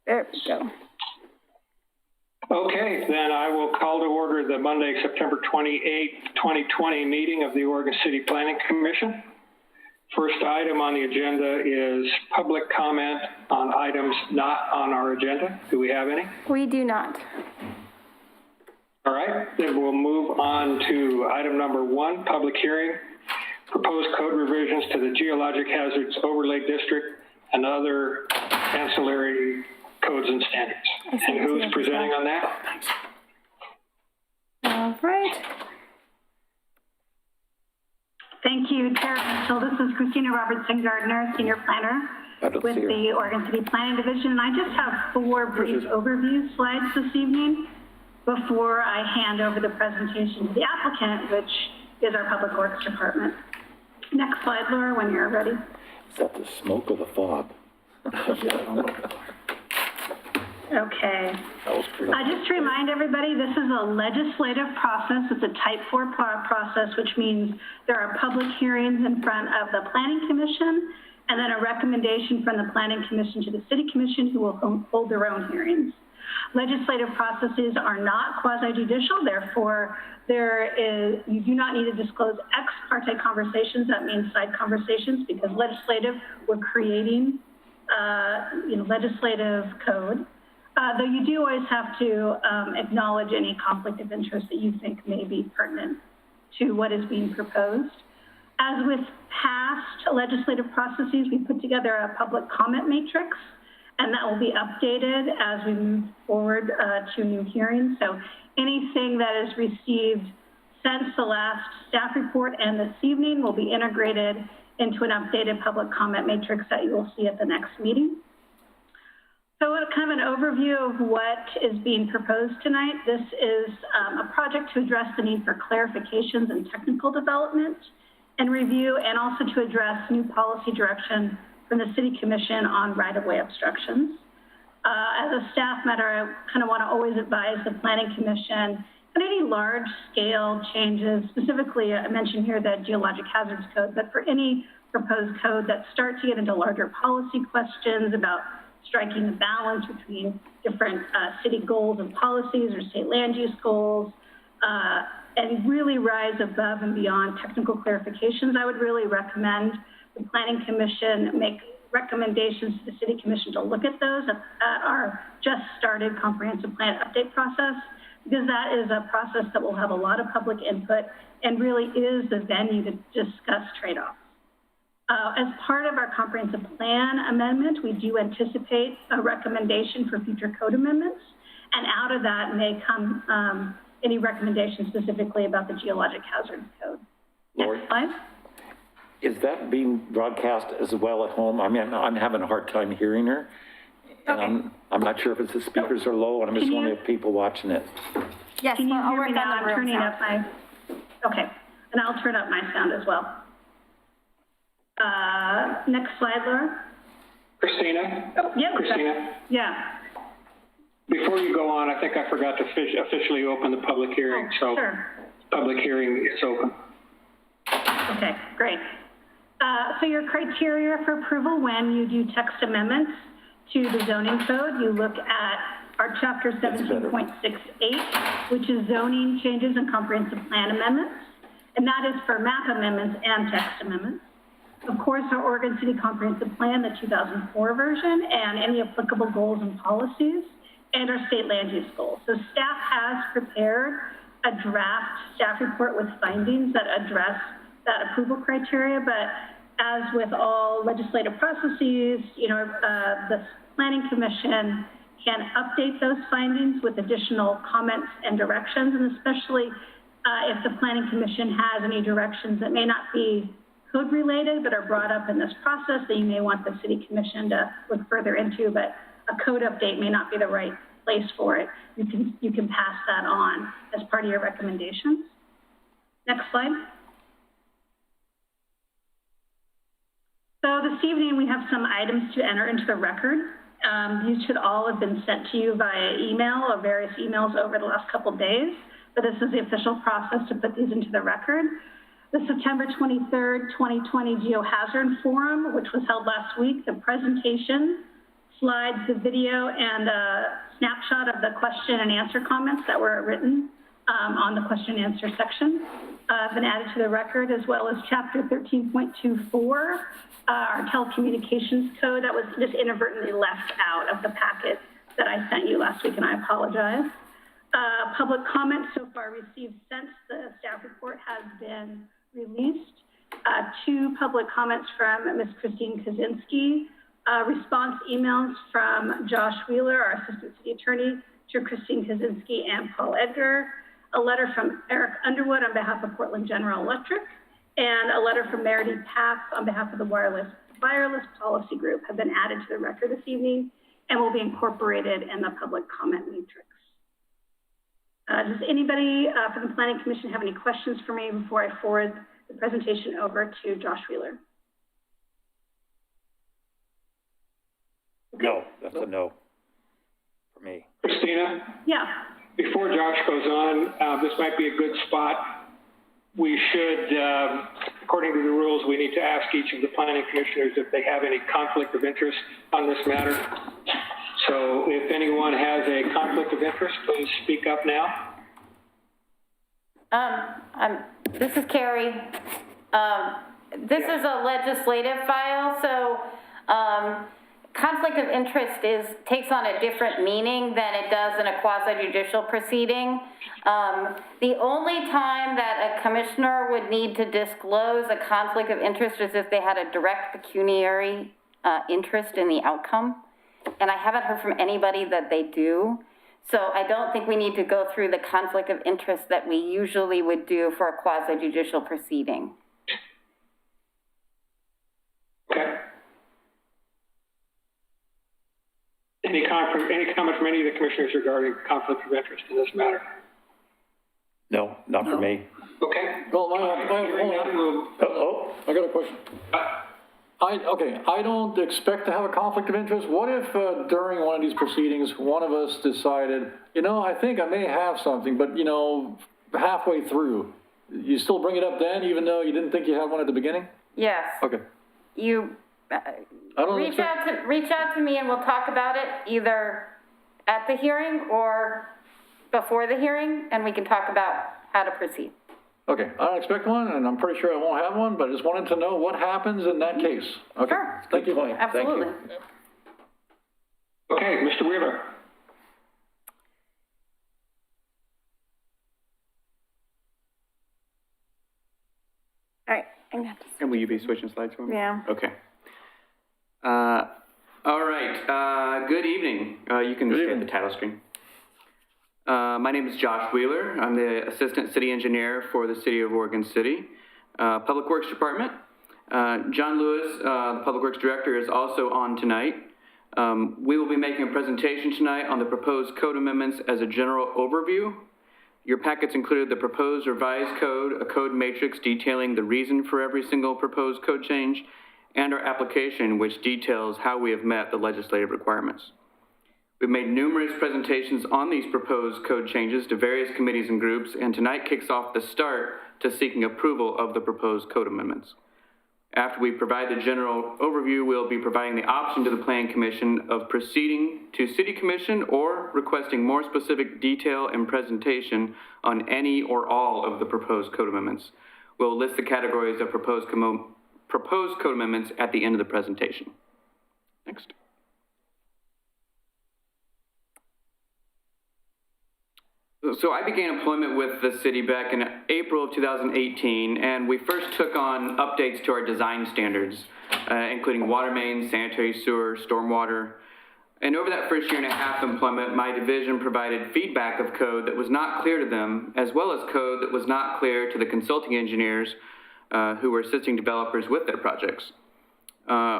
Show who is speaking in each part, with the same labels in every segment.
Speaker 1: There we go.
Speaker 2: Okay, then I will call to order the Monday, September 28th, 2020 meeting of the Oregon City Planning Commission. First item on the agenda is public comment on items not on our agenda. Do we have any?
Speaker 1: We do not.
Speaker 2: All right, then we'll move on to item number 1, public hearing, proposed code revisions to the Geologic Hazards Overlay District and other ancillary codes and standards. And who's presenting on that?
Speaker 1: All right.
Speaker 3: Thank you, Chair. So this is Christina Robertson-Gardner, Senior Planner with the Oregon City Planning Division. And I just have 4 brief overview slides this evening before I hand over the presentation to the applicant, which is our Public Works Department. Next slide, Laura, when you're ready.
Speaker 4: Is that the smoke or the fog?
Speaker 3: Okay. Just to remind everybody, this is a legislative process. It's a type 4 process, which means there are public hearings in front of the Planning Commission and then a recommendation from the Planning Commission to the City Commission, who will hold their own hearings. Legislative processes are not quasi-judicial, therefore you do not need to disclose ex parte conversations. That means side conversations, because legislative, we're creating legislative code. Though you do always have to acknowledge any conflict of interest that you think may be pertinent to what is being proposed. As with past legislative processes, we put together a public comment matrix, and that will be updated as we move forward to new hearings. So anything that is received since the last staff report and this evening will be integrated into an updated public comment matrix that you will see at the next meeting. So kind of an overview of what is being proposed tonight. This is a project to address the need for clarifications and technical development and review, and also to address new policy direction from the City Commission on right-of-way obstructions. As a staff matter, I kind of want to always advise the Planning Commission on any large-scale changes. Specifically, I mentioned here the Geologic Hazards Code, but for any proposed code that start to get into larger policy questions about striking the balance between different city goals and policies or state land use goals, and really rise above and beyond technical clarifications, I would really recommend the Planning Commission make recommendations to the City Commission to look at those at our just started comprehensive plan update process, because that is a process that will have a lot of public input and really is the venue to discuss trade-offs. As part of our comprehensive plan amendment, we do anticipate a recommendation for future code amendments, and out of that may come any recommendations specifically about the Geologic Hazards Code. Next slide.
Speaker 4: Is that being broadcast as well at home? I mean, I'm having a hard time hearing her. And
Speaker 3: Okay.
Speaker 4: I'm not sure if the speakers are low, and I'm just wondering if people watching it.
Speaker 1: Yes,
Speaker 3: Can you
Speaker 1: I'll
Speaker 3: hear
Speaker 1: work
Speaker 3: me now?
Speaker 1: on
Speaker 3: I'm
Speaker 1: the room
Speaker 3: turning
Speaker 1: sound.
Speaker 3: up my, okay. And I'll turn up my sound as well. Next slide, Laura.
Speaker 2: Christina?
Speaker 3: Oh, yeah.
Speaker 2: Christina?
Speaker 3: Yeah.
Speaker 2: Before you go on, I think I forgot to officially open the public hearing. So
Speaker 3: Sure.
Speaker 2: public hearing is open.
Speaker 3: Okay, great. So your criteria for approval when you do text amendments to the zoning code, you look at our chapter 17.68, which is zoning changes and comprehensive plan amendments. And that is for map amendments and text amendments. Of course, our Oregon City Comprehensive Plan, the 2004 version, and any applicable goals and policies, and our state land use goals. So staff has prepared a draft staff report with findings that address that approval criteria, but as with all legislative processes, the Planning Commission can update those findings with additional comments and directions, and especially if the Planning Commission has any directions that may not be code related but are brought up in this process that you may want the City Commission to look further into, but a code update may not be the right place for it. You can pass that on as part of your recommendations. Next slide. So this evening we have some items to enter into the record. These should all have been sent to you via email or various emails over the last couple of days, but this is the official process to put these into the record. The September 23rd, 2020 Geohazard Forum, which was held last week, the presentation slides, the video, and a snapshot of the question and answer comments that were written on the question and answer section have been added to the record, as well as chapter 13.24, our telecommunications code that was just inadvertently left out of the packet that I sent you last week, and I apologize. Public comment so far received since the staff report has been released. 2 public comments from Ms. Christine Kaczynski, response emails from Josh Wheeler, our Assistant City Attorney, to Christine Kaczynski and Paul Edgar, a letter from Eric Underwood on behalf of Portland General Electric, and a letter from Meredith Paff on behalf of the Wireless Policy Group have been added to the record this evening and will be incorporated in the public comment matrix. Does anybody from the Planning Commission have any questions for me before I forward the presentation over to Josh Wheeler?
Speaker 4: No, that's a no for me.
Speaker 2: Christina?
Speaker 3: Yeah.
Speaker 2: Before Josh goes on, this might be a good spot. We should, according to the rules, we need to ask each of the planning commissioners if they have any conflict of interest on this matter. So if anyone has a conflict of interest, please speak up now.
Speaker 1: This is Carrie. This is a legislative file, so conflict of interest takes on a different meaning than it does in a quasi-judicial proceeding. The only time that a commissioner would need to disclose a conflict of interest is if they had a direct pecuniary interest in the outcome. And I haven't heard from anybody that they do. So I don't think we need to go through the conflict of interest that we usually would do for a quasi-judicial proceeding.
Speaker 2: Okay. Any comment from any of the commissioners regarding conflict of interest in this matter?
Speaker 4: No, not for me.
Speaker 2: Okay.
Speaker 5: Well, I got a question. I don't expect to have a conflict of interest. What if during one of these proceedings, one of us decided, I think I may have something, but, halfway through, you still bring it up then, even though you didn't think you had one at the beginning?
Speaker 1: Yes.
Speaker 5: Okay.
Speaker 1: You reach out to me and we'll talk about it either at the hearing or before the hearing, and we can talk about how to proceed.
Speaker 5: Okay, I don't expect one, and I'm pretty sure I won't have one, but I just wanted to know what happens in that case. Okay.
Speaker 1: Sure.
Speaker 5: Thank you.
Speaker 1: Absolutely.
Speaker 5: Thank you.
Speaker 2: Okay, Mr. Wheeler.
Speaker 1: All right.
Speaker 6: And will you be switching slides for me?
Speaker 1: Yeah.
Speaker 6: Okay. All right. Good evening. You can just hit the title screen. My name is Josh Wheeler. I'm the Assistant City Engineer for the City of Oregon City Public Works Department. John Lewis, the Public Works Director, is also on tonight. We will be making a presentation tonight on the proposed code amendments as a general overview. Your packets included the proposed revised code, a code matrix detailing the reason for every single proposed code change, and our application, which details how we have met the legislative requirements. We've made numerous presentations on these proposed code changes to various committees and groups, and tonight kicks off the start to seeking approval of the proposed code amendments. After we provide the general overview, we'll be providing the option to the Planning Commission of proceeding to City Commission or requesting more specific detail and presentation on any or all of the proposed code amendments. We'll list the categories of proposed code amendments at the end of the presentation. Next. So I began employment with the city back in April of 2018, and we first took on updates to our design standards, including water mains, sanitary sewer, stormwater. And over that first year and a half of employment, my division provided feedback of code that was not clear to them, as well as code that was not clear to the consulting engineers who were assisting developers with their projects.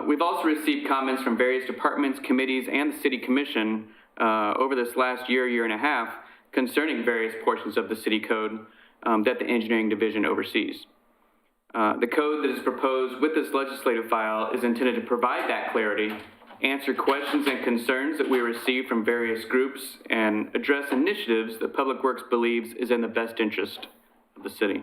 Speaker 6: We've also received comments from various departments, committees, and the City Commission over this last year and a half, concerning various portions of the city code that the engineering division oversees. The code that is proposed with this legislative file is intended to provide that clarity, answer questions and concerns that we receive from various groups, and address initiatives that Public Works believes is in the best interest of the city.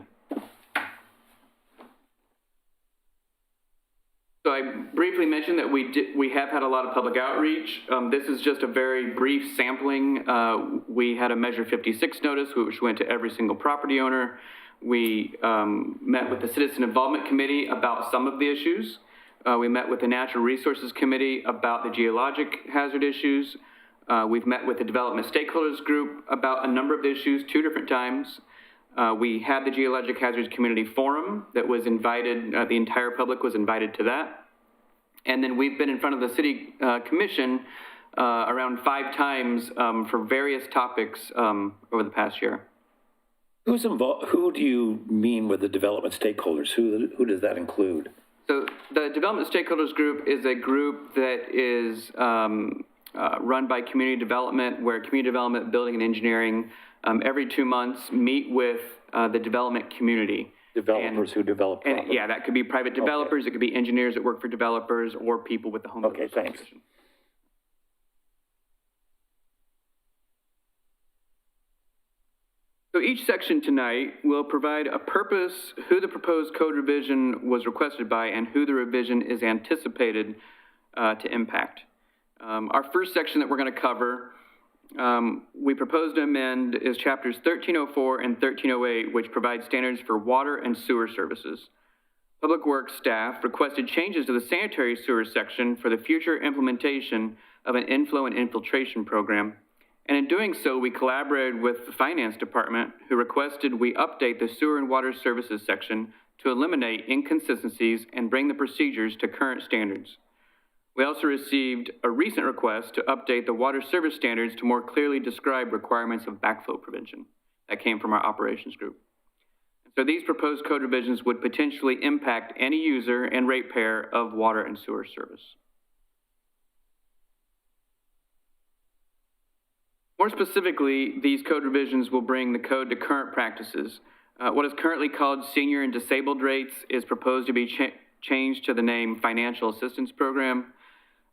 Speaker 6: So I I briefly mentioned that we have had a lot of public outreach. This is just a very brief sampling. We had a Measure 56 notice, which went to every single property owner. We met with the Citizen Involvement Committee about some of the issues. We met with the Natural Resources Committee about the geologic hazard issues. We've met with the Development Stakeholders Group about a number of issues 2 different times. We had the Geologic Hazards Community Forum that was invited, the entire public was invited to that. And then we've been in front of the City Commission around 5 times for various topics over the past year.
Speaker 4: Who's involved? Who do you mean with the development stakeholders? Who does that include?
Speaker 6: So the Development Stakeholders Group is a group that is run by community development, where community development, building, and engineering every 2 months meet with the development community.
Speaker 4: Developers who develop property.
Speaker 6: And, yeah, that could be private developers, it could be engineers that work for developers, or people with the home.
Speaker 4: Okay, thanks.
Speaker 6: So each section tonight will provide a purpose, who the proposed code revision was requested by, and who the revision is anticipated to impact. Our first section that we're going to cover, we propose to amend, is chapters 1304 and 1308, which provide standards for water and sewer services. Public Works staff requested changes to the sanitary sewer section for the future implementation of an inflow and infiltration program. And in doing so, we collaborated with the Finance Department, who requested we update the sewer and water services section to eliminate inconsistencies and bring the procedures to current standards. We also received a recent request to update the water service standards to more clearly describe requirements of backflow prevention. That came from our operations group. So these proposed code revisions would potentially impact any user and ratepayer of water and sewer service. More specifically, these code revisions will bring the code to current practices. What is currently called senior and disabled rates is proposed to be changed to the name Financial Assistance Program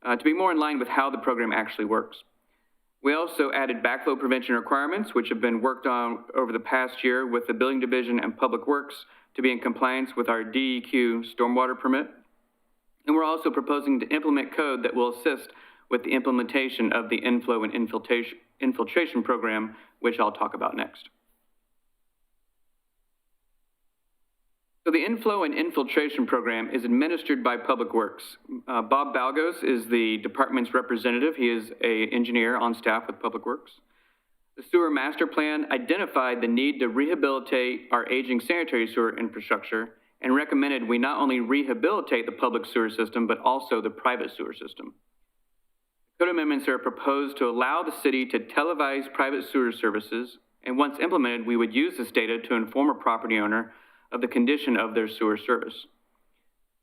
Speaker 6: to be more in line with how the program actually works. We also added backflow prevention requirements, which have been worked on over the past year with the Building Division and Public Works to be in compliance with our DEQ stormwater permit. And we're also proposing to implement code that will assist with the implementation of the inflow and infiltration program, which I'll talk about next. So the inflow and infiltration program is administered by Public Works. Bob Balgos is the department's representative. He is an engineer on staff with Public Works. The sewer master plan identified the need to rehabilitate our aging sanitary sewer infrastructure and recommended we not only rehabilitate the public sewer system, but also the private sewer system. Code amendments are proposed to allow the city to televise private sewer services, and once implemented, we would use this data to inform a property owner of the condition of their sewer service.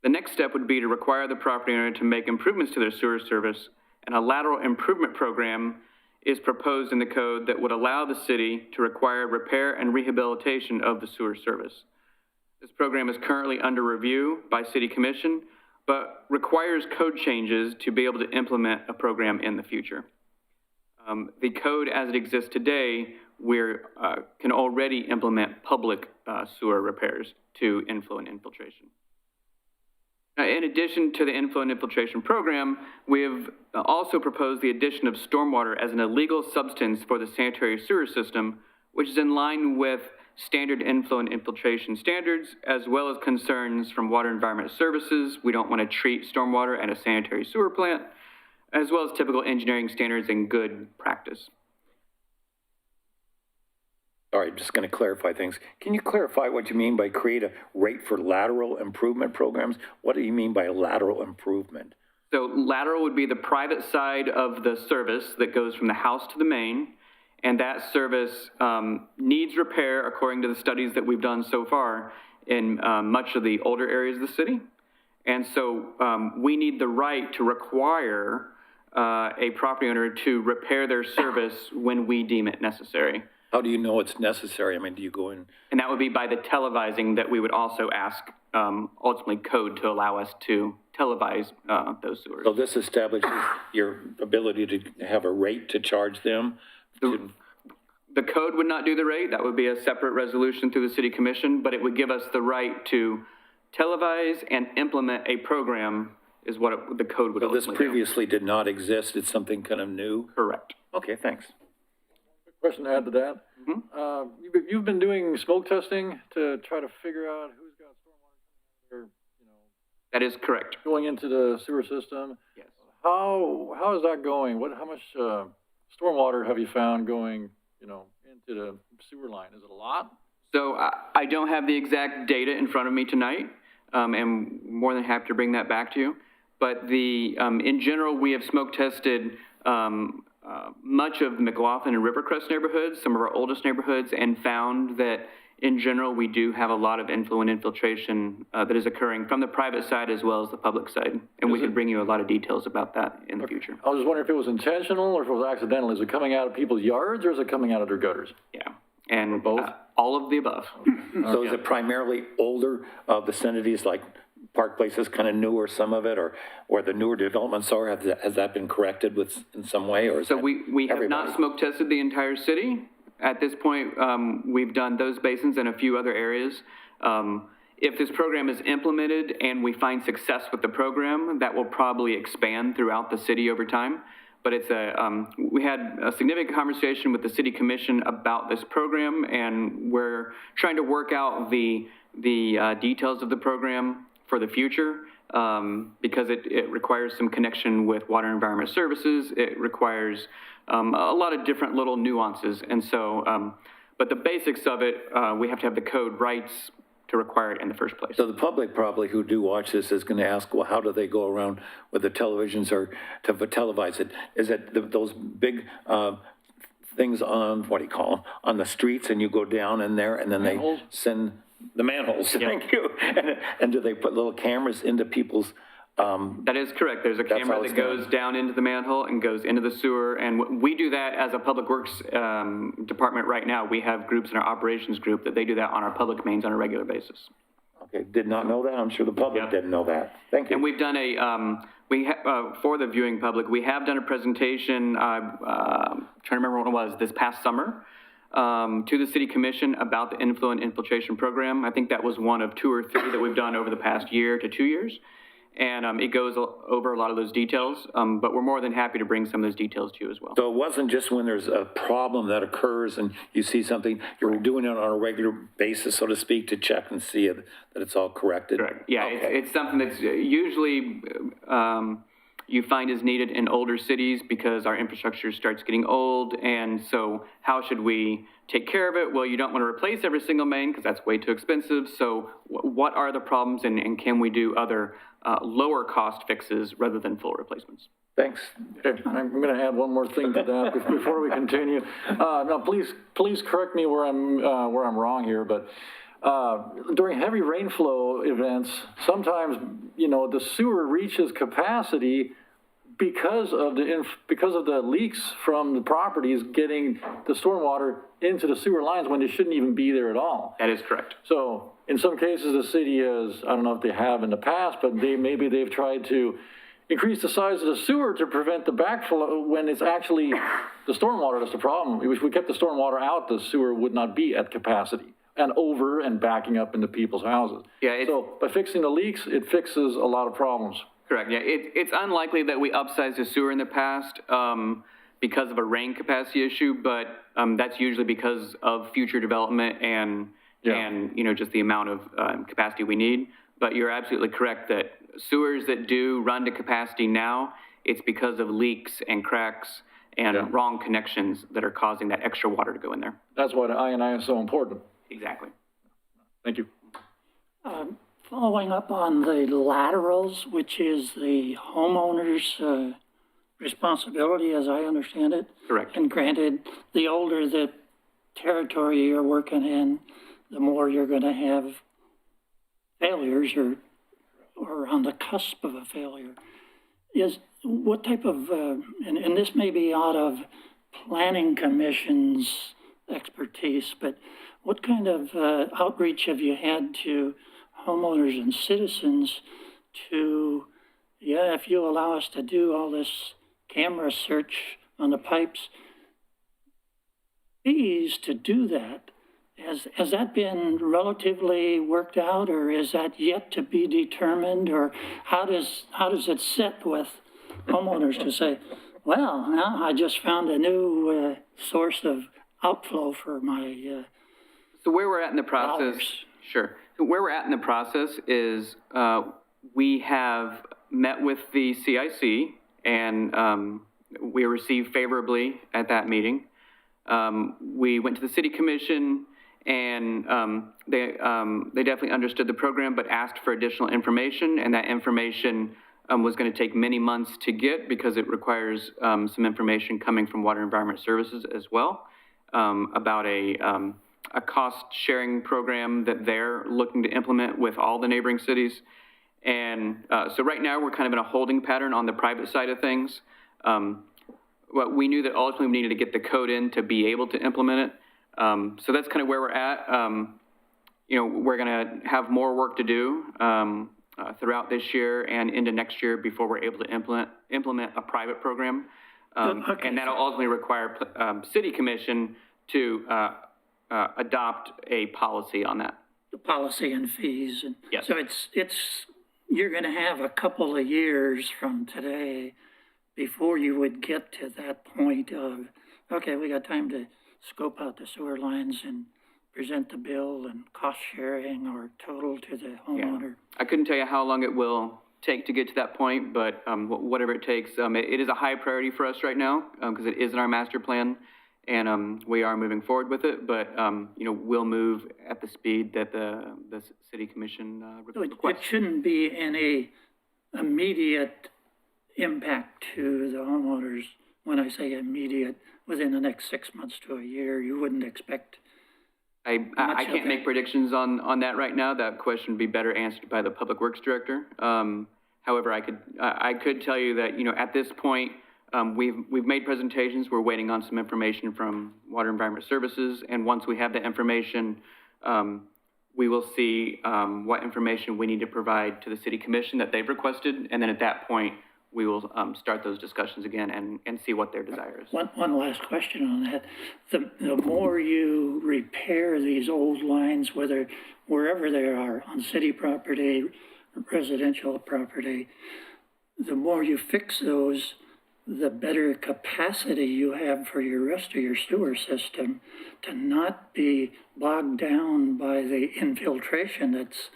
Speaker 6: The next step would be to require the property owner to make improvements to their sewer service, and a lateral improvement program is proposed in the code that would allow the city to require repair and rehabilitation of the sewer service. This program is currently under review by City Commission, but requires code changes to be able to implement a program in the future. The code as it exists today, we can already implement public sewer repairs to inflow and infiltration. In addition to the inflow and infiltration program, we have also proposed the addition of stormwater as an illegal substance for the sanitary sewer system, which is in line with standard inflow and infiltration standards, as well as concerns from Water Environment Services. We don't want to treat stormwater at a sanitary sewer plant, as well as typical engineering standards and good practice.
Speaker 4: All right, just going to clarify things. Can you clarify what you mean by create a rate for lateral improvement programs? What do you mean by lateral improvement?
Speaker 6: So lateral would be the private side of the service that goes from the house to the main, and that service needs repair according to the studies that we've done so far in much of the older areas of the city. And so we need the right to require a property owner to repair their service when we deem it necessary.
Speaker 4: How do you know it's necessary? I mean, do you go in?
Speaker 6: And that would be by the televising that we would also ask, ultimately code to allow us to televise those sewers.
Speaker 4: So this establishes your ability to have a rate to charge them?
Speaker 6: The code would not do the rate. That would be a separate resolution through the City Commission, but it would give us the right to televise and implement a program is what the code would
Speaker 4: So this
Speaker 6: ultimately do.
Speaker 4: previously did not exist, it's something kind of new?
Speaker 6: Correct.
Speaker 4: Okay, thanks.
Speaker 5: Question to add to that. You've been doing smoke testing to try to figure out who's got stormwater, or,
Speaker 6: That is correct.
Speaker 5: going into the sewer system.
Speaker 6: Yes.
Speaker 5: How is that going? How much stormwater have you found going, into the sewer line? Is it a lot?
Speaker 6: So I don't have the exact data in front of me tonight, and more than happy to bring that back to you. But in general, we have smoke tested much of the McLaughlin and Rivercrest neighborhoods, some of our oldest neighborhoods, and found that in general, we do have a lot of influent infiltration that is occurring from the private side as well as the public side. And we can bring you a lot of details about that in the future.
Speaker 5: I was just wondering if it was intentional or if it was accidental. Is it coming out of people's yards or is it coming out of their gutters?
Speaker 6: Yeah. And
Speaker 5: both?
Speaker 6: all of the above.
Speaker 4: So is it primarily older vicinities, like Park Place is kind of newer, some of it, or where the newer developments are? Has that been corrected in some way, or is
Speaker 6: So
Speaker 4: that
Speaker 6: we have
Speaker 4: everybody?
Speaker 6: not smoke tested the entire city. At this point, we've done those basins and a few other areas. If this program is implemented and we find success with the program, that will probably expand throughout the city over time. But it's we had a significant conversation with the city commission about this program, and we're trying to work out the details of the program for the future, because it requires some connection with Water and Environment Services. It requires a lot of different little nuances. And so, but the basics of it, we have to have the code rights to require it in the first place.
Speaker 4: So the public probably who do watch this is going to ask, well, how do they go around with the televisions or to televise it? Is it those big things on, what do you call them, on the streets, and you go down in there and then
Speaker 5: Manholes?
Speaker 4: they send the manholes, thank you. And do they put little cameras into people's,
Speaker 6: That is correct. There's a
Speaker 4: That's
Speaker 6: camera
Speaker 4: how
Speaker 6: that
Speaker 4: it's
Speaker 6: goes
Speaker 4: done.
Speaker 6: down into the manhole and goes into the sewer. And we do that as a public works department right now. We have groups in our operations group that they do that on our public mains on a regular basis.
Speaker 4: okay, did not know that? I'm sure the public
Speaker 6: Yeah.
Speaker 4: didn't know that. Thank you.
Speaker 6: And we've done for the viewing public, we have done a presentation, trying to remember when it was, this past summer, to the city commission about the influent infiltration program. I think that was one of 2 or 3 that we've done over the past year to 2 years. And it goes over a lot of those details, but we're more than happy to bring some of those details to you as well.
Speaker 4: So it wasn't just when there's a problem that occurs and you see something, you're doing it on a regular basis, so to speak, to check and see that it's all corrected?
Speaker 6: Correct. Yeah,
Speaker 4: Okay.
Speaker 6: it's something that's usually you find is needed in older cities because our infrastructure starts getting old. And so how should we take care of it? Well, you don't want to replace every single main because that's way too expensive. So what are the problems, and can we do other lower cost fixes rather than full replacements?
Speaker 4: Thanks.
Speaker 5: Okay, I'm going to add one more thing to that before we continue. Now, please correct me where I'm wrong here, but during heavy rainflow events, sometimes, the sewer reaches capacity because of the leaks from the properties getting the stormwater into the sewer lines when they shouldn't even be there at all.
Speaker 6: That is correct.
Speaker 5: So in some cases, the city has, I don't know if they have in the past, but maybe they've tried to increase the size of the sewer to prevent the backflow when it's actually the stormwater that's the problem. If we kept the stormwater out, the sewer would not be at capacity and over and backing up into people's houses.
Speaker 6: Yeah,
Speaker 5: So by fixing the leaks, it fixes a lot of problems.
Speaker 6: Correct, yeah. It's unlikely that we upsized a sewer in the past because of a rain capacity issue, but that's usually because of future development and just the amount of capacity we need. But you're absolutely correct that sewers that do run to capacity now, it's because of leaks and cracks and wrong connections that are causing that extra water to go in there.
Speaker 5: That's why the I&I is so important.
Speaker 6: Exactly.
Speaker 5: Thank you.
Speaker 7: Following up on the laterals, which is the homeowner's responsibility, as I understand it.
Speaker 6: Correct.
Speaker 7: And granted, the older the territory you're working in, the more you're going to have failures or on the cusp of a failure. What type of, and this may be out of planning commission's expertise, but what kind of outreach have you had to homeowners and citizens to, if you allow us to do all this camera search on the pipes, fees to do that, Has that been relatively worked out, or is that yet to be determined, or how does it sit with homeowners to say, well, now I just found a new source of outflow for my
Speaker 6: So where we're at in the process,
Speaker 7: dollars?
Speaker 6: sure. So where we're at in the process is we have met with the CIC and we were received favorably at that meeting. We went to the city commission and they definitely understood the program, but asked for additional information, and that information was going to take many months to get because it requires some information coming from Water Environment Services as well about a cost-sharing program that they're looking to implement with all the neighboring cities. And so right now, we're kind of in a holding pattern on the private side of things. Well, we knew that ultimately we needed to get the code in to be able to implement it. So that's kind of where we're at. You know, we're going to have more work to do throughout this year and into next year before we're able to implement a private program.
Speaker 7: Okay.
Speaker 6: And that'll ultimately require city commission to adopt a policy on that.
Speaker 7: The policy and fees. And
Speaker 6: Yes.
Speaker 7: so you're going to have a couple of years from today before you would get to that point of, okay, we got time to scope out the sewer lines and present the bill and cost sharing or total to the homeowner.
Speaker 6: I couldn't tell you how long it will take to get to that point, but whatever it takes, it is a high priority for us right now because it is in our master plan, and we are moving forward with it. But you know, we'll move at the speed that the city commission
Speaker 7: So it
Speaker 6: requests.
Speaker 7: shouldn't be any immediate impact to the homeowners. When I say immediate, within the next 6 months to a year, you wouldn't expect.
Speaker 6: I
Speaker 7: much of
Speaker 6: can't
Speaker 7: that.
Speaker 6: make predictions on that right now. That question would be better answered by the Public Works Director. However, I could tell you that, you know, at this point, we've made presentations. We're waiting on some information from Water Environment Services, and once we have that information, we will see what information we need to provide to the City Commission that they've requested, and then at that point, we will start those discussions again and see what their desire is.
Speaker 7: One last question on that. The more you repair these old lines, wherever they are, on city property, residential property, the more you fix those, the better capacity you have for your rest of your sewer system to not be bogged down by the infiltration that's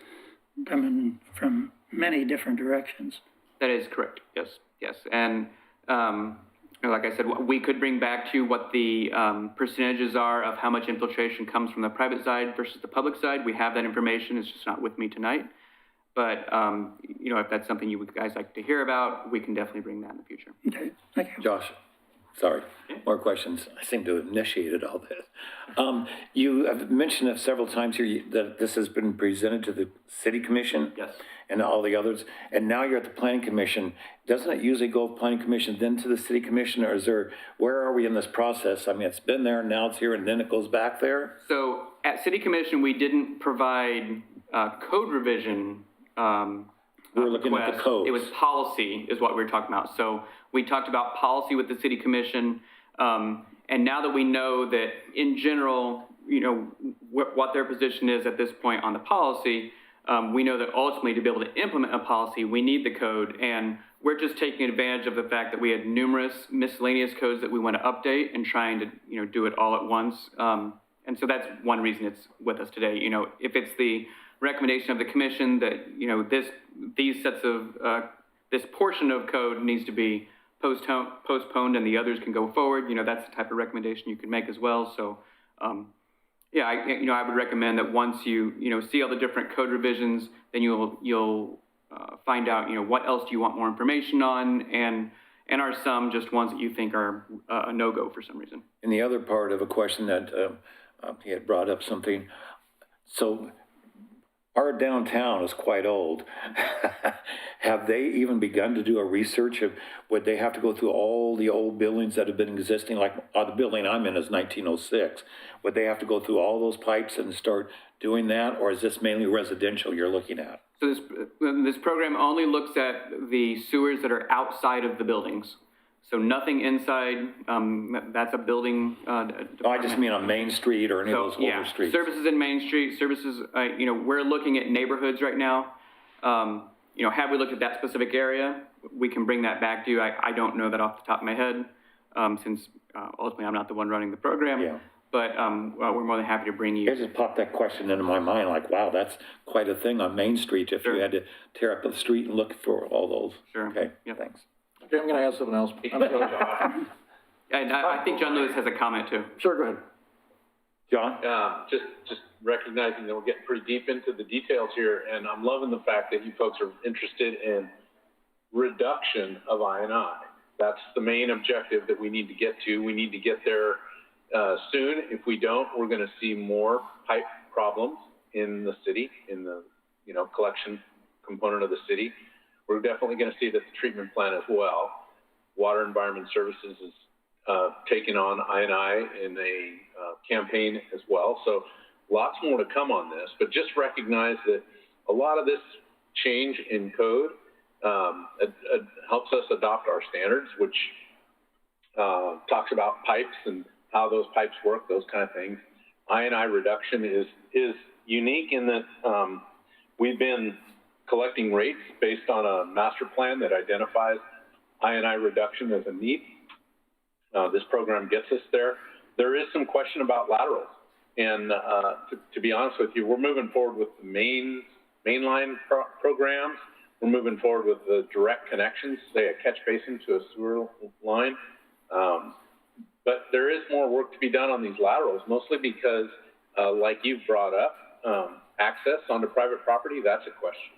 Speaker 7: coming from many different directions.
Speaker 6: That is correct, yes. And like I said, we could bring back to you what the percentages are of how much infiltration comes from the private side versus the public side. We have that information, it's just not with me tonight. But, you know, if that's something you guys like to hear about, we can definitely bring that in the future.
Speaker 7: Okay, thank you.
Speaker 4: Josh, sorry, more questions. I seem to have initiated all this. You have mentioned it several times here that this has been presented to the city commission.
Speaker 6: Yes.
Speaker 4: And all the others, and now you're at the planning commission. Doesn't it usually go planning commission, then to the city commission, or where are we in this process? I mean, it's been there, now it's here, and then it goes back there?
Speaker 6: So at City Commission, we didn't provide code revision
Speaker 4: We're looking at the
Speaker 6: request.
Speaker 4: codes.
Speaker 6: It was policy is what we were talking about. So we talked about policy with the City Commission, and now that we know that in general, you know, what their position is at this point on the policy, we know that ultimately to be able to implement a policy, we need the code, and we're just taking advantage of the fact that we had numerous miscellaneous codes that we want to update and trying to, you know, do it all at once. And so that's one reason it's with us today. You know, if it's the recommendation of the commission that, you know, these sets of, this portion of code needs to be postponed and the others can go forward, you know, that's the type of recommendation you can make as well. So, yeah, I would recommend that once you see all the different code revisions, then you'll find out, you know, what else do you want more information on, and are some just ones that you think are a no-go for some reason.
Speaker 4: And the other part of a question that he had brought up something, so our downtown is quite old. Have they even begun to do a research of, would they have to go through all the old buildings that have been existing, like the building I'm in is 1906. Would they have to go through all those pipes and start doing that, or is this mainly residential you're looking at?
Speaker 6: So this program only looks at the sewers that are outside of the buildings. So nothing inside, that's a building,
Speaker 4: I just mean on Main Street or any of those older streets.
Speaker 6: Services in Main Street, services, you know, we're looking at neighborhoods right now. You know, have we looked at that specific area? We can bring that back to you. I don't know that off the top of my head, since ultimately I'm not the one running the program.
Speaker 4: Yeah.
Speaker 6: But we're more than happy to bring you.
Speaker 4: It just popped that question into my mind, like, wow, that's quite a thing on Main Street if you had to tear up the street and look for all those.
Speaker 6: Sure.
Speaker 4: Okay,
Speaker 6: Yep.
Speaker 4: thanks.
Speaker 5: Okay, I'm gonna ask something else. I'm sorry.
Speaker 6: And I think John Lewis has a comment too.
Speaker 5: Sure, go ahead.
Speaker 4: John?
Speaker 8: Just recognizing that we're getting pretty deep into the details here, and I'm loving the fact that you folks are interested in reduction of I&I. That's the main objective that we need to get to. We need to get there soon. If we don't, we're going to see more pipe problems in the city, in the collection component of the city. We're definitely going to see that the treatment plant as well. Water Environment Services is taking on I&I in a campaign as well. So lots more to come on this, but just recognize that a lot of this change in code helps us adopt our standards, which talks about pipes and how those pipes work, those kind of things. I&I reduction is unique in that we've been collecting rates based on a master plan that identifies I&I reduction as a need. This program gets us there. There is some question about laterals. And to be honest with you, we're moving forward with the mainline programs. We're moving forward with the direct connections, say a catch basin to a sewer line. But there is more work to be done on these laterals, mostly because, like you've brought up, access onto private property, that's a question.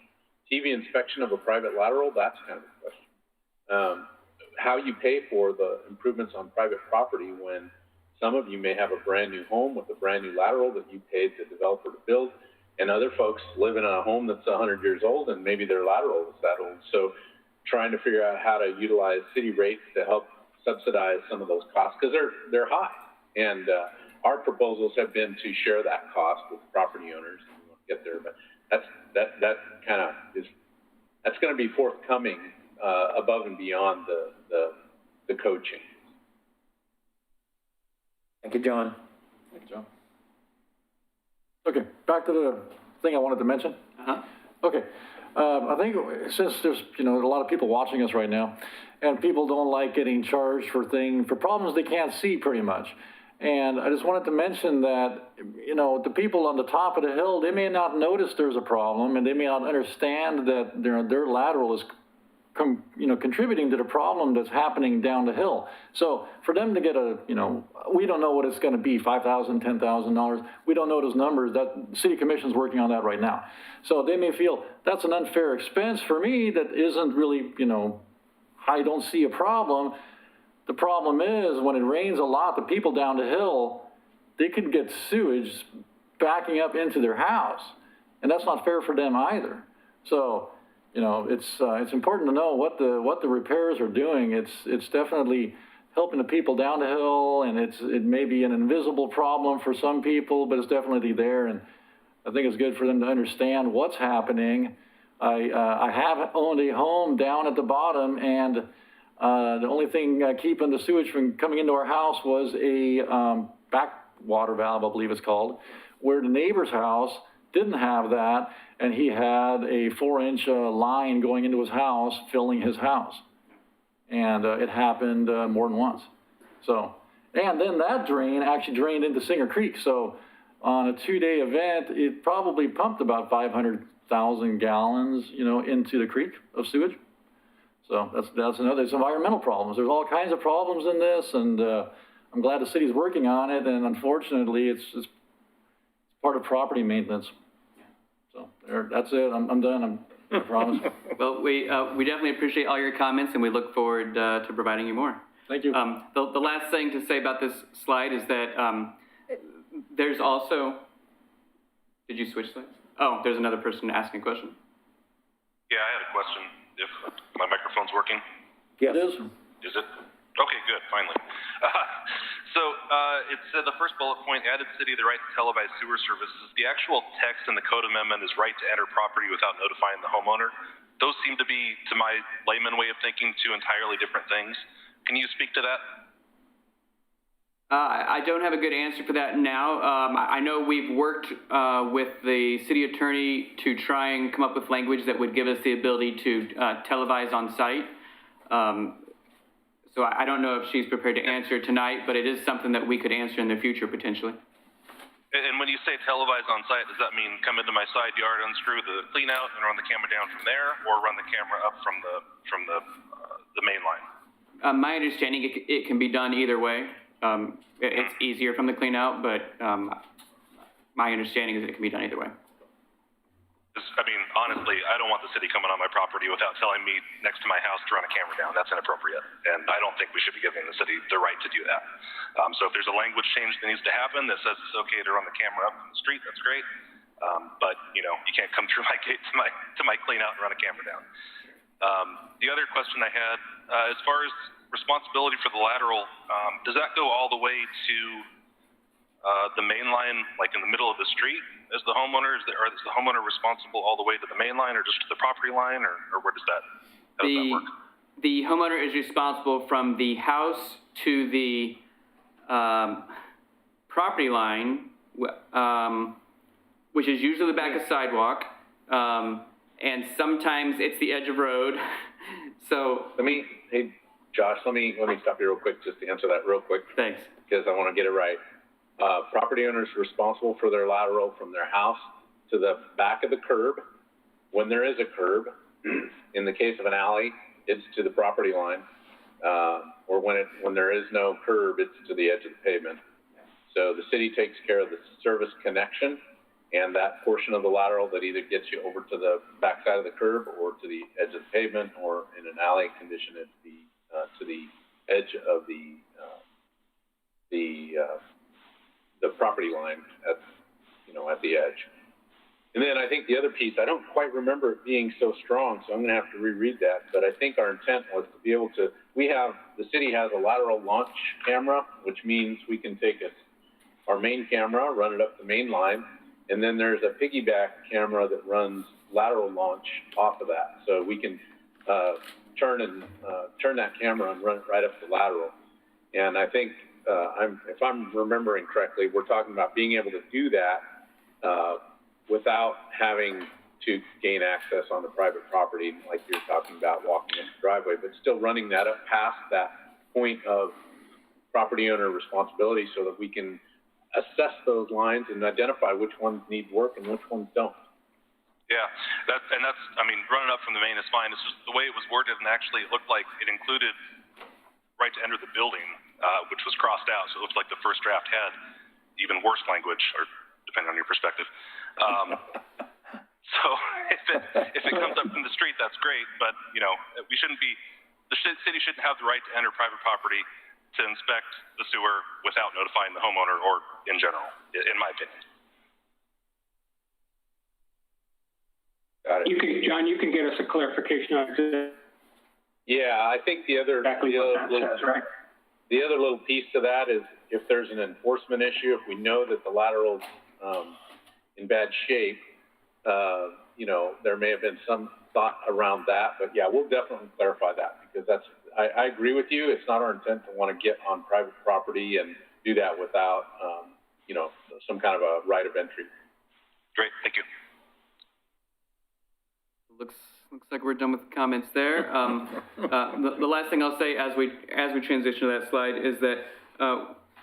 Speaker 8: TV inspection of a private lateral, that's kind of a question. How you pay for the improvements on private property when some of you may have a brand new home with a brand new lateral that you paid the developer to build, and other folks live in a home that's 100 years old and maybe their lateral is that old. So trying to figure out how to utilize city rates to help subsidize some of those costs, because they're high. And our proposals have been to share that cost with property owners. We won't get there, but that kind of is, that's going to be forthcoming above and beyond the code changes.
Speaker 4: Thank you, John.
Speaker 5: Thank you, John. Okay, back to the thing I wanted to mention. Okay, I think since there's a lot of people watching us right now, and people don't like getting charged for problems they can't see pretty much. And I just wanted to mention that, the people on the top of the hill, they may not notice there's a problem, and they may not understand that their lateral is contributing to the problem that's happening down the hill. So for them to get we don't know what it's going to be, $5,000, $10,000. We don't know those numbers. That City Commission's working on that right now. So they may feel that's an unfair expense for me that isn't really, I don't see a problem. The problem is when it rains a lot, the people down the hill, they could get sewage backing up into their house. And that's not fair for them either. So, it's important to know what the repairs are doing. It's definitely helping the people down the hill, and it may be an invisible problem for some people, but it's definitely there. And I think it's good for them to understand what's happening. I have owned a home down at the bottom, and the only thing keeping the sewage from coming into our house was a backwater valve, I believe it's called, where the neighbor's house didn't have that, and he had a 4-inch line going into his house, filling his house. And it happened more than once. So, and then that drain actually drained into Singer Creek. So on a 2-day event, it probably pumped about 500,000 gallons, into the creek of sewage. So that's another, it's environmental problems. There's all kinds of problems in this, and I'm glad the city's working on it, and unfortunately, it's part of property maintenance. So that's it. I'm done. I promise.
Speaker 6: Well, we definitely appreciate all your comments, and we look forward to providing you more.
Speaker 5: Thank you.
Speaker 6: The last thing to say about this slide is that there's also, did you switch slides? Oh, there's another person asking a question.
Speaker 9: Yeah, I had a question. If my microphone's working?
Speaker 5: Yes. It is.
Speaker 9: Is it? Okay, good, finally. So it said the first bullet point, added city the right to televise sewer services. The actual text in the code amendment is right to enter property without notifying the homeowner. Those seem to be, to my layman way of thinking, two entirely different things. Can you speak to that?
Speaker 6: I don't have a good answer for that now. I know we've worked with the city attorney to try and come up with language that would give us the ability to televise on site. So I don't know if she's prepared to answer tonight, but it is something that we could answer in the future potentially.
Speaker 9: And when you say televise on site, does that mean come into my side yard, unscrew the clean out, and run the camera down from there, or run the camera up from the main line?
Speaker 6: My understanding, it can be done either way. It's easier from the clean out, but my understanding is it can be done either way.
Speaker 9: I mean, honestly, I don't want the city coming on my property without telling me next to my house to run a camera down. That's inappropriate, and I don't think we should be giving the city the right to do that. So if there's a language change that needs to happen that says it's okay to run the camera up from the street, that's great. But you know, you can't come through my gate to my clean out and run a camera down. The other question I had, as far as responsibility for the lateral, does that go all the way to the main line, like in the middle of the street, as the homeowner? Is the homeowner responsible all the way to the main line, or just to the property line, or where does that? How does that work?
Speaker 6: The homeowner is responsible from the house to the property line, which is usually the back of sidewalk, and sometimes it's the edge of road. So
Speaker 8: Hey, Josh, let me stop you real quick just to answer that real quick.
Speaker 6: Thanks.
Speaker 8: Because I want to get it right. Property owners responsible for their lateral from their house to the back of the curb, when there is a curb. In the case of an alley, it's to the property line, or when there is no curb, it's to the edge of the pavement. So the city takes care of the service connection and that portion of the lateral that either gets you over to the back side of the curb or to the edge of the pavement, or in an alley condition, it's to the edge of the property line at the edge. And then I think the other piece, I don't quite remember it being so strong, so I'm going to have to reread that. But I think our intent was to be able to, the city has a lateral launch camera, which means we can take our main camera, run it up the main line, and then there's a piggyback camera that runs lateral launch off of that. So we can turn that camera and run it right up the lateral. And I think, if I'm remembering correctly, we're talking about being able to do that without having to gain access on the private property, like you're talking about walking in the driveway, but still running that up past that point of property owner responsibility so that we can assess those lines and identify which ones need work and which ones don't.
Speaker 9: Yeah, running up from the main is fine. It's just the way it was worded, and actually it looked like it included right to enter the building, which was crossed out. So it looks like the first draft had even worse language, or depending on your perspective. So if it comes up from the street, that's great. But the city shouldn't have the right to enter private property to inspect the sewer without notifying the homeowner, or in general, in my opinion.
Speaker 2: Got it. John, you can get us a clarification on that. Yeah, I think the other little piece to that is if there's an enforcement issue, if we know that the lateral's in bad shape, there may have been some thought around that, but yeah, we'll definitely clarify that, because I agree with you. It's not our intent to want to get on private property and do that without, some kind of a right of entry.
Speaker 9: Great, thank you.
Speaker 6: Looks like we're done with the comments there. The last thing I'll say as we transition to that slide is that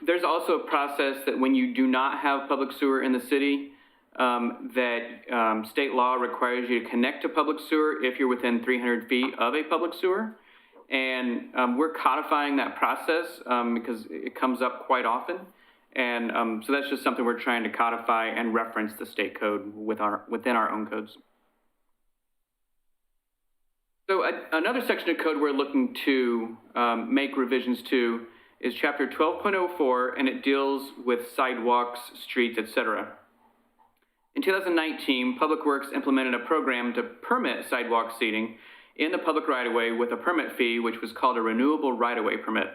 Speaker 6: there's also a process that when you do not have public sewer in the city, that state law requires you to connect to public sewer if you're within 300 feet of a public sewer. And we're codifying that process because it comes up quite often. And so that's just something we're trying to codify and reference the state code within our own codes. So another section of code we're looking to make revisions to is Chapter 12.04, and it deals with sidewalks, streets, etc. In 2019, Public Works implemented a program to permit sidewalk seating in the public right-of-way with a permit fee, which was called a renewable right-of-way permit.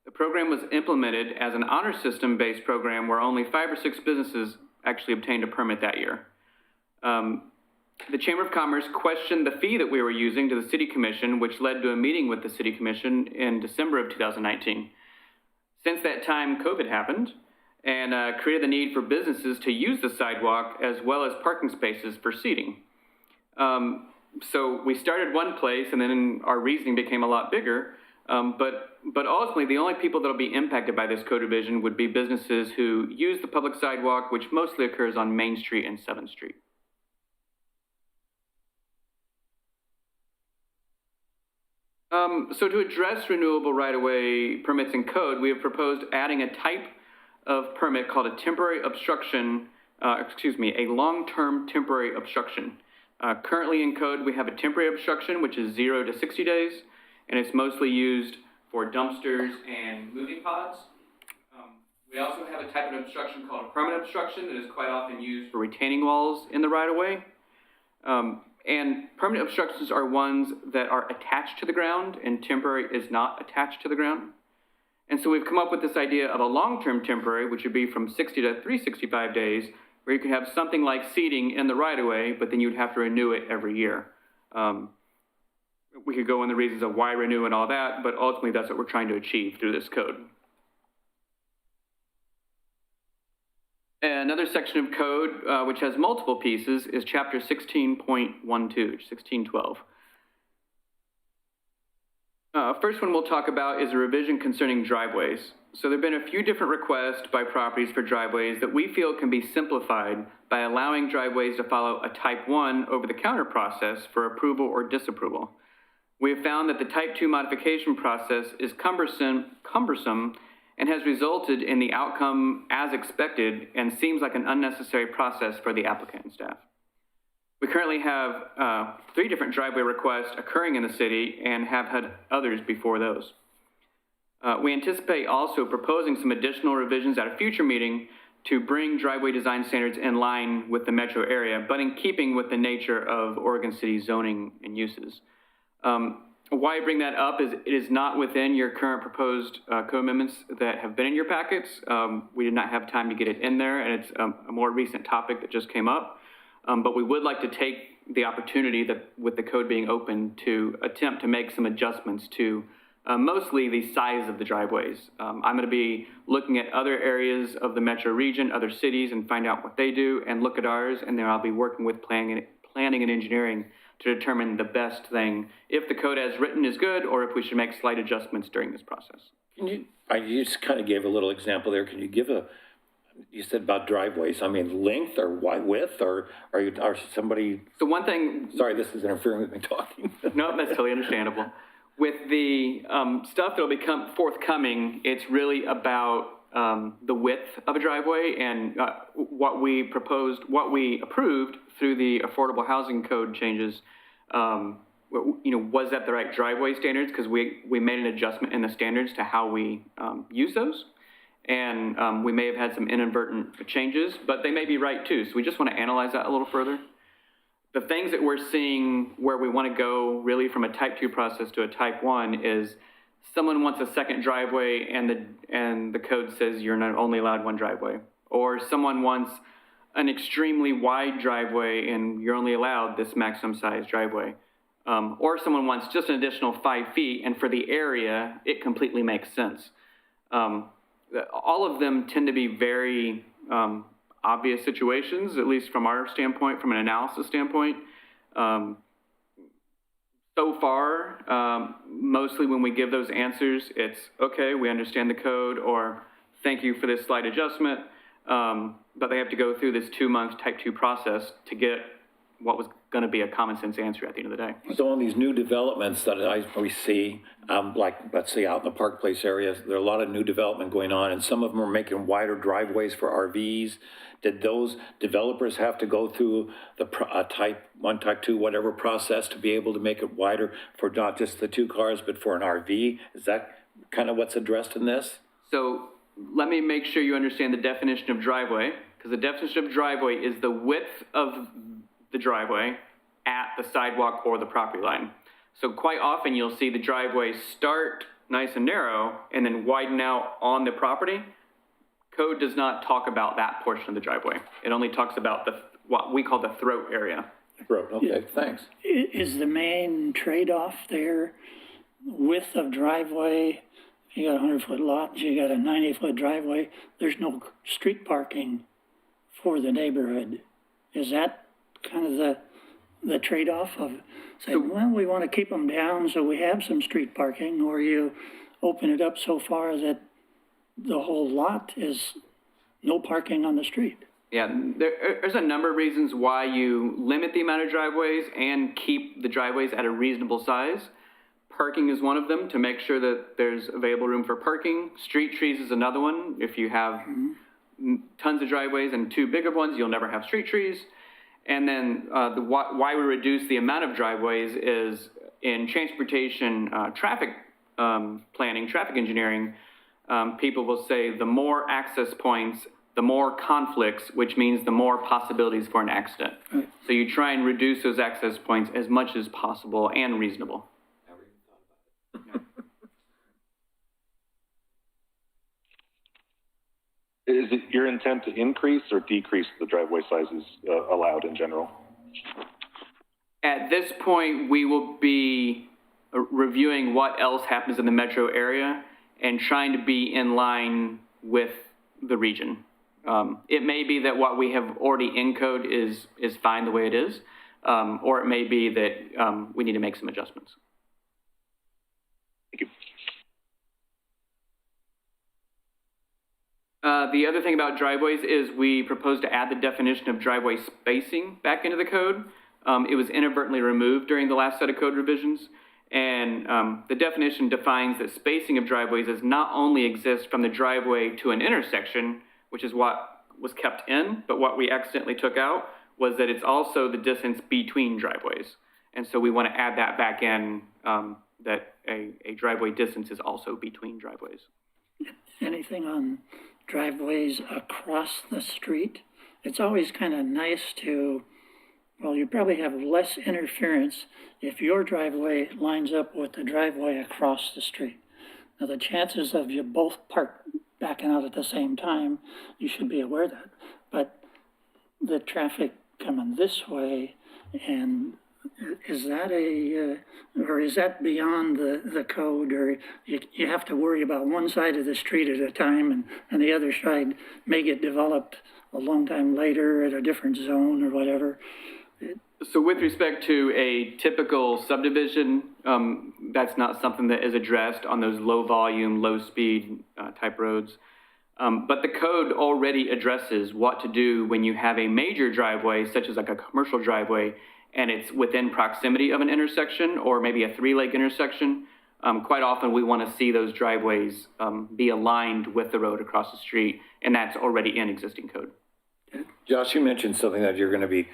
Speaker 6: The program was implemented as an honor system-based program where only 5 or 6 businesses actually obtained a permit that year. the Chamber of Commerce questioned the fee that we were using to the City Commission, which led to a meeting with the City Commission in December of 2019. Since that time, COVID happened and created the need for businesses to use the sidewalk as well as parking spaces for seating. So we started one place, and then our reasoning became a lot bigger. But ultimately, the only people that will be impacted by this code revision would be businesses who use the public sidewalk, which mostly occurs on Main Street and 7th Street. So to address renewable right-of-way permits in code, we have proposed adding a type of permit called a temporary obstruction, a long-term temporary obstruction. Currently in code, we have a temporary obstruction, which is 0 to 60 days, and it's mostly used for dumpsters and moving pods. We also have a type of obstruction called a permanent obstruction that is quite often used for retaining walls in the right-of-way. And permanent obstructions are ones that are attached to the ground, and temporary is not attached to the ground. And so we've come up with this idea of a long-term temporary, which would be from 60 to 365 days, where you could have something like seating in the right-of-way, but then you'd have to renew it every year. We could go in the reasons of why renew and all that, but ultimately that's what we're trying to achieve through this code. Another section of code, which has multiple pieces, is chapter 16.12, 1612. First one we'll talk about is a revision concerning driveways. So there have been a few different requests by properties for driveways that we feel can be simplified by allowing driveways to follow a type 1 over-the-counter process for approval or disapproval. We have found that the type 2 modification process is cumbersome and has resulted in the outcome as expected and seems like an unnecessary process for the applicant and staff. We currently have 3 different driveway requests occurring in the city and have had others before those. We anticipate also proposing some additional revisions at a future meeting to bring driveway design standards in line with the metro area, but in keeping with the nature of Oregon City zoning and uses. Why I bring that up is it is not within your current proposed code amendments that have been in your packets. We did not have time to get it in there, and it's a more recent topic that just came up. But we would like to take the opportunity that with the code being open to attempt to make some adjustments to mostly the size of the driveways. I'm going to be looking at other areas of the metro region, other cities, and find out what they do and look at ours, and then I'll be working with planning and engineering to determine the best thing, if the code as written is good, or if we should make slight adjustments during this process.
Speaker 4: Can you just kind of gave a little example there. Can you give you said about driveways, I mean, length or width, or are somebody? So
Speaker 6: one thing.
Speaker 4: Sorry, this is interfering with me talking.
Speaker 6: No, that's totally understandable. With the stuff that'll become forthcoming, it's really about the width of a driveway and what we approved through the Affordable Housing Code changes. Was that the right driveway standards? Because we made an adjustment in the standards to how we use those. And we may have had some inadvertent changes, but they may be right too. So we just want to analyze that a little further. The things that we're seeing where we want to go really from a type 2 process to a type 1 is someone wants a second driveway and the code says you're not only allowed one driveway. Or someone wants an extremely wide driveway and you're only allowed this maximum size driveway. Or someone wants just an additional 5 feet, and for the area, it completely makes sense. All of them tend to be very obvious situations, at least from our standpoint, from an analysis standpoint. So far, mostly when we give those answers, it's, okay, we understand the code, or thank you for this slight adjustment, but they have to go through this 2-month type 2 process to get what was going to be a common sense answer at the end of the day.
Speaker 4: So on these new developments that we see, like let's say out in the Park Place areas, there are a lot of new development going on, and some of them are making wider driveways for RVs. Did those developers have to go through the type 1, type 2, whatever process to be able to make it wider for not just the 2 cars, but for an RV? Is that kind of what's addressed in this?
Speaker 6: So let me make sure you understand the definition of driveway, because the definition of driveway is the width of the driveway at the sidewalk or the property line. So quite often you'll see the driveway start nice and narrow and then widen out on the property. Code does not talk about that portion of the driveway. It only talks about what we call the throat area.
Speaker 4: Road, okay, thanks.
Speaker 7: Is the main trade-off there width of driveway? If you got a 100-foot lot, you got a 90-foot driveway, there's no street parking for the neighborhood. Is that kind of the trade-off of saying, well, we want to keep them down so we have some street parking, or you open it up so far that the whole lot is no parking on the street?
Speaker 6: Yeah, there's a number of reasons why you limit the amount of driveways and keep the driveways at a reasonable size. Parking is one of them, to make sure that there's available room for parking. Street trees is another one. If you have tons of driveways and too big of ones, you'll never have street trees. And then why we reduce the amount of driveways is in transportation traffic planning, traffic engineering, people will say the more access points, the more conflicts, which means the more possibilities for an accident.
Speaker 7: Right.
Speaker 6: So you try and reduce those access points as much as possible and reasonable.
Speaker 9: Is it your intent to increase or decrease the driveway sizes allowed in general?
Speaker 6: At this point, we will be reviewing what else happens in the metro area and trying to be in line with the region. It may be that what we have already in code is fine the way it is, or it may be that we need to make some adjustments.
Speaker 9: Thank you.
Speaker 6: The other thing about driveways is we propose to add the definition of driveway spacing back into the code. It was inadvertently removed during the last set of code revisions. And the definition defines that spacing of driveways does not only exist from the driveway to an intersection, which is what was kept in, but what we accidentally took out was that it's also the distance between driveways. And so we want to add that back in, that a driveway distance is also between driveways.
Speaker 7: Anything on driveways across the street? It's always kind of nice to, well, you probably have less interference if your driveway lines up with the driveway across the street. Now, the chances of you both backing out at the same time, you should be aware of that. But the traffic coming this way, and is that or is that beyond the code, or you have to worry about one side of the street at a time, and the other side may get developed a long time later at a different zone or whatever?
Speaker 6: So with respect to a typical subdivision, that's not something that is addressed on those low volume, low speed type roads. But the code already addresses what to do when you have a major driveway, such as like a commercial driveway, and it's within proximity of an intersection or maybe a three-leg intersection. Quite often we want to see those driveways be aligned with the road across the street, and that's already in existing code.
Speaker 4: Josh, you mentioned something that you're going to be,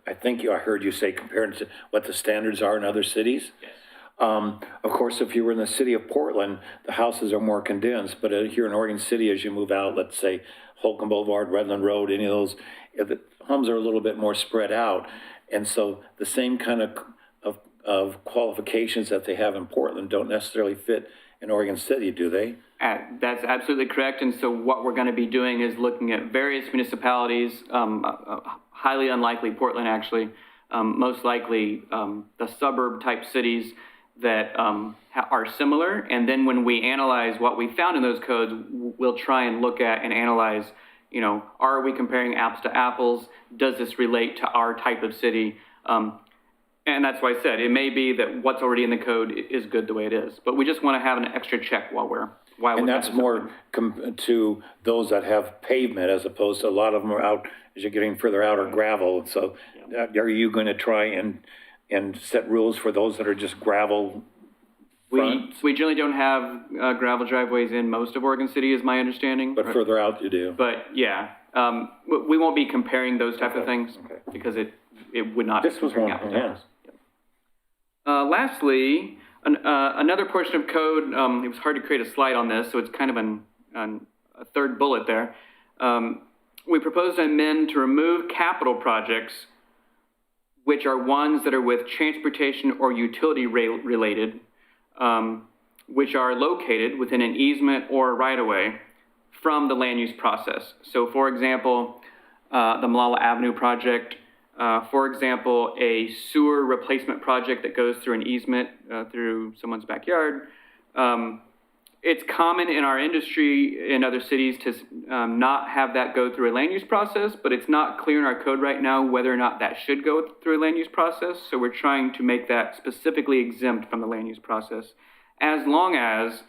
Speaker 4: I heard you say comparing to what the standards are in other cities.
Speaker 6: Yes.
Speaker 4: Of course, if you were in the city of Portland, the houses are more condensed, but here in Oregon City, as you move out, let's say Holcomb Boulevard, Redland Road, any of those, the homes are a little bit more spread out. And so the same kind of qualifications that they have in Portland don't necessarily fit in Oregon City, do they?
Speaker 6: That's absolutely correct. And so what we're going to be doing is looking at various municipalities, highly unlikely Portland actually, most likely the suburb type cities that are similar. And then when we analyze what we found in those codes, we'll try and look at and analyze, are we comparing apples to apples? Does this relate to our type of city? And that's why I said it may be that what's already in the code is good the way it is, but we just want to have an extra check while we're
Speaker 4: and that's more to those that have pavement, as opposed to a lot of them are out as you're getting further out, or gravel. So are you going to try and set rules for those that are just gravel fronts?
Speaker 6: We generally don't have gravel driveways in most of Oregon City, is my understanding.
Speaker 4: But further out you do.
Speaker 6: But yeah, we won't be comparing those type of things because it would not.
Speaker 4: This was one. Yeah.
Speaker 6: Lastly, another portion of code, it was hard to create a slide on this, so it's kind of a third bullet there. We propose to amend to remove capital projects, which are ones that are with transportation or utility related, which are located within an easement or right-of-way from the land use process. So for example, the Malala Avenue project, For example, a sewer replacement project that goes through an easement through someone's backyard. It's common in our industry in other cities to not have that go through a land use process, but it's not clear in our code right now whether or not that should go through a land use process. So we're trying to make that specifically exempt from the land use process, as long as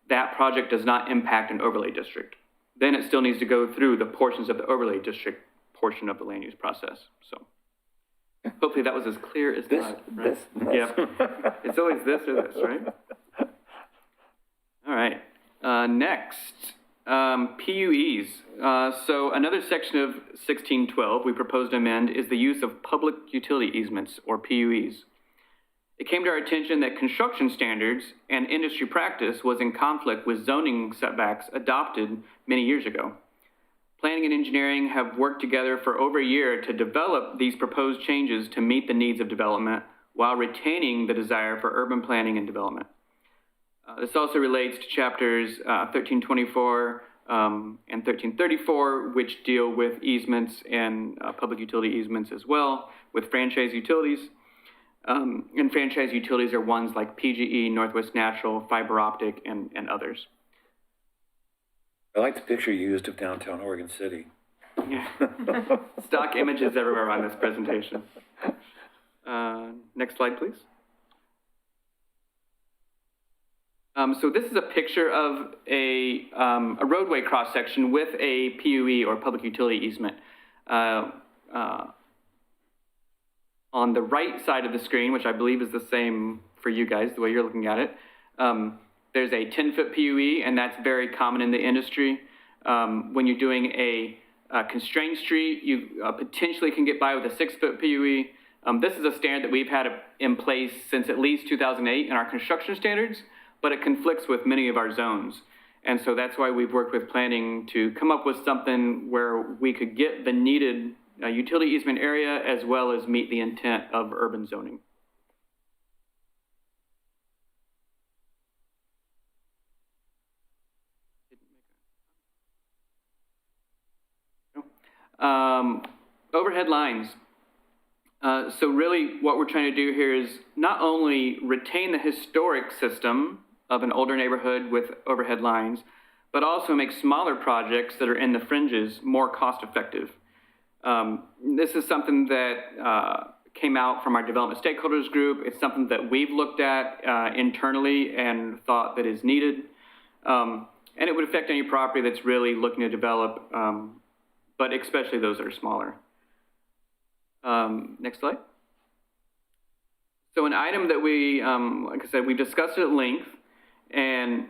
Speaker 6: that project does not impact an overlay district. Then it still needs to go through the portions of the overlay district portion of the land use process. So hopefully that was as clear as that. Right? Yeah. It's always this or this, right? All right. Next, PUEs. So another section of 1612 we proposed to amend is the use of public utility easements, or PUEs. It came to our attention that construction standards and industry practice was in conflict with zoning setbacks adopted many years ago. Planning and engineering have worked together for over a year to develop these proposed changes to meet the needs of development while retaining the desire for urban planning and development. This also relates to chapters 1324 and 1334, which deal with easements and public utility easements as well, with franchise utilities. And franchise utilities are ones like PGE, Northwest Natural, Fiber Optic, and others.
Speaker 4: I like the picture you used of downtown Oregon City.
Speaker 6: Yeah. Stock images everywhere on this presentation. Next slide, please. So this is a picture of a roadway cross-section with a PUE, or public utility easement. On the right side of the screen, which I believe is the same for you guys, the way you're looking at it, there's a 10-foot PUE, and that's very common in the industry. When you're doing a constrained street, you potentially can get by with a 6-foot PUE. This is a standard that we've had in place since at least 2008 in our construction standards, but it conflicts with many of our zones. And so that's why we've worked with planning to come up with something where we could get the needed utility easement area as well as meet the intent of urban zoning. Overhead lines. So really what we're trying to do here is not only retain the historic system of an older neighborhood with overhead lines, but also make smaller projects that are in the fringes more cost effective. This is something that came out from our development stakeholders group. It's something that we've looked at internally and thought that is needed. And it would affect any property that's really looking to develop, but especially those that are smaller. Next slide. So an item that we, like I said, we discussed it at length, and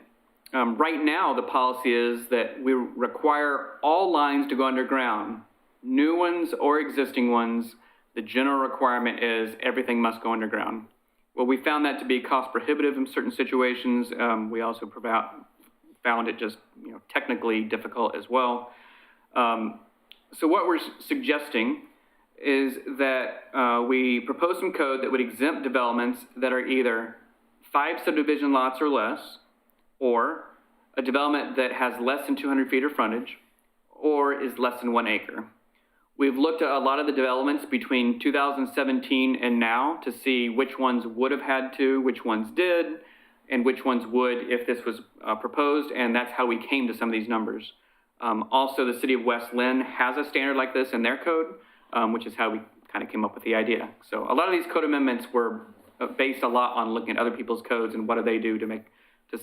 Speaker 6: right now the policy is that we require all lines to go underground, new ones or existing ones. The general requirement is everything must go underground. Well, we found that to be cost prohibitive in certain situations. We also found it just technically difficult as well. So what we're suggesting is that we propose some code that would exempt developments that are either 5 subdivision lots or less, or a development that has less than 200 feet of frontage, or is less than 1 acre. We've looked at a lot of the developments between 2017 and now to see which ones would have had to, which ones did, and which ones would if this was proposed, and that's how we came to some of these numbers. Also, the city of West Lynn has a standard like this in their code, which is how we kind of came up with the idea. So a lot of these code amendments were based a lot on looking at other people's codes and what do they do to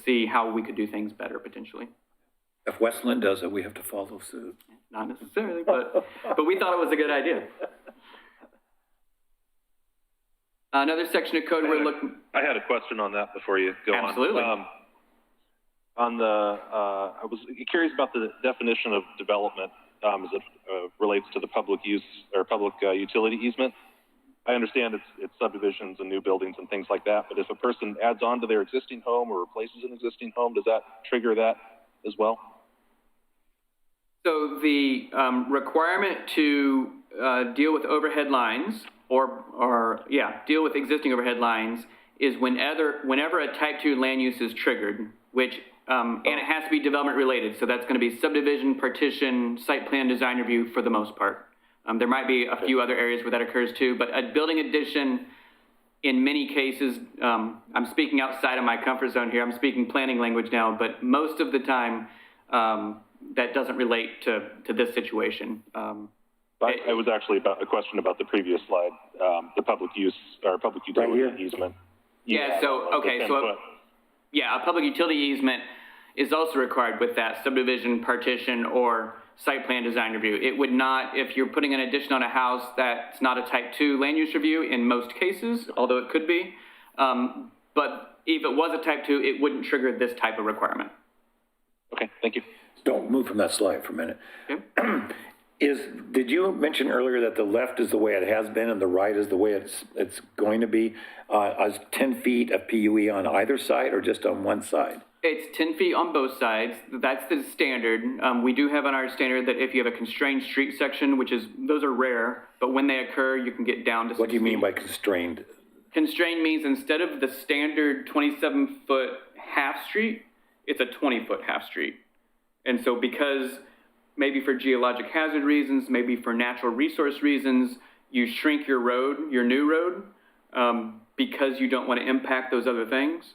Speaker 6: see how we could do things better potentially.
Speaker 4: If West Lynn does it, we have to follow suit.
Speaker 6: Not necessarily, but we thought it was a good idea. Another section of code we're looking.
Speaker 9: I had a question on that before you go on.
Speaker 6: Absolutely.
Speaker 9: I was curious about the definition of development as it relates to the public use or public utility easement. I understand it's subdivisions and new buildings and things like that, but if a person adds on to their existing home or replaces an existing home, does that trigger that as well?
Speaker 6: So the requirement to deal with overhead lines deal with existing overhead lines is whenever a type 2 land use is triggered, which, and it has to be development related. So that's going to be subdivision, partition, site plan design review for the most part. There might be a few other areas where that occurs too, but a building addition, in many cases, I'm speaking outside of my comfort zone here, I'm speaking planning language now, but most of the time, that doesn't relate to this situation.
Speaker 9: It was actually about a question about the previous slide, the public use or public utility easement.
Speaker 6: Yeah, so, okay, so, yeah, a public utility easement is also required with that subdivision, partition, or site plan design review. It would not, if you're putting an addition on a house that's not a type 2 land use review in most cases, although it could be, but if it was a type 2, it wouldn't trigger this type of requirement.
Speaker 9: Okay, thank you.
Speaker 4: Don't move from that slide for a minute.
Speaker 6: Okay.
Speaker 4: Did you mention earlier that the left is the way it has been and the right is the way it's going to be? Is 10 feet of PUE on either side or just on one side?
Speaker 6: It's 10 feet on both sides. That's the standard. We do have on our standard that if you have a constrained street section, those are rare, but when they occur, you can get down to 6 feet.
Speaker 4: What do you mean by constrained?
Speaker 6: Constrained means instead of the standard 27-foot half street, it's a 20-foot half street. And so because maybe for geologic hazard reasons, maybe for natural resource reasons, you shrink your road, your new road, because you don't want to impact those other things.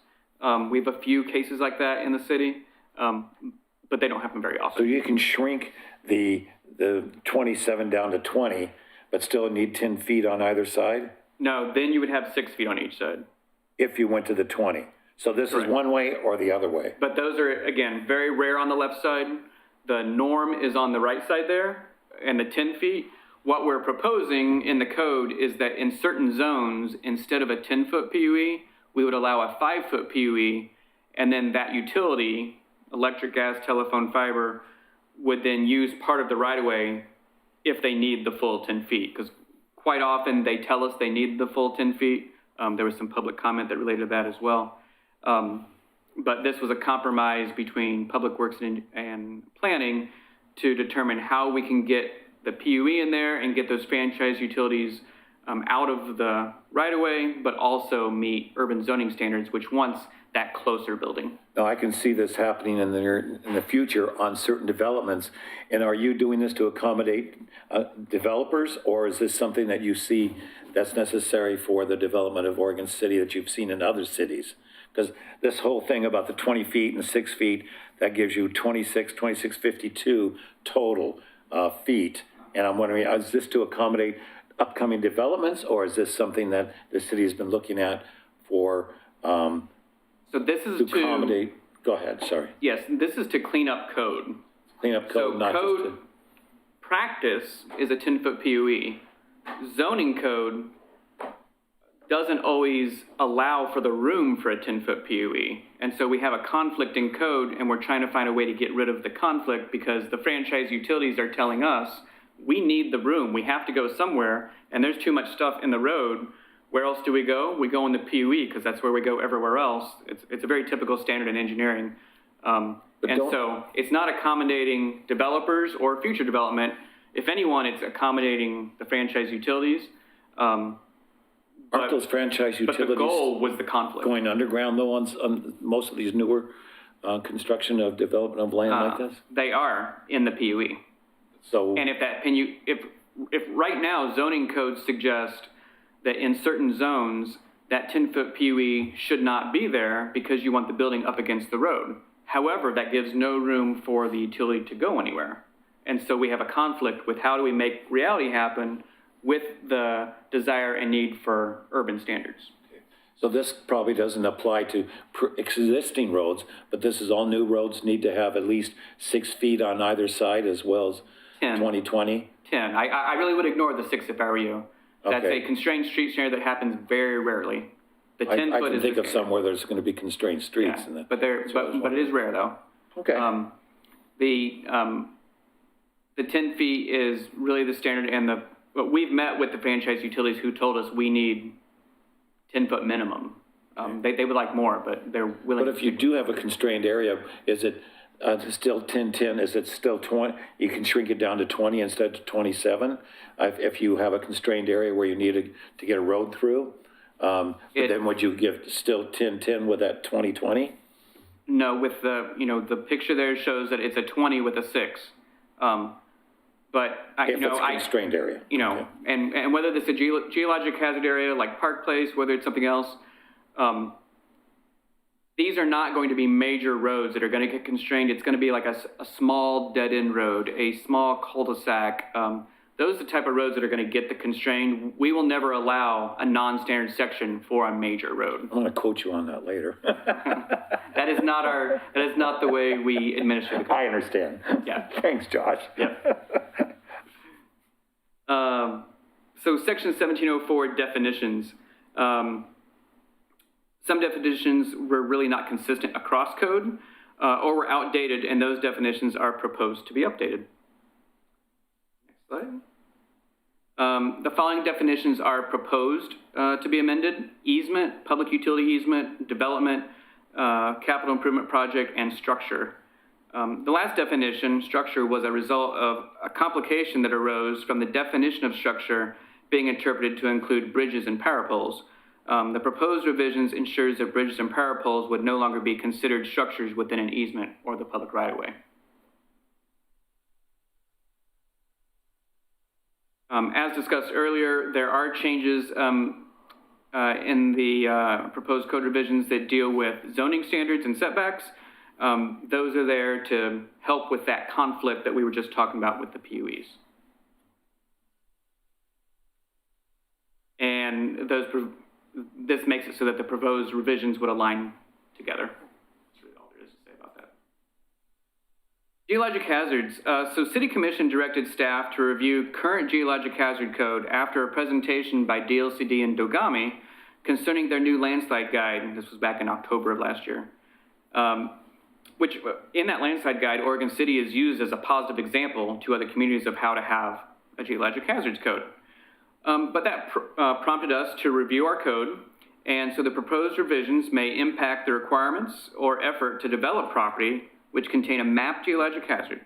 Speaker 6: We have a few cases like that in the city, but they don't happen very often.
Speaker 4: So you can shrink the 27 down to 20, but still need 10 feet on either side?
Speaker 6: No, then you would have 6 feet on each side.
Speaker 4: If you went to the 20. So this is one way or the other way?
Speaker 6: But those are, again, very rare on the left side. The norm is on the right side there, and the 10 feet. What we're proposing in the code is that in certain zones, instead of a 10-foot PUE, we would allow a 5-foot PUE, and then that utility, electric, gas, telephone, fiber, would then use part of the right-of-way if they need the full 10 feet. Because quite often they tell us they need the full 10 feet. There was some public comment that related to that as well. But this was a compromise between Public Works and Planning to determine how we can get the PUE in there and get those franchise utilities out of the right-of-way, but also meet urban zoning standards, which wants that closer building.
Speaker 4: Now, I can see this happening in the future on certain developments. And are you doing this to accommodate developers, or is this something that you see that's necessary for the development of Oregon City that you've seen in other cities? Because this whole thing about the 20 feet and 6 feet, that gives you 2652 total feet. And I'm wondering, is this to accommodate upcoming developments, or is this something that the city has been looking at for
Speaker 6: so this is to
Speaker 4: accommodate? Go ahead, sorry.
Speaker 6: Yes, this is to clean up code.
Speaker 4: Clean up code,
Speaker 6: So
Speaker 4: not
Speaker 6: code
Speaker 4: just to...
Speaker 6: practice is a 10-foot PUE. Zoning code doesn't always allow for the room for a 10-foot PUE. And so we have a conflict in code, and we're trying to find a way to get rid of the conflict because the franchise utilities are telling us, we need the room, we have to go somewhere, and there's too much stuff in the road. Where else do we go? We go in the PUE because that's where we go everywhere else. It's a very typical standard in engineering. So it's not accommodating developers or future development. If anyone, it's accommodating the franchise utilities.
Speaker 4: Aren't those franchise utilities?
Speaker 6: But the goal was the conflict.
Speaker 4: Going underground though on most of these newer construction of development of land like this?
Speaker 6: They are in the PUE.
Speaker 4: So.
Speaker 6: And if right now zoning codes suggest that in certain zones, that 10-foot PUE should not be there because you want the building up against the road. However, that gives no room for the utility to go anywhere. And so we have a conflict with how do we make reality happen with the desire and need for urban standards.
Speaker 4: So this probably doesn't apply to existing roads, but this is all new roads need to have at least 6 feet on either side as well as 2020?
Speaker 6: 10. I really would ignore the 6 if I were you. That's
Speaker 4: Okay.
Speaker 6: a constrained street standard that happens very rarely. The 10
Speaker 4: I
Speaker 6: foot
Speaker 4: can
Speaker 6: is
Speaker 4: think of somewhere there's going to be constrained streets.
Speaker 6: yeah,
Speaker 4: In
Speaker 6: but it is rare though.
Speaker 4: Okay.
Speaker 6: The 10 feet is really the standard, and we've met with the franchise utilities who told us we need 10-foot minimum. They would like more, but they're willing.
Speaker 4: But if you do have a constrained area, is it still 10-10? Is it still 20? You can shrink it down to 20 instead of 27 if you have a constrained area where you need to get a road through. But then would you give still 10-10 with that 20-20?
Speaker 6: No, with the picture there shows that it's a 20 with a 6. But
Speaker 4: If it's a constrained area. Okay.
Speaker 6: and whether this is a geologic hazard area like Park Place, whether it's something else, these are not going to be major roads that are going to get constrained. It's going to be like a small dead-end road, a small cul-de-sac. Those are the type of roads that are going to get the constrained. We will never allow a non-standard section for a major road.
Speaker 4: I'm going to quote you on that later.
Speaker 6: That is not the way we administer the code.
Speaker 4: I understand.
Speaker 6: Yeah.
Speaker 4: Thanks, Josh.
Speaker 6: So section 1704 definitions. Some definitions were really not consistent across code or were outdated, and those definitions are proposed to be updated. Next slide. The following definitions are proposed to be amended: easement, public utility easement, development, capital improvement project, and structure. The last definition, structure, was a result of a complication that arose from the definition of structure being interpreted to include bridges and power poles. The proposed revisions ensures that bridges and power poles would no longer be considered structures within an easement or the public right-of-way. As discussed earlier, there are changes in the proposed code revisions that deal with zoning standards and setbacks. Those are there to help with that conflict that we were just talking about with the PUEs. And this makes it so that the proposed revisions would align together. That's really all there is to say about that. Geologic hazards. So City Commission directed staff to review current geologic hazard code after a presentation by DLCD and Dogami concerning their new landslide guide. This was back in October of last year. Which in that landslide guide, Oregon City is used as a positive example to other communities of how to have a geologic hazards code. But that prompted us to review our code, and so the proposed revisions may impact the requirements or effort to develop property which contain a mapped geologic hazard.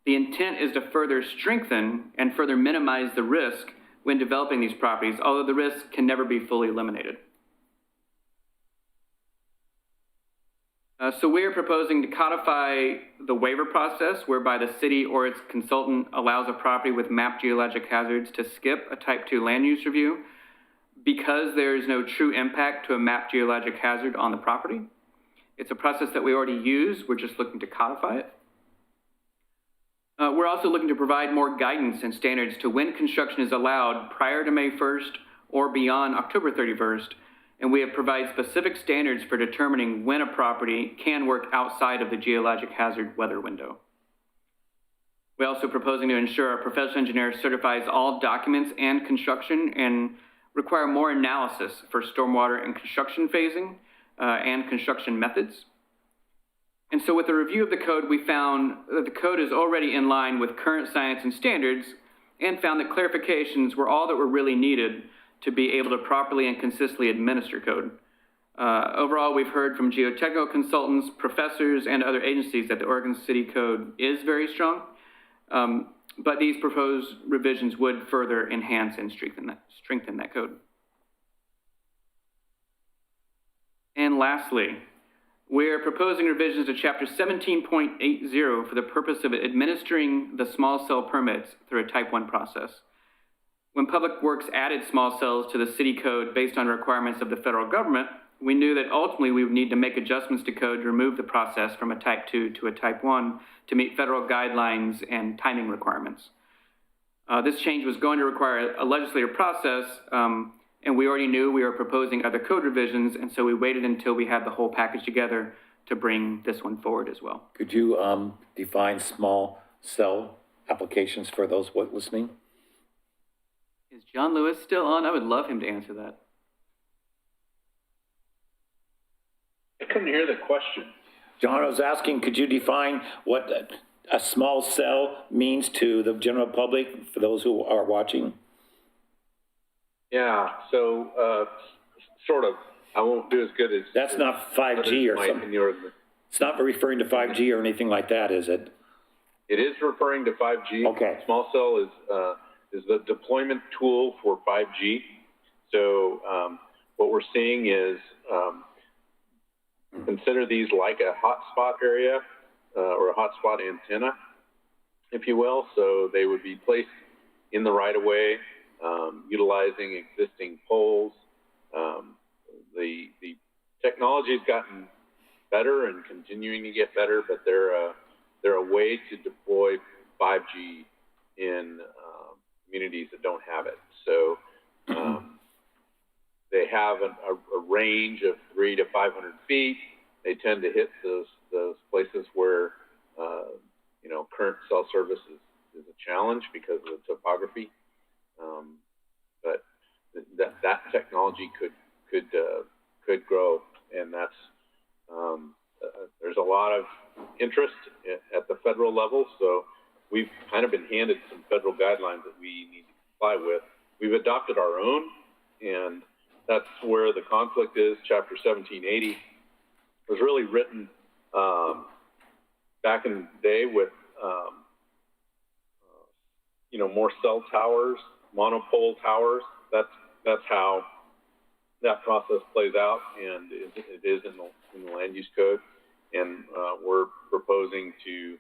Speaker 6: The intent is to further strengthen and further minimize the risk when developing these properties, although the risk can never be fully eliminated. So we are proposing to codify the waiver process whereby the city or its consultant allows a property with mapped geologic hazards to skip a type 2 land use review because there is no true impact to a mapped geologic hazard on the property. It's a process that we already use. We're just looking to codify it. We're also looking to provide more guidance and standards to when construction is allowed prior to May 1st or beyond October 31st. And we have provided specific standards for determining when a property can work outside of the geologic hazard weather window. We're also proposing to ensure our professional engineer certifies all documents and construction and require more analysis for stormwater and construction phasing and construction methods. And so with the review of the code, we found that the code is already in line with current science and standards and found that clarifications were all that were really needed to be able to properly and consistently administer code. Overall, we've heard from geotechnical consultants, professors, and other agencies that the Oregon City Code is very strong, but these proposed revisions would further enhance and strengthen that code. And lastly, we're proposing revisions to Chapter 17.80 for the purpose of administering the small cell permits through a Type 1 process. When Public Works added small cells to the city code based on requirements of the federal government, we knew that ultimately we would need to make adjustments to code to remove the process from a Type 2 to a Type 1 to meet federal guidelines and timing requirements. This change was going to require a legislative process, and we already knew we were proposing other code revisions, and so we waited until we had the whole package together to bring this one forward as well.
Speaker 4: Could you define small cell applications for those listening?
Speaker 6: Is John Lewis still on? I would love him to answer that.
Speaker 8: I couldn't hear the question.
Speaker 4: John, I was asking, could you define what a small cell means to the general public for those who are watching?
Speaker 8: Yeah, so sort of. I won't do as good as...
Speaker 4: That's not 5G or something. It's not referring to 5G or anything like that, is it?
Speaker 8: It is referring to 5G.
Speaker 4: Okay.
Speaker 8: Small cell is the deployment tool for 5G. So what we're seeing is consider these like a hotspot area or a hotspot antenna. if you will. So they would be placed in the right-of-way, utilizing existing poles. The technology's gotten better and continuing to get better, but they're a way to deploy 5G in communities that don't have it. So they have a range of 300 to 500 feet. They tend to hit those places where current cell service is a challenge because of the topography. But that technology could grow, and that's there's a lot of interest at the federal level. So we've kind of been handed some federal guidelines that we need to comply with. We've adopted our own, and that's where the conflict is. Chapter 1780 was really written back in the day with more cell towers, monopole towers. That's how that process plays out, and it is in the land use code. And we're proposing to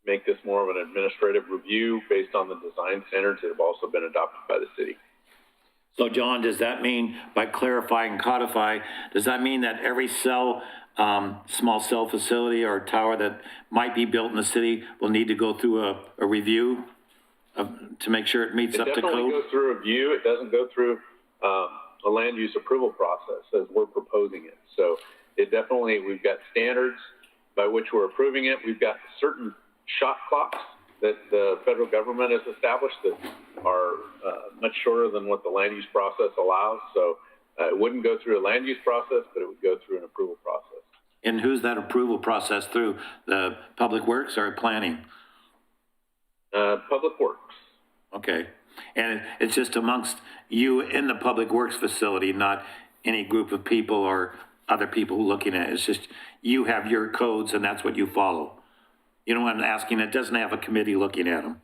Speaker 8: make this more of an administrative review based on the design standards that have also been adopted by the city.
Speaker 4: So John, does that mean, by clarifying codify, does that mean that every cell, small cell facility or tower that might be built in the city will need to go through a review to make sure it meets up to code? It
Speaker 8: definitely goes through a review. It doesn't go through a land use approval process as we're proposing it. So we've got standards by which we're approving it. We've got certain shot clocks that the federal government has established that are much shorter than what the land use process allows. So it wouldn't go through a land use process, but it would go through an approval process.
Speaker 4: And who's that approval process through? The Public Works or planning?
Speaker 8: Public Works.
Speaker 4: Okay. And it's just amongst you in the Public Works facility, not any group of people or other people looking at it. It's just you have your codes and that's what you follow. You know what I'm asking? It doesn't have a committee looking at them.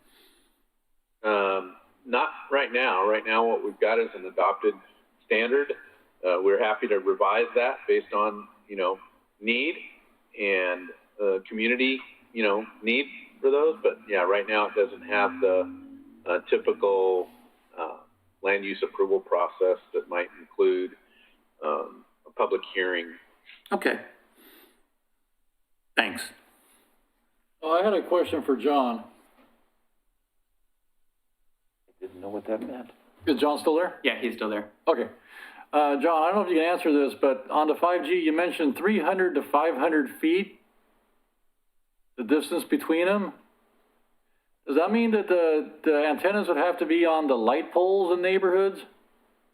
Speaker 8: Not right now. Right now, what we've got is an adopted standard. We're happy to revise that based on, need and community, need for those. But yeah, right now it doesn't have the typical land use approval process that might include a public hearing.
Speaker 4: Okay. Thanks.
Speaker 5: I had a question for John.
Speaker 4: I didn't know what that meant.
Speaker 5: Is John still there?
Speaker 6: Yeah, he's still there.
Speaker 5: Okay. John, I don't know if you can answer this, but on the 5G, you mentioned 300 to 500 feet, the distance between them. Does that mean that the antennas would have to be on the light poles in neighborhoods?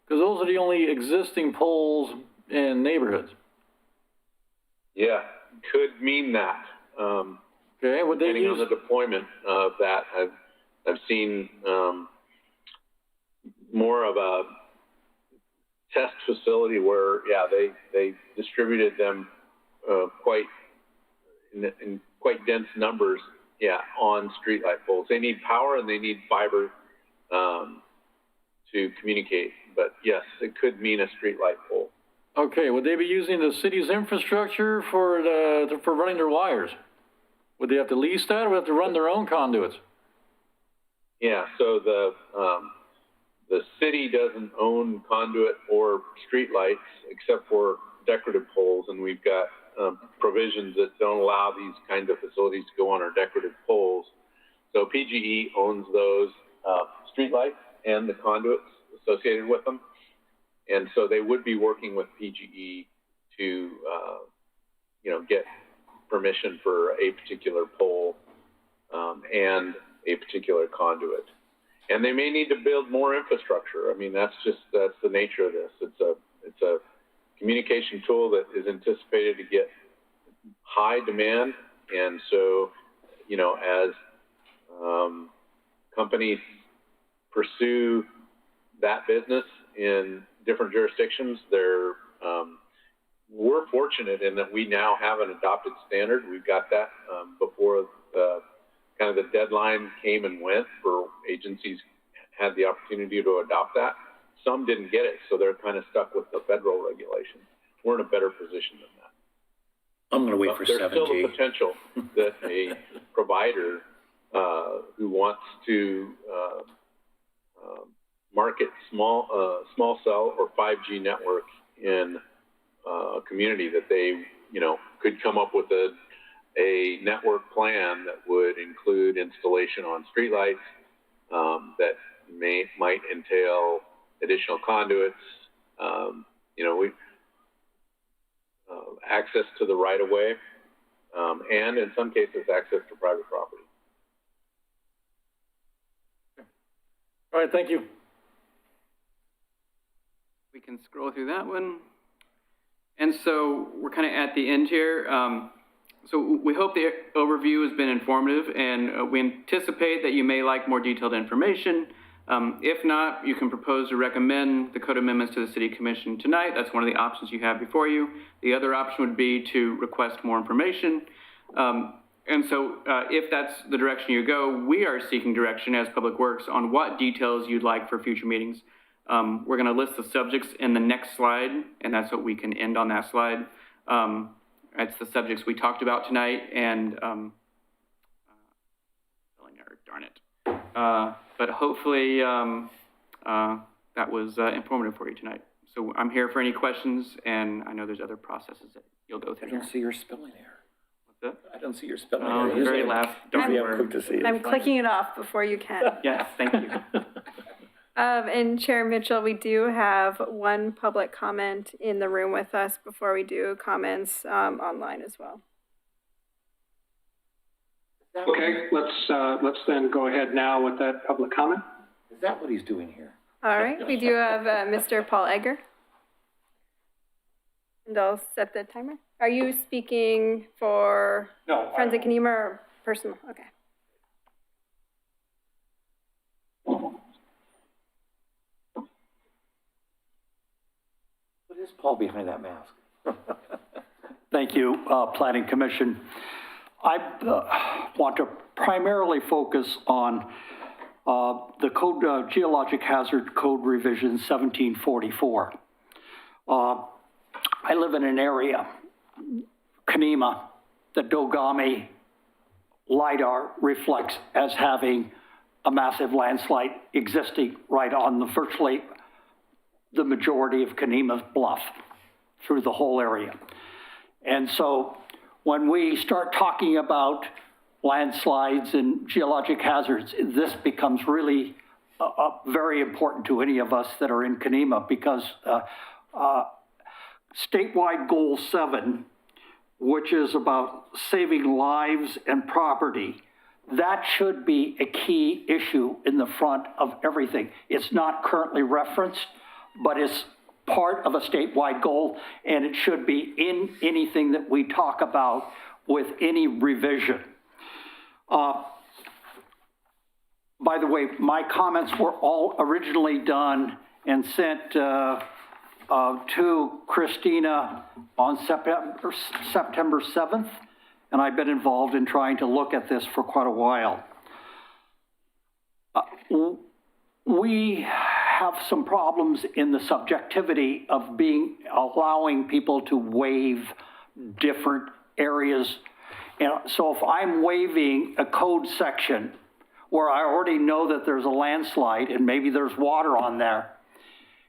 Speaker 5: Because those are the only existing poles in neighborhoods.
Speaker 8: Yeah, could mean that.
Speaker 5: Okay, would they
Speaker 8: depending
Speaker 5: use...
Speaker 8: on the deployment of that, I've seen more of a test facility where, they distributed them in quite dense numbers, on streetlight poles. They need power and they need fiber to communicate. But yes, it could mean a streetlight pole.
Speaker 5: Okay, would they be using the city's infrastructure for running their wires? Would they have to lease that, or would they have to run their own conduits?
Speaker 8: Yeah, so the city doesn't own conduit or streetlights except for decorative poles, and we've got provisions that don't allow these kinds of facilities to go on our decorative poles. So PGE owns those streetlights and the conduits associated with them, and so they would be working with PGE to get permission for a particular pole and a particular conduit. And they may need to build more infrastructure. I mean, that's the nature of this. It's a communication tool that is anticipated to get high demand. And so, as companies pursue that business in different jurisdictions, we're fortunate in that we now have an adopted standard. We've got that before kind of the deadline came and went for agencies had the opportunity to adopt that. Some didn't get it, so they're kind of stuck with the federal regulations. We're in a better position than that.
Speaker 4: I'm going to wait for 7G.
Speaker 8: There's still the potential that a provider who wants to market small cell or 5G networks in a community, that they, could come up with a network plan that would include installation on streetlights, that might entail additional conduits, access to the right of way, and in some cases, access to private property.
Speaker 5: All right, thank you.
Speaker 6: We can scroll through that one. And so we're kind of at the end here. So we hope the overview has been informative, and we anticipate that you may like more detailed information. If not, you can propose to recommend the code amendments to the City Commission tonight. That's one of the options you have before you. The other option would be to request more information. And so if that's the direction you go, we are seeking direction as Public Works on what details you'd like for future meetings. We're going to list the subjects in the next slide, and that's what we can end on that slide. It's the subjects we talked about tonight, and darn it. But hopefully that was informative for you tonight. So I'm here for any questions, and I know there's other processes that you'll go through.
Speaker 4: I don't see your spelling error.
Speaker 6: What's that?
Speaker 4: I don't see your spelling
Speaker 6: Oh,
Speaker 4: error.
Speaker 6: the very last darn
Speaker 4: Yeah,
Speaker 6: word.
Speaker 4: quick to see it.
Speaker 10: I'm clicking it off before you can.
Speaker 6: Yes, thank you.
Speaker 10: And Chair Mitchell, we do have one public comment in the room with us before we do comments online as well.
Speaker 2: Okay, let's then go ahead now with that public comment.
Speaker 4: Is that what he's doing here?
Speaker 10: All right, we do have Mr. Paul Egger. And I'll set the timer. Are you speaking for Friends of Kenema or personal? Okay.
Speaker 4: What is Paul behind that mask?
Speaker 11: Thank you, Planning Commission. I want to primarily focus on the code, Geologic Hazard Code Revision 1744. I live in an area, Kenema, the Dogami LiDAR reflects as having a massive landslide existing right on the virtually the majority of Kenema's bluff through the whole area. And so when we start talking about landslides and geologic hazards, this becomes really very important to any of us that are in Kenema, because statewide goal 7, which is about saving lives and property, that should be a key issue in the front of everything. It's not currently referenced, but it's part of a statewide goal, and it should be in anything that we talk about with any revision. By the way, my comments were all originally done and sent to Christina on September 7th, and I've been involved in trying to look at this for quite a while. We have some problems in the subjectivity of allowing people to waive different areas. So if I'm waiving a code section where I already know that there's a landslide and maybe there's water on there,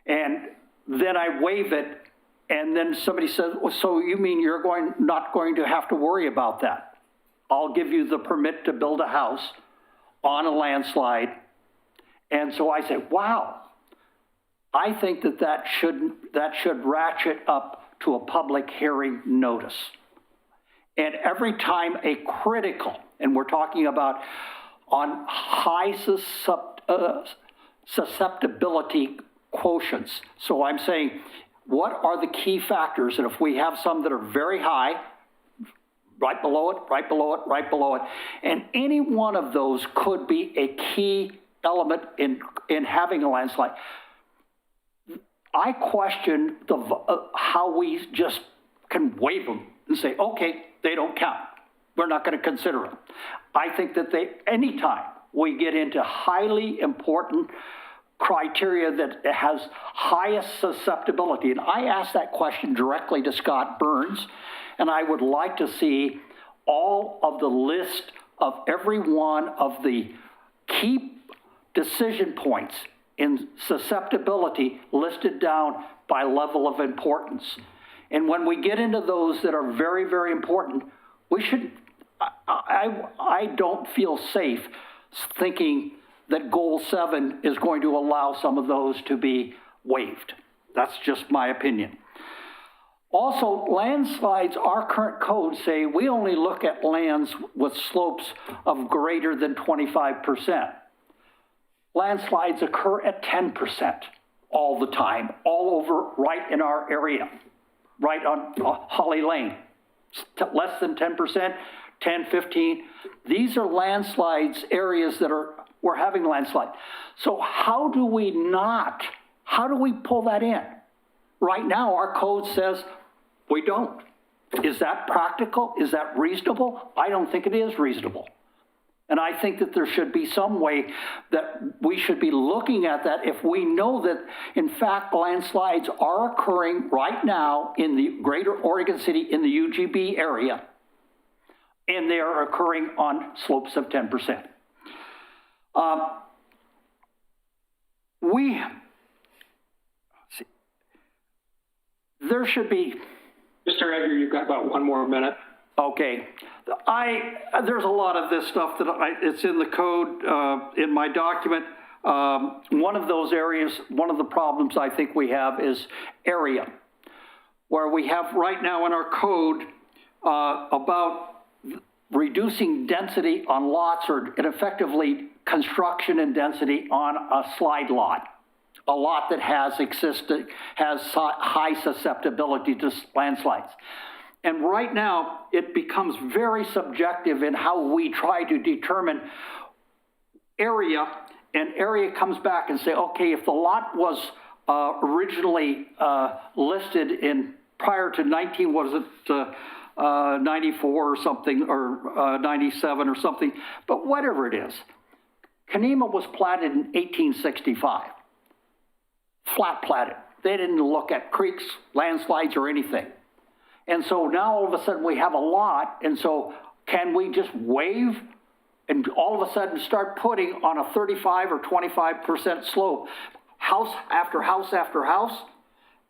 Speaker 11: and then I waive it, and then somebody says, well, so you mean you're not going to have to worry about that? I'll give you the permit to build a house on a landslide. And so I say, wow, I think that should ratchet up to a public hearing notice. And every time a critical, and we're talking about on high susceptibility quotients. So I'm saying, what are the key factors? And if we have some that are very high, right below it, right below it, right below it, and any one of those could be a key element in having a landslide. I question how we just can waive them and say, okay, they don't count. We're not going to consider them. I think that anytime we get into highly important criteria that has highest susceptibility, and I asked that question directly to Scott Burns, and I would like to see all of the list of every one of the key decision points in susceptibility listed down by level of importance. And when we get into those that are very, very important, we should, I don't feel safe thinking that goal 7 is going to allow some of those to be waived. That's just my opinion. Also, landslides, our current codes say we only look at lands with slopes of greater than 25%. Landslides occur at 10% all the time, all over right in our area, right on Holly Lane. Less than 10%, 10, 15. These are landslides, areas that we're having landslide. So how do we pull that in? Right now, our code says we don't. Is that practical? Is that reasonable? I don't think it is reasonable. And I think that there should be some way that we should be looking at that if we know that, in fact, landslides are occurring right now in the greater Oregon City, in the UGB area, and they are occurring on slopes of 10%. There should be.
Speaker 2: Mr. Edgar, you've got about 1 more minute.
Speaker 11: Okay. There's a lot of this stuff that it's in the code, in my document. One of those areas, one of the problems I think we have is area, where we have right now in our code about reducing density on lots, or effectively construction and density on a slide lot. A lot that has high susceptibility to landslides. And right now, it becomes very subjective in how we try to determine area, and area comes back and say, okay, if the lot was originally listed in prior to 94 or something, or 97 or something, but whatever it is, Kenema was platted in 1865. Flat platted. They didn't look at creeks, landslides, or anything. And so now all of a sudden we have a lot, and so can we just waive and all of a sudden start putting on a 35 or 25% slope, house after house after house?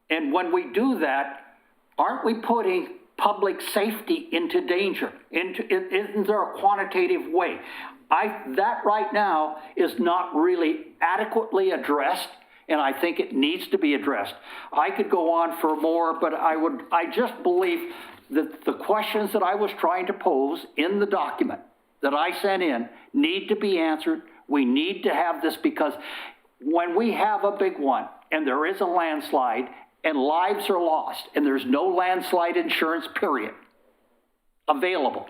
Speaker 11: And when we do that, aren't we putting public safety into danger? Isn't there a quantitative way? That right now is not really adequately addressed, and I think it needs to be addressed. I could go on for more, but I just believe that the questions that I was trying to pose in the document that I sent in need to be answered. We need to have this, because when we have a big one and there is a landslide and lives are lost and there's no landslide insurance period available,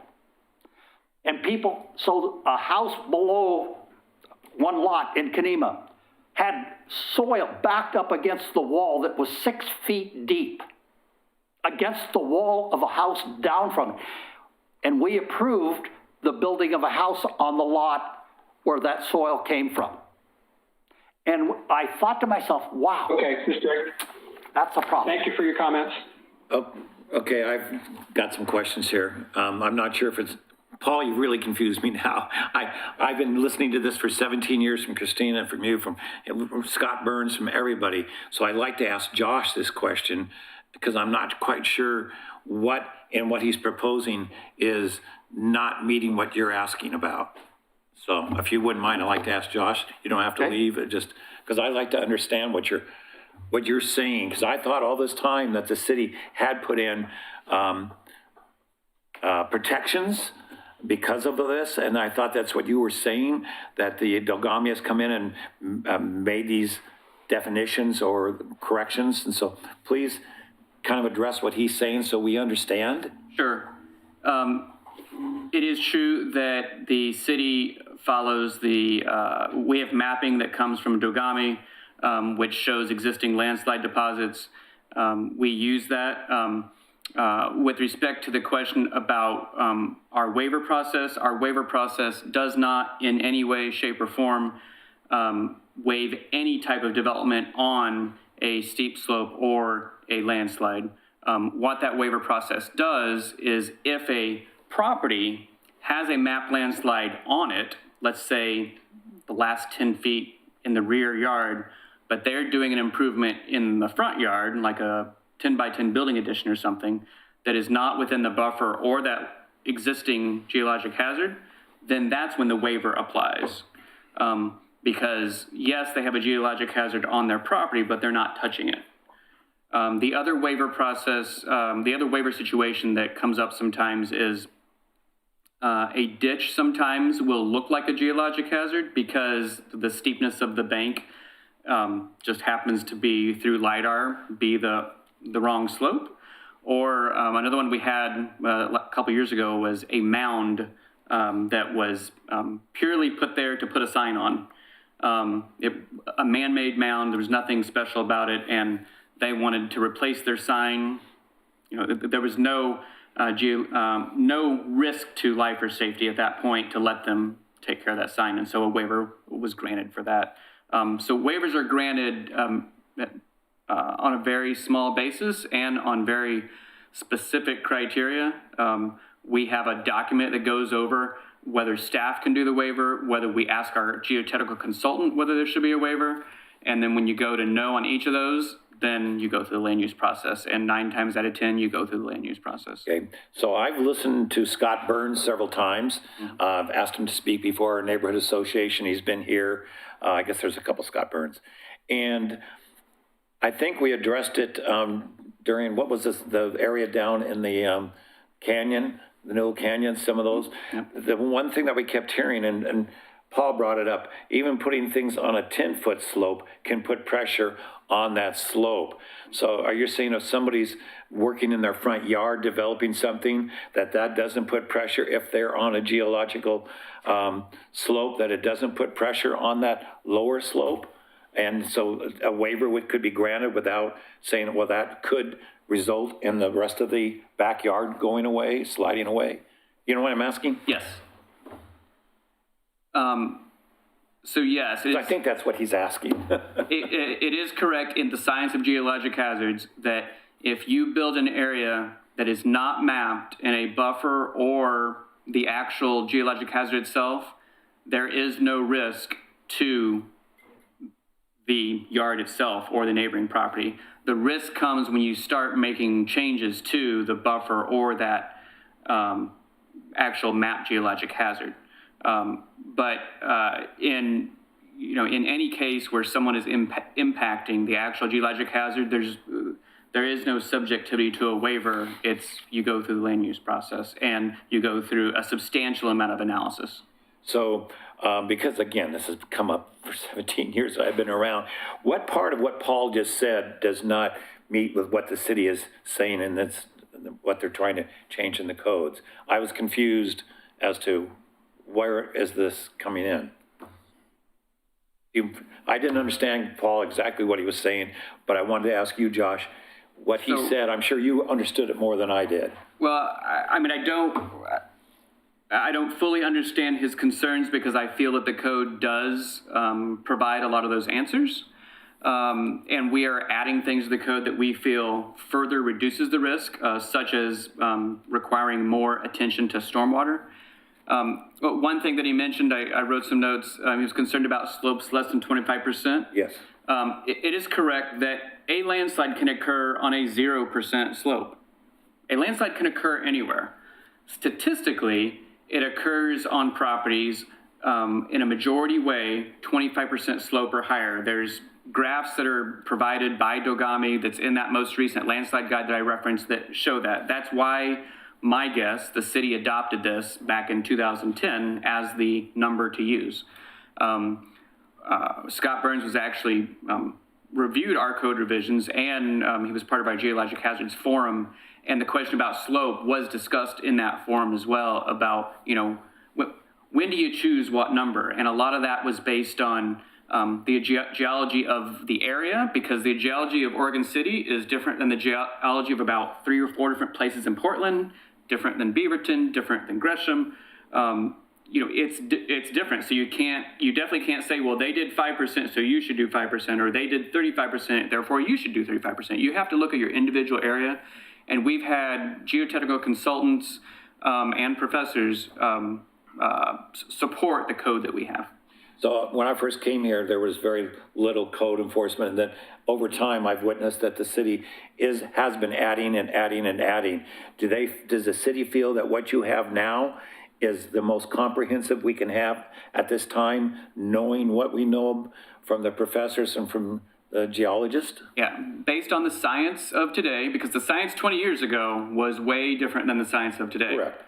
Speaker 11: and people, so a house below one lot in Kenema had soil backed up against the wall that was 6 feet deep, against the wall of a house down from it. And we approved the building of a house on the lot where that soil came from. And I thought to myself, wow.
Speaker 2: Okay, Mr. Edgar.
Speaker 11: That's a problem.
Speaker 2: Thank you for your comments.
Speaker 4: Oh, okay, I've got some questions here. I'm not sure if it's, Paul, you really confused me now. I've been listening to this for 17 years from Christina, from you, from Scott Burns, from everybody. So I'd like to ask Josh this question, because I'm not quite sure what he's proposing is not meeting what you're asking about. So if you wouldn't mind, I'd like to ask Josh. You don't have to leave, just because I'd like to understand what you're saying, because I thought all this time that the city had put in protections because of this, and I thought that's what you were saying, that the Delgami has come in and made these definitions or corrections. And so please kind of address what he's saying so we understand.
Speaker 6: Sure. It is true that the city follows the, we have mapping that comes from Delgami, which shows existing landslide deposits. We use that. With respect to the question about our waiver process does not in any way, shape, or form waive any type of development on a steep slope or a landslide. What that waiver process does is, if a property has a map landslide on it, let's say the last 10 feet in the rear yard, but they're doing an improvement in the front yard, like a 10 by 10 building addition or something, that is not within the buffer or that existing geologic hazard, then that's when the waiver applies. Because yes, they have a geologic hazard on their property, but they're not touching it. The other waiver process, the other waiver situation that comes up sometimes is a ditch sometimes will look like a geologic hazard because the steepness of the bank just happens to be through LiDAR be the wrong slope. Or another one we had a couple years ago was a mound that was purely put there to put a sign on. A man-made mound, there was nothing special about it, and they wanted to replace their sign. You know, there was no risk to life or safety at that point to let them take care of that sign, and so a waiver was granted for that. So waivers are granted on a very small basis and on very specific criteria. We have a document that goes over whether staff can do the waiver, whether we ask our geotechnical consultant whether there should be a waiver, and then when you go to no on each of those, then you go through the land use process, and 9 times out of 10, you go through the land use process.
Speaker 4: Okay, so I've listened to Scott Burns several times. I've asked him to speak before our neighborhood association. He's been here. I guess there's a couple Scott Burns. And I think we addressed it during, what was this, the area down in the canyon, the Newell Canyon, some of those. Yep. The one thing that we kept hearing, and Paul brought it up, even putting things on a 10-foot slope can put pressure on that slope. So are you saying if somebody's working in their front yard, developing something, that doesn't put pressure if they're on a geological slope, that it doesn't put pressure on that lower slope? And so a waiver could be granted without saying, well, that could result in the rest of the backyard going away, sliding away? You know what I'm asking?
Speaker 6: Yes. So yes,
Speaker 4: I think that's what he's asking.
Speaker 6: it is correct in the science of geologic hazards that if you build an area that is not mapped in a buffer or the actual geologic hazard itself, there is no risk to the yard itself or the neighboring property. The risk comes when you start making changes to the buffer or that actual mapped geologic hazard. But in any case where someone is impacting the actual geologic hazard, there is no subjectivity to a waiver. You go through the land use process and you go through a substantial amount of analysis.
Speaker 4: So, because again, this has come up for 17 years I've been around, what part of what Paul just said does not meet with what the city is saying and that's what they're trying to change in the codes? I was confused as to where is this coming in? I didn't understand, Paul, exactly what he was saying, but I wanted to ask you, Josh, what he said. I'm sure you understood it more than I did.
Speaker 6: Well, I mean, I don't fully understand his concerns because I feel that the code does provide a lot of those answers. And we are adding things to the code that we feel further reduces the risk, such as requiring more attention to stormwater. One thing that he mentioned, I wrote some notes, he was concerned about slopes less than 25%.
Speaker 4: Yes.
Speaker 6: It is correct that a landslide can occur on a 0% slope. A landslide can occur anywhere. Statistically, it occurs on properties in a majority way, 25% slope or higher. There's graphs that are provided by Dogami that's in that most recent landslide guide that I referenced that show that. That's why my guess, the city adopted this back in 2010 as the number to use. Scott Burns was actually reviewed our code revisions and he was part of our Geologic Hazards Forum. And the question about slope was discussed in that forum as well about, when do you choose what number? And a lot of that was based on the geology of the area, because the geology of Oregon City is different than the geology of about 3 or 4 different places in Portland, different than Beaverton, different than Gresham. It's different. So you definitely can't say, well, they did 5%, so you should do 5%, or they did 35%, therefore you should do 35%. You have to look at your individual area. And we've had geotechnical consultants and professors support the code that we have.
Speaker 4: So when I first came here, there was very little code enforcement, and then over time, I've witnessed that the city has been adding and adding and adding. Does the city feel that what you have now is the most comprehensive we can have at this time, knowing what we know from the professors and from the geologists?
Speaker 6: Yeah, based on the science of today, because the science 20 years ago was way different than the science of today.
Speaker 4: Correct.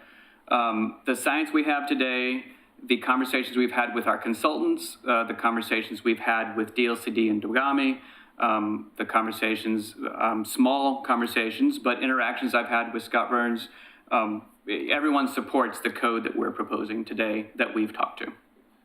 Speaker 6: The science we have today, the conversations we've had with our consultants, the conversations we've had with DLCD and Dogami, the conversations, small conversations, but interactions I've had with Scott Burns, everyone supports the code that we're proposing today that we've talked to.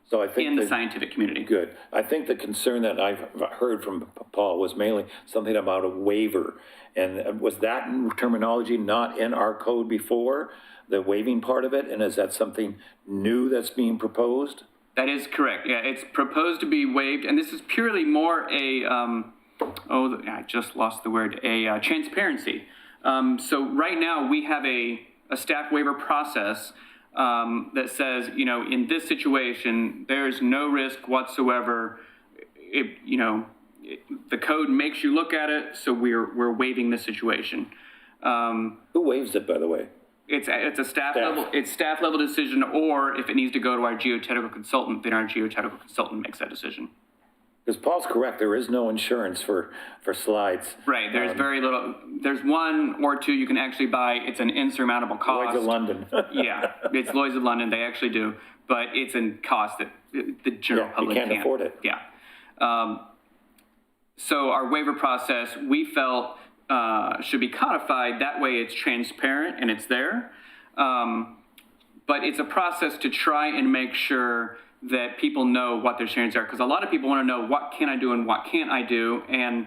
Speaker 4: So I think
Speaker 6: in the scientific community.
Speaker 4: Good. I think the concern that I've heard from Paul was mainly something about a waiver. And was that terminology not in our code before, the waiving part of it? And is that something new that's being proposed?
Speaker 6: That is correct. Yeah, it's proposed to be waived. And this is purely more a, I just lost the word, a transparency. So right now we have a staff waiver process that says, you know, in this situation, there's no risk whatsoever. The code makes you look at it, so we're waiving the situation.
Speaker 4: Who waives it, by the way?
Speaker 6: It's a staff level decision, or if it needs to go to our geotechnical consultant, then our geotechnical consultant makes that decision.
Speaker 4: Because Paul's correct, there is no insurance for slides.
Speaker 6: Right, there's very little, there's one or two you can actually buy, it's an insurmountable cost.
Speaker 4: Lloyd's of London.
Speaker 6: Yeah, it's Lloyd's of London, they actually do, but it's a cost that the general public can't
Speaker 4: afford it.
Speaker 6: Yeah. So our waiver process, we felt should be codified, that way it's transparent and it's there. But it's a process to try and make sure that people know what their standards are, because a lot of people want to know what can I do and what can't I do, and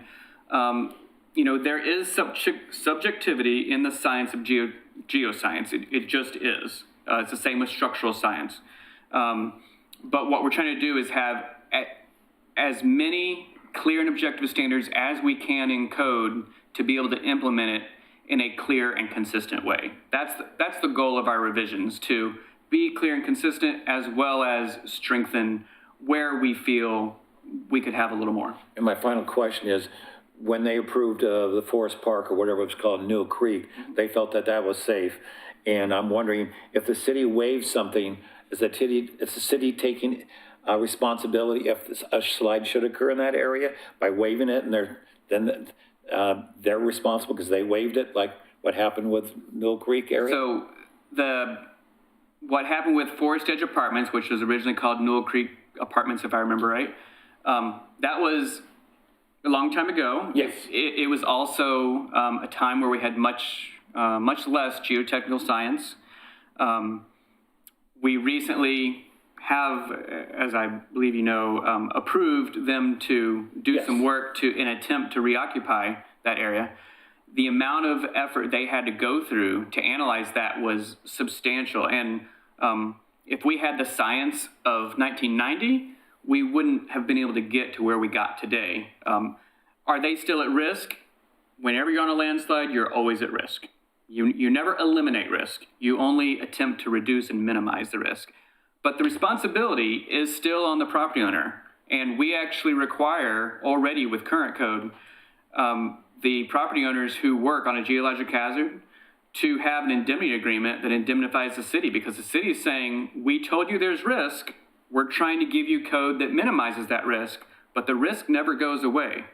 Speaker 6: there is subjectivity in the science of geoscience. It just is. It's the same with structural science. But what we're trying to do is have as many clear and objective standards as we can in code to be able to implement it in a clear and consistent way. That's the goal of our revisions, to be clear and consistent, as well as strengthen where we feel we could have a little more.
Speaker 4: And my final question is, when they approved the Forest Park, or whatever it's called, Newell Creek, they felt that was safe. And I'm wondering, if the city waives something, is the city taking responsibility if a slide should occur in that area by waiving it, and they're responsible because they waived it, like what happened with Newell Creek area?
Speaker 6: So what happened with Forest Edge Apartments, which was originally called Newell Creek Apartments, if I remember right, that was a long time ago.
Speaker 4: Yes.
Speaker 6: It was also a time where we had much less geotechnical science. We recently have, as I believe you know, approved them to do some work in an attempt to reoccupy that area. The amount of effort they had to go through to analyze that was substantial. And if we had the science of 1990, we wouldn't have been able to get to where we got today. Are they still at risk? Whenever you're on a landslide, you're always at risk. You never eliminate risk. You only attempt to reduce and minimize the risk. But the responsibility is still on the property owner. And we actually require, already with current code, the property owners who work on a geologic hazard to have an indemnity agreement that indemnifies the city, because the city is saying, we told you there's risk, we're trying to give you code that minimizes that risk, but the risk never goes away.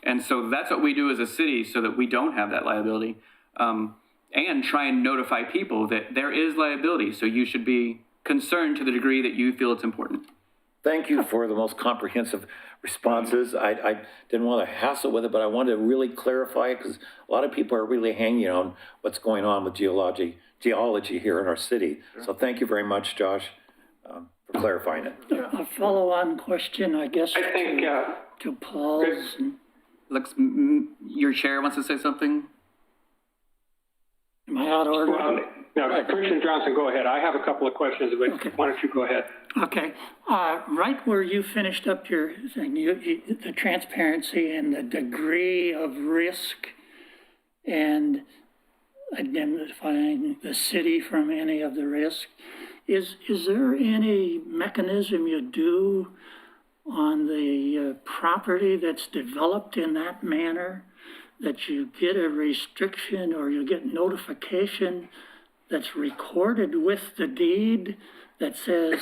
Speaker 6: And so that's what we do as a city, so that we don't have that liability, and try and notify people that there is liability, so you should be concerned to the degree that you feel it's important.
Speaker 4: Thank you for the most comprehensive responses. I didn't want to hassle with it, but I wanted to really clarify it, because a lot of people are really hanging on what's going on with geology here in our city. Sure. So thank you very much, Josh, for clarifying it.
Speaker 7: A follow-on question, I guess,
Speaker 2: I think,
Speaker 7: to Paul's.
Speaker 6: Looks, your chair wants to say something?
Speaker 7: Am I out of order?
Speaker 2: Well, no, Commissioner Johnson, go ahead. I have a couple of questions, but okay. Why don't you go ahead?
Speaker 7: Okay. Right where you finished up your thing, the transparency and the degree of risk and identifying the city from any of the risk. Is there any mechanism you do on the property that's developed in that manner, that you get a restriction or you get notification that's recorded with the deed that says,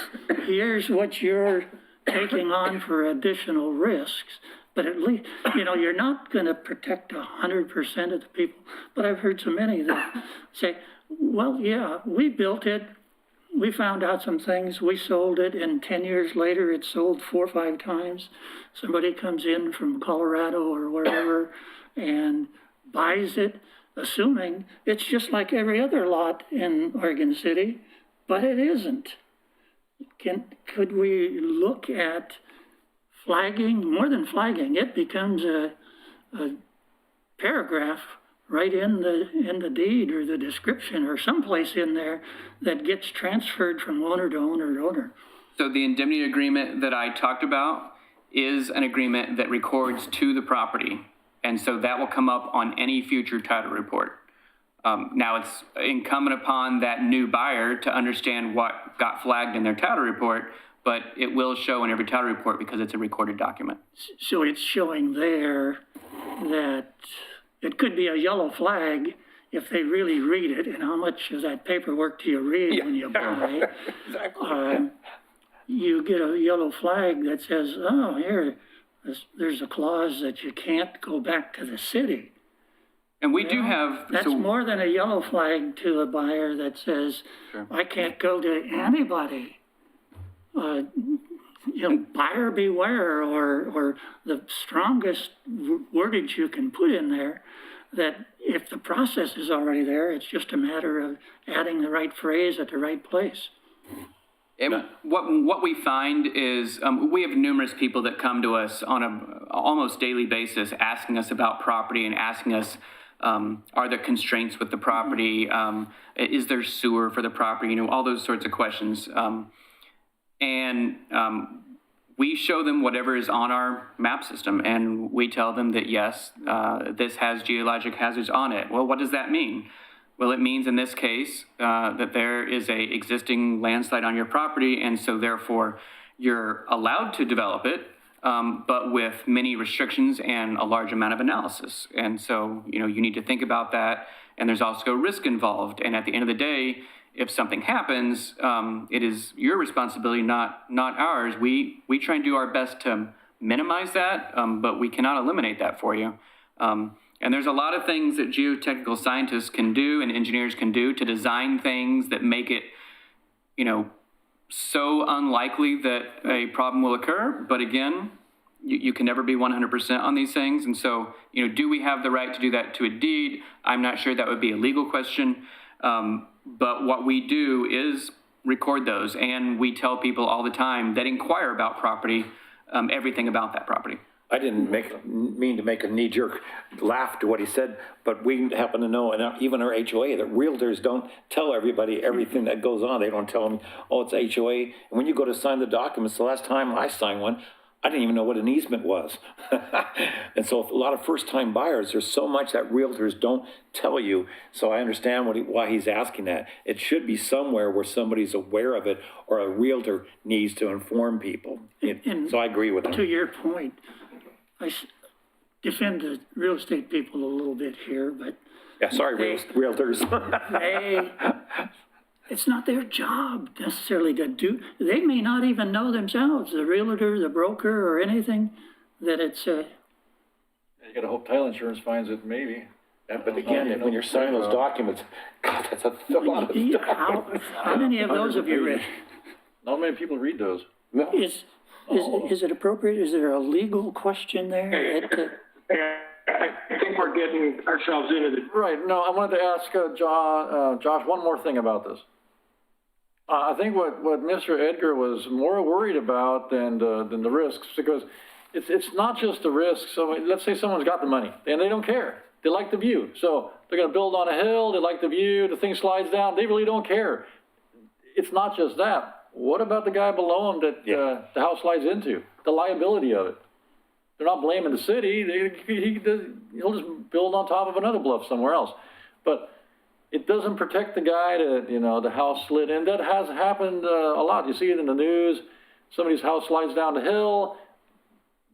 Speaker 7: here's what you're taking on for additional risks? But at least, you're not going to protect 100% of the people. But I've heard so many that say, well, yeah, we built it. We found out some things, we sold it, and 10 years later, it's sold 4 or 5 times. Somebody comes in from Colorado or wherever and buys it, assuming it's just like every other lot in Oregon City, but it isn't. Could we look at flagging, more than flagging, it becomes a paragraph right in the deed or the description or someplace in there that gets transferred from owner to owner to owner.
Speaker 6: So the indemnity agreement that I talked about is an agreement that records to the property. And so that will come up on any future title report. Now it's incumbent upon that new buyer to understand what got flagged in their title report, but it will show in every title report because it's a recorded document.
Speaker 7: So it's showing there that it could be a yellow flag if they really read it, and how much of that paperwork do you read when you buy?
Speaker 4: Exactly.
Speaker 7: You get a yellow flag that says, oh, here, there's a clause that you can't go back to the city.
Speaker 6: And we do have...
Speaker 7: That's more than a yellow flag to a buyer that says, sure, I can't go to anybody. Buyer beware, or the strongest wordage you can put in there, that if the process is already there, it's just a matter of adding the right phrase at the right place.
Speaker 6: And what we find is we have numerous people that come to us on a almost daily basis asking us about property and asking us, are there constraints with the property? Is there sewer for the property? All those sorts of questions. We show them whatever is on our map system, and we tell them that, yes, this has geologic hazards on it. Well, what does that mean? Well, it means in this case that there is a existing landslide on your property, and so therefore you're allowed to develop it, but with many restrictions and a large amount of analysis. And so, you need to think about that, and there's also risk involved. And at the end of the day, if something happens, it is your responsibility, not ours. We try and do our best to minimize that, but we cannot eliminate that for you. And there's a lot of things that geotechnical scientists can do and engineers can do to design things that make it, so unlikely that a problem will occur. But again, you can never be 100% on these things. And so, do we have the right to do that to a deed? I'm not sure that would be a legal question. But what we do is record those, and we tell people all the time that inquire about property, everything about that property.
Speaker 4: I didn't mean to make a knee-jerk laugh to what he said, but we happen to know, and even our HOA, that realtors don't tell everybody everything that goes on. They don't tell them, oh, it's HOA. And when you go to sign the documents, the last time I signed one, I didn't even know what an easement was. And so a lot of first-time buyers, there's so much that realtors don't tell you. So I understand why he's asking that. It should be somewhere where somebody's aware of it, or a realtor needs to inform people. So I agree with him.
Speaker 7: To your point, I defend the real estate people a little bit here, but...
Speaker 4: Yeah, sorry, realtors.
Speaker 7: It's not their job necessarily to do. They may not even know themselves, the realtor, the broker, or anything, that it's a...
Speaker 5: You gotta hope title insurance finds it, maybe.
Speaker 4: But again, when you're signing those documents, God, that's a lot of stuff.
Speaker 7: How many of those have you read?
Speaker 5: Not many people read those.
Speaker 4: No.
Speaker 7: Is it appropriate? Is there a legal question there?
Speaker 2: I think we're getting ourselves into the...
Speaker 5: Right. No, I wanted to ask Josh one more thing about this. I think what Mr. Edgar was more worried about than the risks, because it's not just the risks. So let's say someone's got the money and they don't care. They like the view. So they're going to build on a hill. They like the view. The thing slides down. They really don't care. It's not just that. What about the guy below them that the house slides into? The liability of it. They're not blaming the city. He'll just build on top of another bluff somewhere else. But it doesn't protect the guy that, the house slid in. That has happened a lot. You see it in the news. Somebody's house slides down the hill.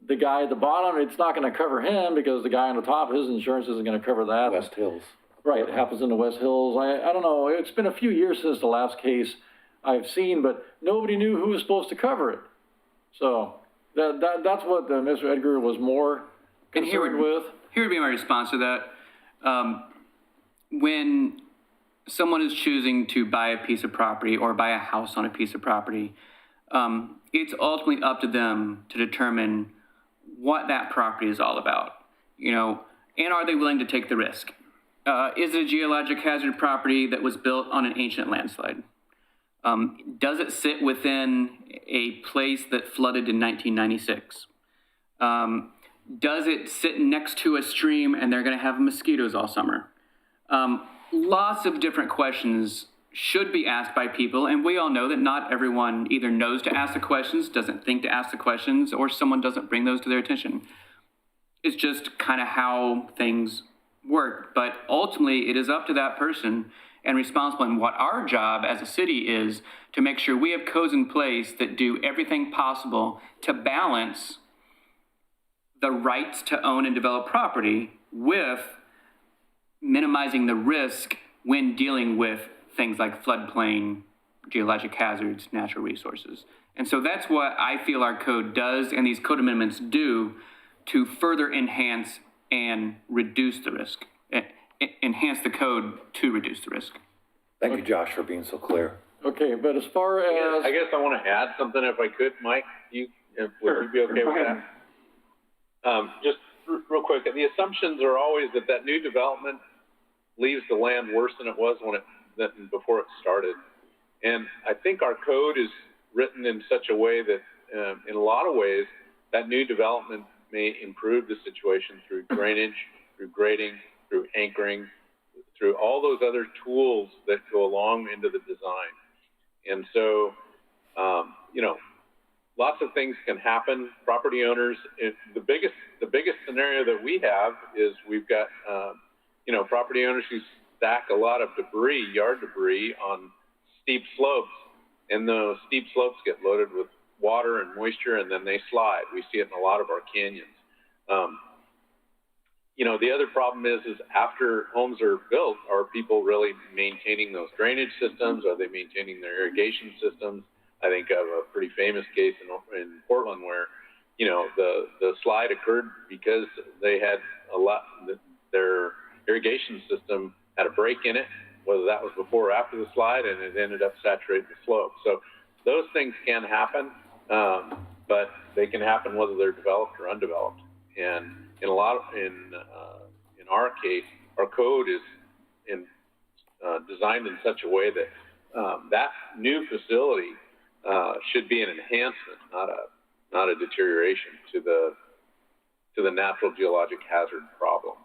Speaker 5: The guy at the bottom, it's not going to cover him because the guy on the top, his insurance isn't going to cover that.
Speaker 4: West Hills.
Speaker 5: Right, it happens in the West Hills. I don't know, it's been a few years since the last case I've seen, but nobody knew who was supposed to cover it. So that's what Mr. Edgar was more concerned with.
Speaker 6: Here would be my response to that. When someone is choosing to buy a piece of property or buy a house on a piece of property, it's ultimately up to them to determine what that property is all about, and are they willing to take the risk? Is it a geologic hazard property that was built on an ancient landslide? Does it sit within a place that flooded in 1996? Does it sit next to a stream and they're going to have mosquitoes all summer? Lots of different questions should be asked by people, and we all know that not everyone either knows to ask the questions, doesn't think to ask the questions, or someone doesn't bring those to their attention. It's just kind of how things work, but ultimately it is up to that person and responsible, and what our job as a city is to make sure we have codes in place that do everything possible to balance the rights to own and develop property with minimizing the risk when dealing with things like floodplain, geologic hazards, natural resources. And so that's what I feel our code does, and these code amendments do, to further enhance and reduce the risk. Enhance the code to reduce the risk.
Speaker 4: Thank you, Josh, for being so clear.
Speaker 5: Okay, but as far as...
Speaker 8: I guess I want to add something if I could, Mike. Would you be okay with that? Just real quick, the assumptions are always that new development leaves the land worse than it was before it started. And I think our code is written in such a way that, in a lot of ways, that new development may improve the situation through drainage, through grading, through anchoring, through all those other tools that go along into the design. And so, lots of things can happen. Property owners, the biggest scenario that we have is we've got, property owners who stack a lot of debris, yard debris, on steep slopes, and those steep slopes get loaded with water and moisture, and then they slide. We see it in a lot of our canyons. The other problem is after homes are built, are people really maintaining those drainage systems? Are they maintaining their irrigation systems? I think of a pretty famous case in Portland where, the slide occurred because they had their irrigation system had a break in it, whether that was before or after the slide, and it ended up saturating the slope. So those things can happen, but they can happen whether they're developed or undeveloped. And in our case, our code is designed in such a way that that new facility should be an enhancement, not a deterioration to the natural geologic hazard problem.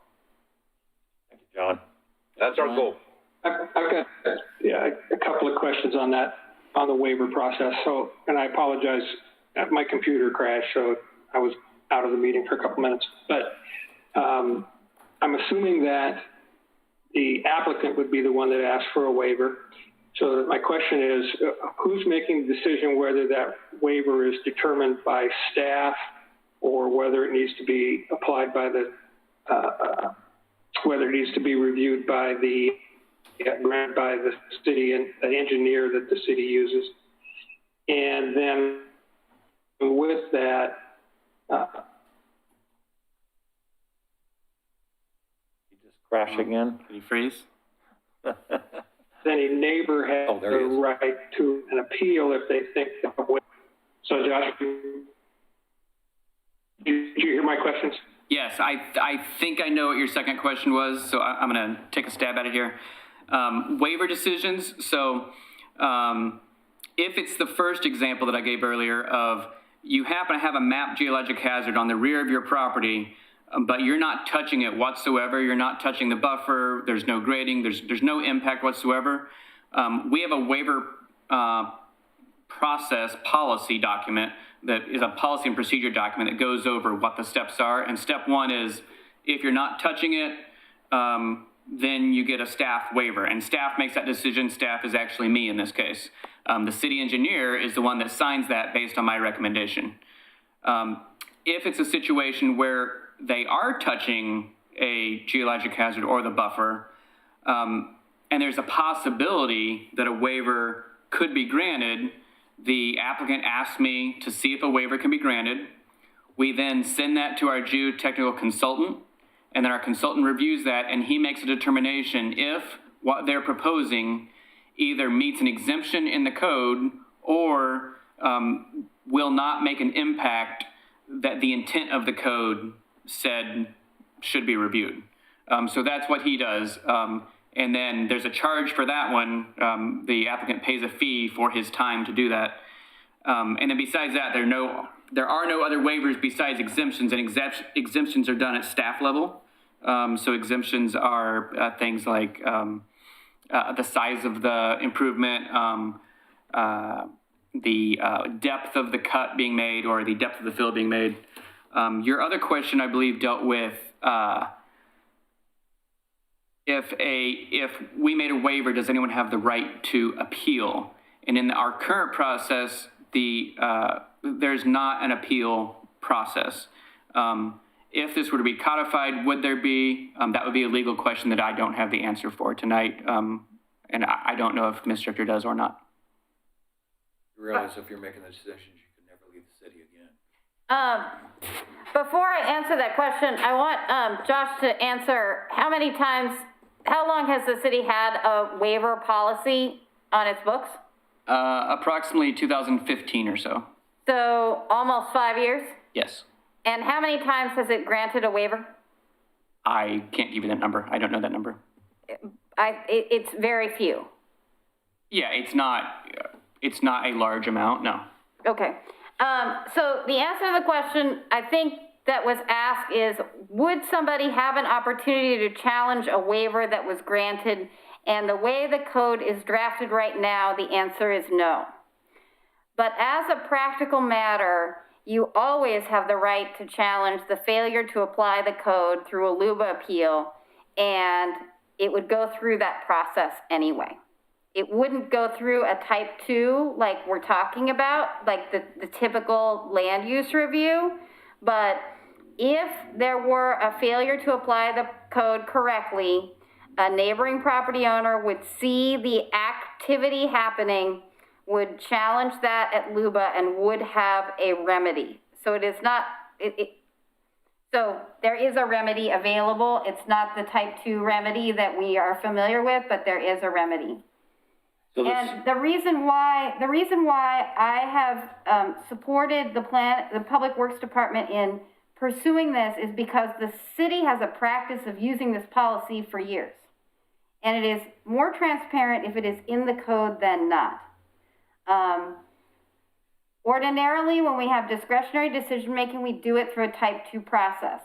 Speaker 4: Thank you, John.
Speaker 2: That's our goal.
Speaker 12: I've got a couple of questions on that, on the waiver process. So, and I apologize, my computer crashed, so I was out of the meeting for a couple minutes. But I'm assuming that the applicant would be the one that asked for a waiver. So my question is, who's making the decision whether that waiver is determined by staff or whether it needs to be applied by whether it needs to be reviewed by the city and the engineer that the city uses? And then with that,
Speaker 4: You just crash again?
Speaker 6: Can you freeze?
Speaker 12: any neighbor has the right to an appeal if they think that. So Josh, did you hear my questions?
Speaker 6: Yes, I think I know what your second question was, so I'm going to take a stab at it here. Waiver decisions. So if it's the first example that I gave earlier of you happen to have a mapped geologic hazard on the rear of your property, but you're not touching it whatsoever. You're not touching the buffer. There's no grading. There's no impact whatsoever. We have a waiver process policy document that is a policy and procedure document that goes over what the steps are. And step one is if you're not touching it, then you get a staff waiver, and staff makes that decision. Staff is actually me in this case. The city engineer is the one that signs that based on my recommendation. If it's a situation where they are touching a geologic hazard or the buffer, and there's a possibility that a waiver could be granted, the applicant asks me to see if a waiver can be granted. We then send that to our geotechnical consultant, and then our consultant reviews that, and he makes a determination if what they're proposing either meets an exemption in the code or will not make an impact that the intent of the code said should be reviewed. So that's what he does. And then there's a charge for that one. The applicant pays a fee for his time to do that. And then besides that, there are no other waivers besides exemptions, and exemptions are done at staff level. So exemptions are things like the size of the improvement, the depth of the cut being made, or the depth of the fill being made. Your other question, I believe, dealt with if we made a waiver, does anyone have the right to appeal? And in our current process, there's not an appeal process. If this were to be codified, would there be? That would be a legal question that I don't have the answer for tonight, and I don't know if Ms. Strichter does or not.
Speaker 4: You realize if you're making the decisions, you can never leave the city again.
Speaker 1: Before I answer that question, I want Josh to answer how long has the city had a waiver policy on its books?
Speaker 6: Approximately 2015 or so.
Speaker 1: So almost 5 years?
Speaker 6: Yes.
Speaker 1: And how many times has it granted a waiver?
Speaker 6: I can't give you that number. I don't know that number.
Speaker 1: It's very few.
Speaker 6: Yeah, it's not a large amount, no.
Speaker 1: Okay. So the answer to the question, I think, that was asked is, would somebody have an opportunity to challenge a waiver that was granted? And the way the code is drafted right now, the answer is no. But as a practical matter, you always have the right to challenge the failure to apply the code through a LUBA appeal, and it would go through that process anyway. It wouldn't go through a type 2 like we're talking about, like the typical land use review. But if there were a failure to apply the code correctly, a neighboring property owner would see the activity happening, would challenge that at LUBA, and would have a remedy. So it is not, so there is a remedy available. It's not the type 2 remedy that we are familiar with, but there is a remedy. So and the reason why I have supported the Public Works Department in pursuing this is because the city has a practice of using this policy for years. And it is more transparent if it is in the code than not. Ordinarily, when we have discretionary decision-making, we do it through a type 2 process.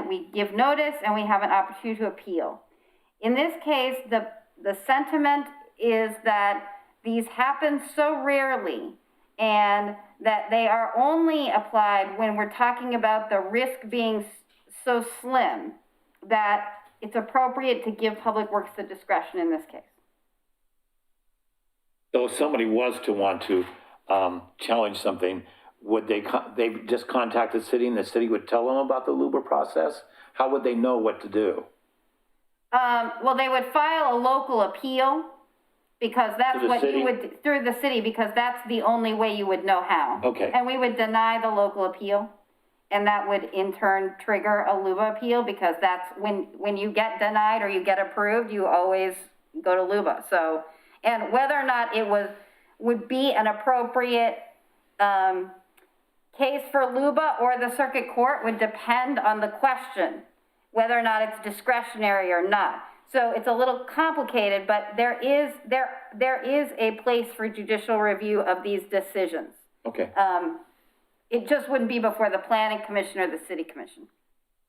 Speaker 1: We give notice and we have an opportunity to appeal. In this case, the sentiment is that these happen so rarely and that they are only applied when we're talking about the risk being so slim that it's appropriate to give Public Works the discretion in this case.
Speaker 4: So if somebody was to want to challenge something, would they just contact the city and the city would tell them about the LUBA process? How would they know what to do?
Speaker 1: Well, they would file a local appeal, because that's what you would, through the city, because that's the only way you would know how. Okay. And we would deny the local appeal, and that would in turn trigger a LUBA appeal, because that's when you get denied or you get approved, you always go to LUBA. So, and whether or not it would be an appropriate case for LUBA or the circuit court would depend on the question, whether or not it's discretionary or not. So it's a little complicated, but there is a place for judicial review of these decisions. Okay. It just wouldn't be before the Planning Commission or the City Commission.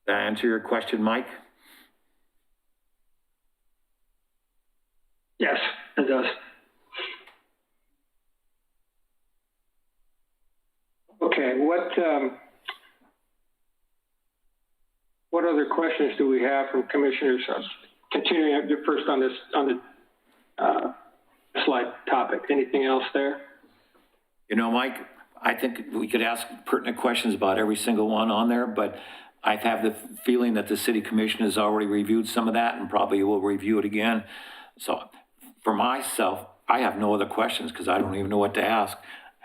Speaker 4: Did that answer your question, Mike?
Speaker 12: Yes, it does. Okay, what other questions do we have from commissioners? continuing first on the slide topic, anything else there?
Speaker 4: You know, Mike, I think we could ask pertinent questions about every single one on there, but I have the feeling that the city commission has already reviewed some of that and probably will review it again. So for myself, I have no other questions because I don't even know what to ask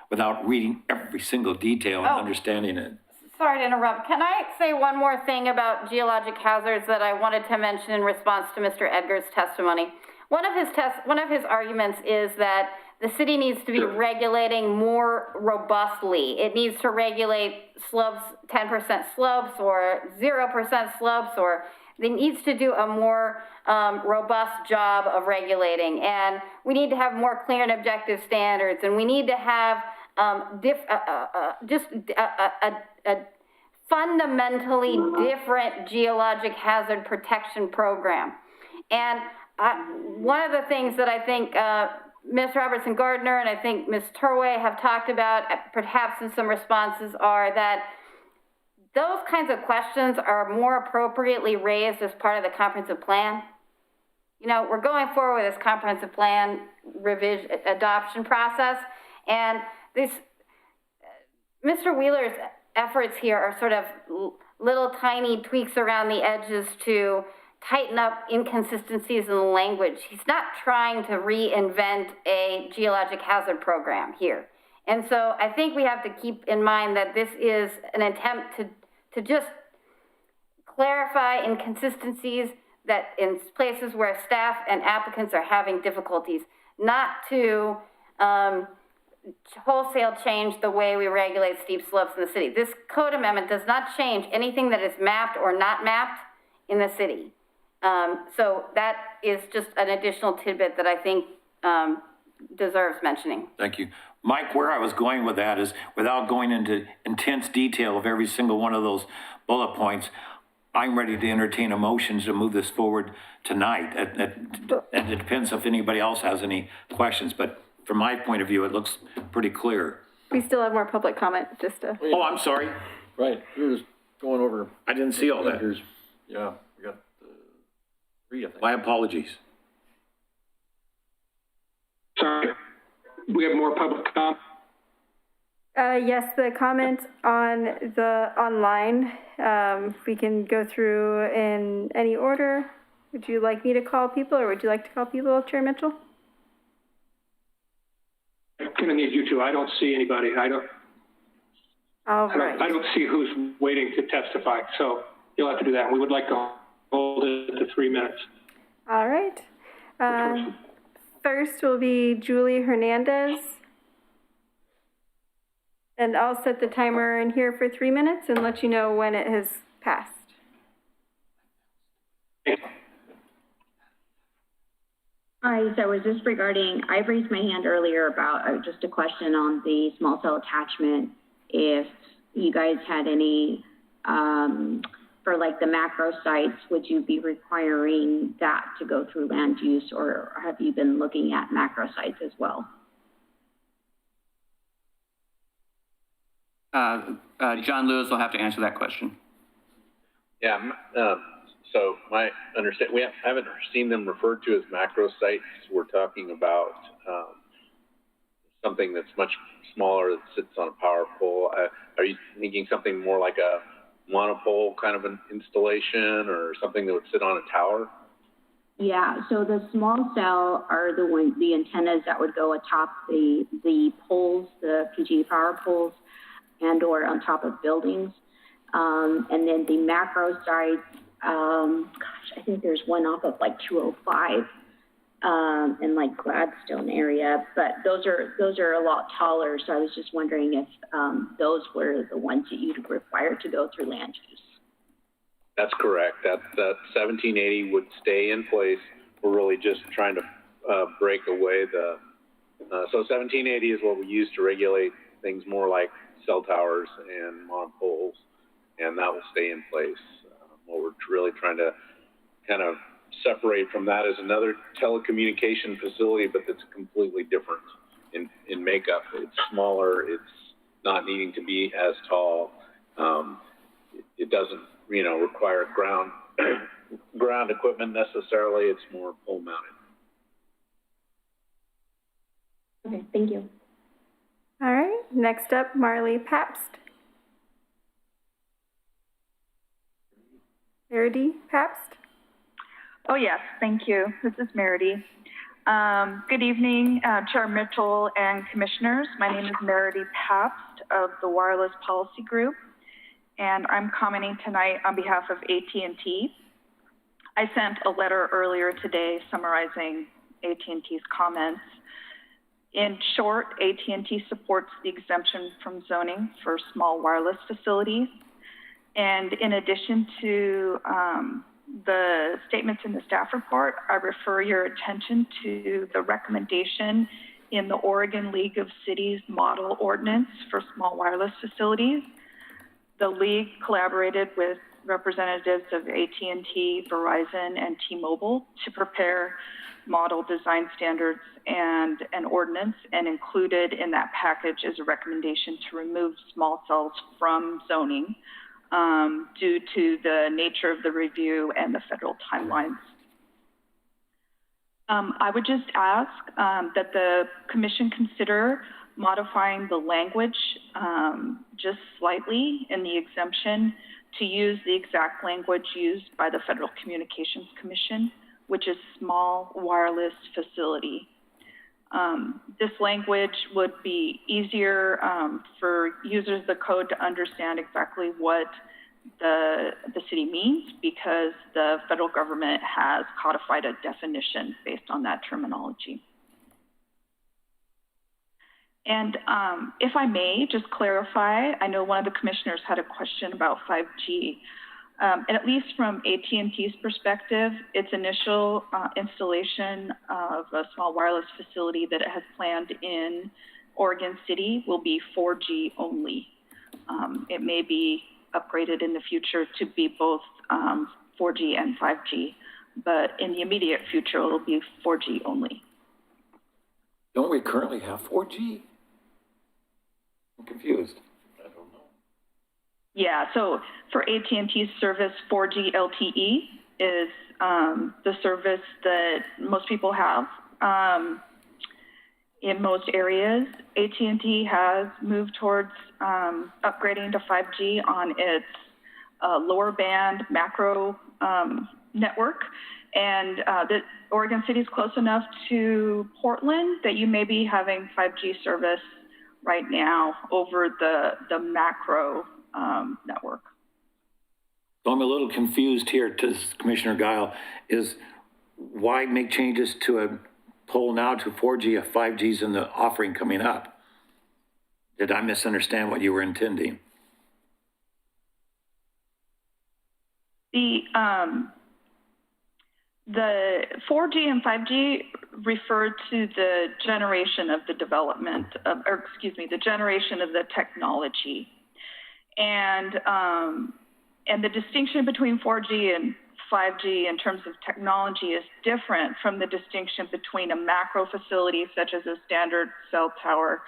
Speaker 4: without reading every single detail and understanding it.
Speaker 1: Sorry to interrupt. Can I say one more thing about geologic hazards that I wanted to mention in response to Mr. Edgar's testimony? One of his arguments is that the city needs to be regulating more robustly. It needs to regulate slopes, 10% slopes or 0% slopes, or it needs to do a more robust job of regulating. And we need to have more clear and objective standards, and we need to have a fundamentally different geologic hazard protection program. And one of the things that I think Ms. Robertson Gardner and I think Ms. Turway have talked about, perhaps in some responses, are that those kinds of questions are more appropriately raised as part of the comprehensive plan. You know, we're going forward with this comprehensive plan revision adoption process, and this Mr. Wheeler's efforts here are sort of little tiny tweaks around the edges to tighten up inconsistencies in the language. He's not trying to reinvent a geologic hazard program here. And so I think we have to keep in mind that this is an attempt to just clarify inconsistencies that in places where staff and applicants are having difficulties, not to wholesale change the way we regulate steep slopes in the city. This code amendment does not change anything that is mapped or not mapped in the city. So that is just an additional tidbit that I think deserves mentioning.
Speaker 4: Thank you. Mike, where I was going with that is, without going into intense detail of every single one of those bullet points, I'm ready to entertain a motion to move this forward tonight. And it depends if anybody else has any questions, but from my point of view, it looks pretty clear.
Speaker 10: We still have more public comment, just to.
Speaker 4: Oh, I'm sorry.
Speaker 5: Right, we were just going over.
Speaker 4: I didn't see all that.
Speaker 5: Yeah, we got 3, I think.
Speaker 4: My apologies.
Speaker 12: Sorry, we have more public comment.
Speaker 10: Yes, the comment on the online, we can go through in any order. Would you like me to call people, or would you like to call people, Chair Mitchell?
Speaker 12: I'm gonna need you to. I don't see anybody.
Speaker 10: All right.
Speaker 12: I don't see who's waiting to testify, so you'll have to do that. We would like to hold it to 3 minutes.
Speaker 10: All right. First will be Julie Hernandez. And I'll set the timer in here for 3 minutes and let you know when it has passed.
Speaker 13: Hi, so was this regarding, I raised my hand earlier about just a question on the small cell attachment. If you guys had any, for like the macro sites, would you be requiring that to go through land use, or have you been looking at macro sites as well?
Speaker 6: John Lewis will have to answer that question.
Speaker 8: Yeah, so my understanding, I haven't seen them referred to as macro sites. We're talking about something that's much smaller that sits on a power pole. Are you thinking something more like a monopole kind of an installation, or something that would sit on a tower?
Speaker 13: Yeah, so the small cell are the antennas that would go atop the poles, the PG power poles, and or on top of buildings. And then the macro sites, I think there's one off of like 205 in like Gladstone area, but those are a lot taller. So I was just wondering if those were the ones that you'd require to go through land use.
Speaker 8: That's correct. That 1780 would stay in place. We're really just trying to break away so 1780 is what we use to regulate things more like cell towers and monopoles, and that will stay in place. What we're really trying to kind of separate from that is another telecommunication facility, but that's completely different in makeup. It's smaller. It's not needing to be as tall. It doesn't, require ground ground equipment necessarily. It's more pole mounted.
Speaker 13: Okay, thank you.
Speaker 10: All right, next up, Marley Pabst. Verity Pabst?
Speaker 14: Oh, yes, thank you. This is Merity. Good evening, Chair Mitchell and Commissioners. My name is Merity Pabst of the Wireless Policy Group, and I'm commenting tonight on behalf of AT&T. I sent a letter earlier today summarizing AT&T's comments. In short, AT&T supports the exemption from zoning for small wireless facilities. And in addition to the statements in the staff report, I refer your attention to the recommendation in the Oregon League of Cities Model Ordinance for Small Wireless Facilities. The League collaborated with representatives of AT&T, Verizon, and T-Mobile to prepare model design standards and an ordinance, and included in that package is a recommendation to remove small cells from zoning due to the nature of the review and the federal timelines. I would just ask that the Commission consider modifying the language just slightly in the exemption to use the exact language used by the Federal Communications Commission, which is small wireless facility. This language would be easier for users of the code to understand exactly what the city means, because the federal government has codified a definition based on that terminology. And if I may just clarify, I know one of the commissioners had a question about 5G. And at least from AT&T's perspective, its initial installation of a small wireless facility that it has planned in Oregon City will be 4G only. It may be upgraded in the future to be both 4G and 5G, but in the immediate future, it will be 4G only.
Speaker 4: Don't we currently have 4G? I'm confused. I don't know.
Speaker 14: Yeah, so for AT&T's service, 4G LTE is the service that most people have in most areas. AT&T has moved towards upgrading to 5G on its lower band macro network. And the Oregon City is close enough to Portland that you may be having 5G service right now over the macro network.
Speaker 4: So I'm a little confused here to Commissioner Guile, is why make changes to a pole now to 4G if 5G's in the offering coming up? Did I misunderstand what you were intending?
Speaker 14: The 4G and 5G refer to the generation of the development of, or excuse me, the generation of the technology. And the distinction between 4G and 5G in terms of technology is different from the distinction between a macro facility such as a standard cell tower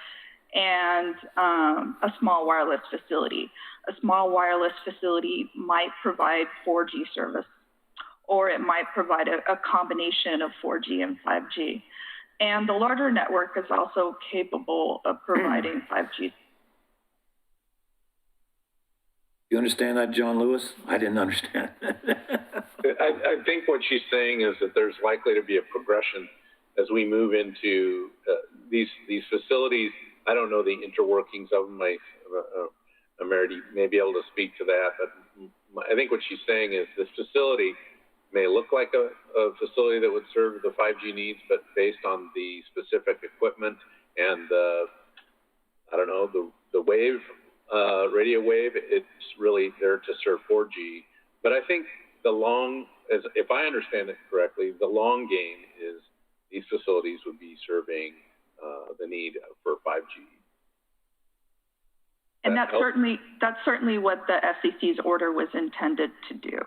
Speaker 14: and a small wireless facility. A small wireless facility might provide 4G service, or it might provide a combination of 4G and 5G. And the larger network is also capable of providing 5G.
Speaker 4: You understand that, John Lewis? I didn't understand.
Speaker 8: I think what she's saying is that there's likely to be a progression as we move into these facilities. I don't know the interworkings of them. Merity may be able to speak to that, but I think what she's saying is this facility may look like a facility that would serve the 5G needs, but based on the specific equipment and I don't know, the wave, radio wave, it's really there to serve 4G. But I think if I understand it correctly, the long game is these facilities would be serving the need for 5G.
Speaker 14: And that's certainly what the FCC's order was intended to do,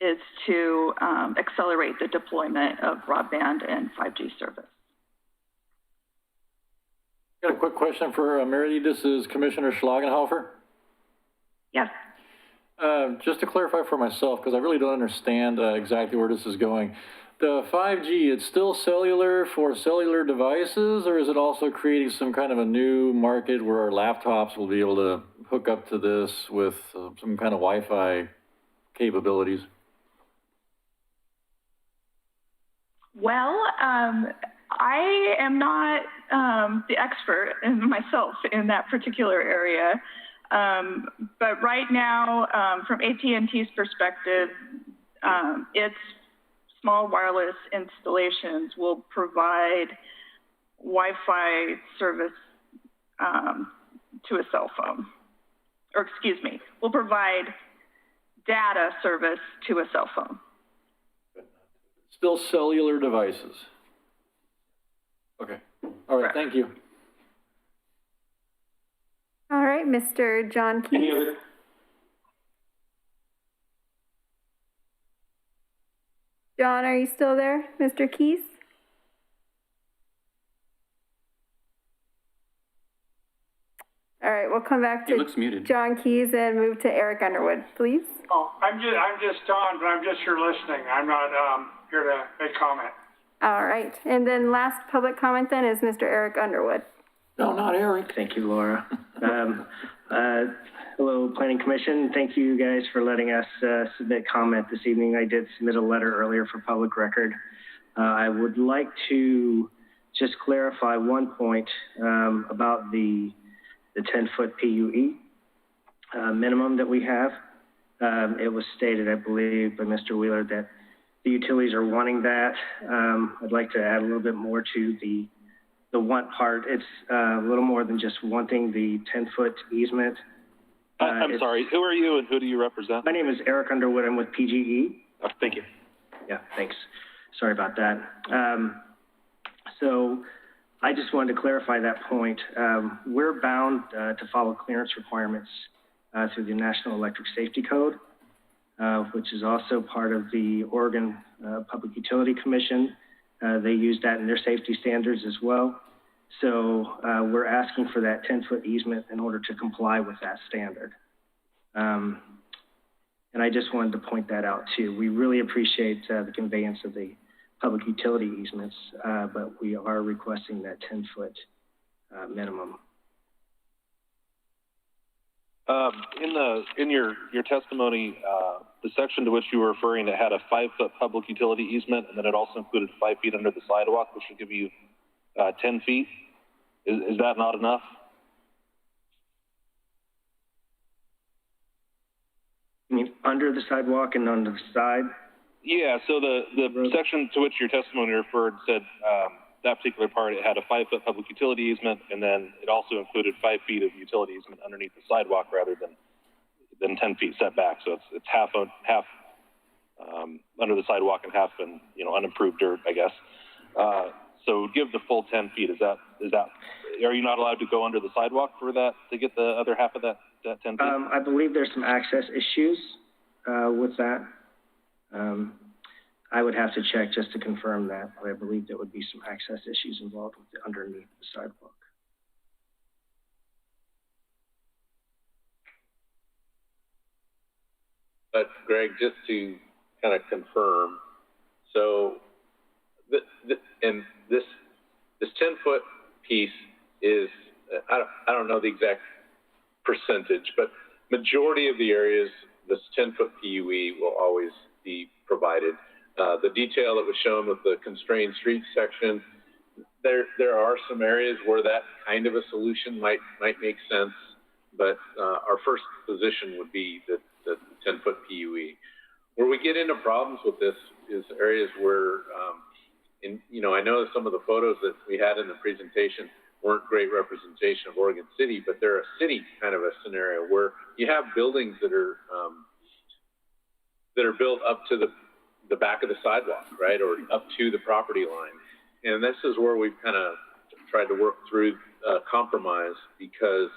Speaker 14: is to accelerate the deployment of broadband and 5G service.
Speaker 5: Got a quick question for Merity. This is Commissioner Schlagenhofer.
Speaker 14: Yes.
Speaker 5: Just to clarify for myself, because I really don't understand exactly where this is going. The 5G, it's still cellular for cellular devices, or is it also creating some kind of a new market where our laptops will be able to hook up to this with some kind of Wi-Fi capabilities?
Speaker 14: Well, I am not the expert in myself in that particular area. But right now, from AT&T's perspective, its small wireless installations will provide Wi-Fi service to a cell phone. Or excuse me, will provide data service to a cell phone.
Speaker 5: Still cellular devices. Okay. All right, thank you.
Speaker 10: All right, Mr. John Keys.
Speaker 12: Any other?
Speaker 10: John, are you still there? Mr. Keys? All right, we'll come back to John Keys and move to Eric Underwood, please.
Speaker 15: Oh, I'm just on, but I'm just here listening. I'm not here to make comment.
Speaker 10: All right, and then last public comment then is Mr. Eric Underwood.
Speaker 5: No, not Eric.
Speaker 16: Thank you, Laura. Hello, Planning Commission. Thank you guys for letting us submit comment this evening. I did submit a letter earlier for public record. I would like to just clarify one point about the 10-foot PUE minimum that we have. It was stated, I believe, by Mr. Wheeler that the utilities are wanting that. I'd like to add a little bit more to the want part. It's a little more than just wanting the 10-foot easement.
Speaker 9: I'm sorry, who are you and who do you represent?
Speaker 16: My name is Eric Underwood. I'm with PGE.
Speaker 9: Oh, thank you.
Speaker 16: Yeah, thanks. Sorry about that. So I just wanted to clarify that point. We're bound to follow clearance requirements through the National Electric Safety Code, which is also part of the Oregon Public Utility Commission. They use that in their safety standards as well. So we're asking for that 10-foot easement in order to comply with that standard. And I just wanted to point that out too. We really appreciate the conveyance of the public utility easements, but we are requesting that 10-foot minimum.
Speaker 9: In your testimony, the section to which you were referring, it had a 5-foot public utility easement, and then it also included 5 feet under the sidewalk, which would give you 10 feet. Is that not enough?
Speaker 16: You mean under the sidewalk and on the side?
Speaker 9: Yeah, so the section to which your testimony referred said that particular part, it had a 5-foot public utility easement, and then it also included 5 feet of utility easement underneath the sidewalk rather than 10 feet setback. So it's half under the sidewalk and half in unimproved dirt, I guess. So give the full 10 feet. Is that are you not allowed to go under the sidewalk for that to get the other half of that 10 feet?
Speaker 16: I believe there's some access issues with that. I would have to check just to confirm that, but I believe there would be some access issues involved with the underneath the sidewalk.
Speaker 8: But Greg, just to kind of confirm, so and this 10-foot piece is, I don't know the exact percentage, but majority of the areas, this 10-foot PUE will always be provided. The detail that was shown with the constrained streets section, there are some areas where that kind of a solution might make sense, but our first position would be the 10-foot PUE. Where we get into problems with this is areas where, I know some of the photos that we had in the presentation weren't great representation of Oregon City, but they're a city kind of a scenario where you have buildings that are built up to the back of the sidewalk, right, or up to the property line. And this is where we've kind of tried to work through compromise because,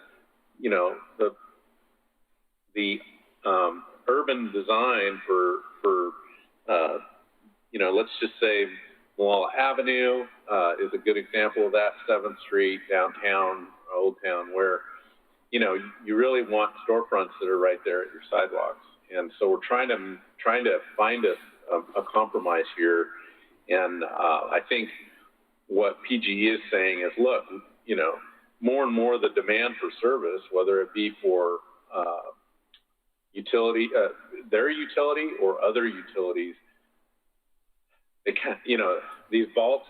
Speaker 8: the urban design for let's just say Moala Avenue is a good example of that, 7th Street, downtown, Old Town, where, you really want storefronts that are right there at your sidewalks. And so we're trying to find a compromise here. And I think what PGE is saying is, look, you know, more and more the demand for service, whether it be for utility, their utility or other utilities, they can't, you know, these vaults,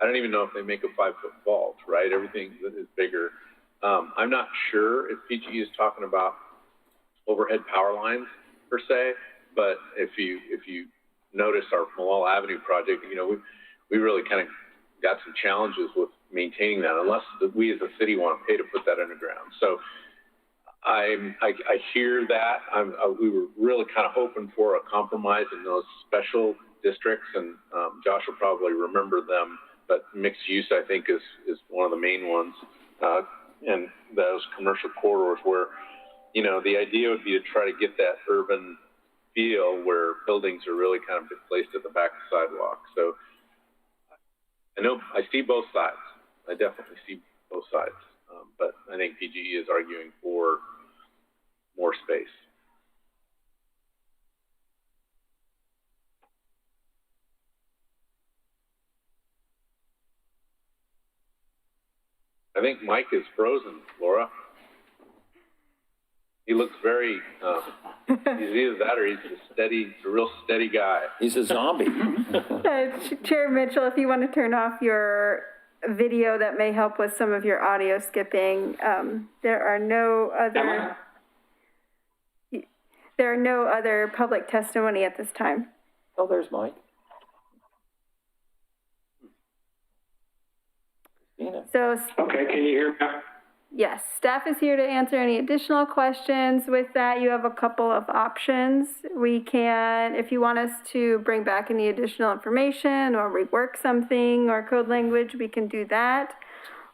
Speaker 8: I don't even know if they make a 5-foot vault, right? Everything is bigger. I'm not sure if PGE is talking about overhead power lines per se, but if you notice our Malala Avenue project, you know, we really kind of got some challenges with maintaining that unless we as a city want to pay to put that underground. So I hear that. We were really kind of hoping for a compromise in those special districts, and Josh will probably remember them, but mixed use, I think, is one of the main ones, and those commercial corridors where, you know, the idea would be to try to get that urban feel where buildings are really kind of placed at the back of the sidewalk. So I know I see both sides. I definitely see both sides, but I think PGE is arguing for more space. I think Mike is frozen, Laura. He looks very, he's either that or he's a real steady guy.
Speaker 4: He's a zombie.
Speaker 10: Chair Mitchell, if you want to turn off your video, that may help with some of your audio skipping. There are no other public testimony at this time.
Speaker 4: Oh, there's Mike.
Speaker 10: So,
Speaker 12: okay, can you hear me?
Speaker 10: yes, staff is here to answer any additional questions. With that, you have a couple of options. We can, if you want us to bring back any additional information or rework something or code language, we can do that.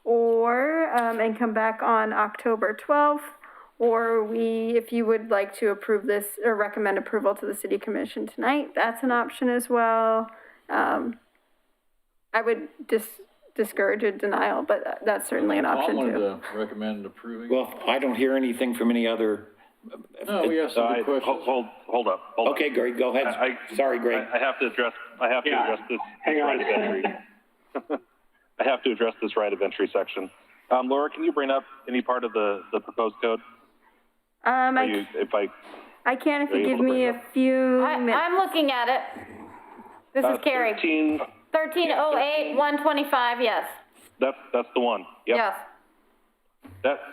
Speaker 10: Or, and come back on October 12th. Or if you would like to approve this or recommend approval to the City Commission tonight, that's an option as well. I would discourage a denial, but that's certainly an option too.
Speaker 5: I wanted to recommend approving.
Speaker 4: Well, I don't hear anything from any other.
Speaker 5: No, we have some good questions.
Speaker 9: Hold up.
Speaker 4: Okay, Greg, go ahead. Sorry, Greg.
Speaker 9: I have to address this right of entry. I have to address this right of entry section. Laura, can you bring up any part of the proposed code?
Speaker 10: I can if you give me a few minutes.
Speaker 1: I'm looking at it. This is Carrie. 1308-125, yes.
Speaker 9: That's the one. Yep.
Speaker 1: Yes.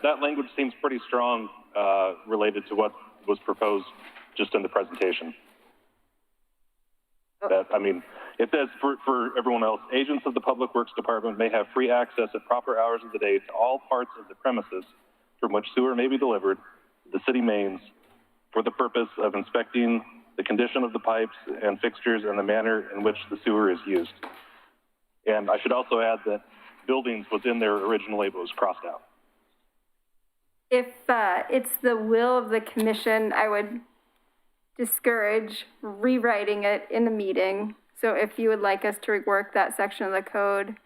Speaker 9: That language seems pretty strong related to what was proposed just in the presentation. It says for everyone else, agents of the Public Works Department may have free access at proper hours of the day to all parts of the premises from which sewer may be delivered to the city mains for the purpose of inspecting the condition of the pipes and fixtures and the manner in which the sewer is used. And I should also add that buildings was in there originally, but was crossed out.
Speaker 10: If it's the will of the commission, I would discourage rewriting it in the meeting. So if you would like us to rework that section of the code,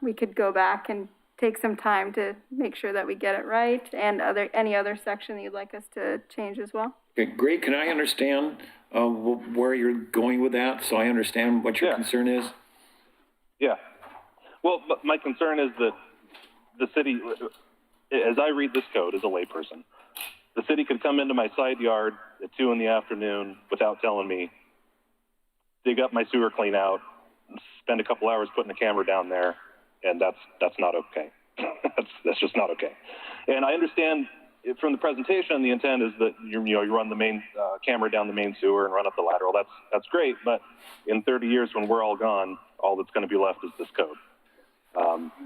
Speaker 10: we could go back and take some time to make sure that we get it right, and any other section that you'd like us to change as well.
Speaker 4: Okay, Greg, can I understand where you're going with that, so I understand what your concern is?
Speaker 9: Yeah. Well, my concern is that the city, as I read this code as a layperson, the city could come into my side yard at 2 p.m. without telling me, dig up my sewer clean out, spend a couple hours putting a camera down there, and that's not okay. that's just not okay. And I understand from the presentation, the intent is that you run the main camera down the main sewer and run up the lateral. That's great, but in 30 years when we're all gone, all that's going to be left is this code.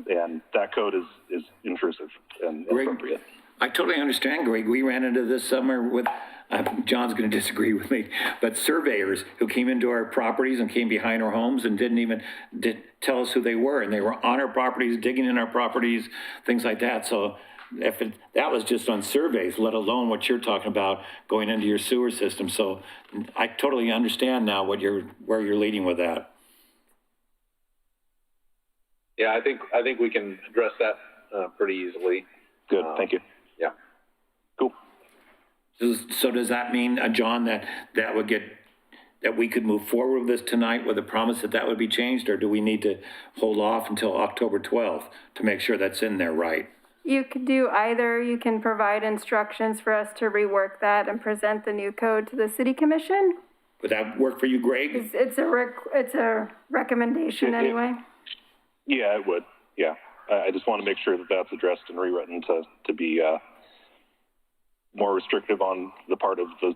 Speaker 9: And that code is intrusive and inappropriate.
Speaker 4: I totally understand, Greg. We ran into this summer with, John's going to disagree with me, but surveyors who came into our properties and came behind our homes and didn't even tell us who they were. And they were on our properties, digging in our properties, things like that. So that was just on surveys, let alone what you're talking about going into your sewer system. So I totally understand now where you're leading with that.
Speaker 8: Yeah, I think we can address that pretty easily.
Speaker 9: Good, thank you.
Speaker 8: Yeah.
Speaker 9: Cool.
Speaker 4: So does that mean, John, that we could move forward with this tonight with a promise that that would be changed, or do we need to hold off until October 12th to make sure that's in there right?
Speaker 10: You could do either. You can provide instructions for us to rework that and present the new code to the city commission.
Speaker 4: Would that work for you, Greg?
Speaker 10: It's a recommendation anyway.
Speaker 9: Yeah, it would. Yeah. I just want to make sure that that's addressed and rewritten to be more restrictive on the part of the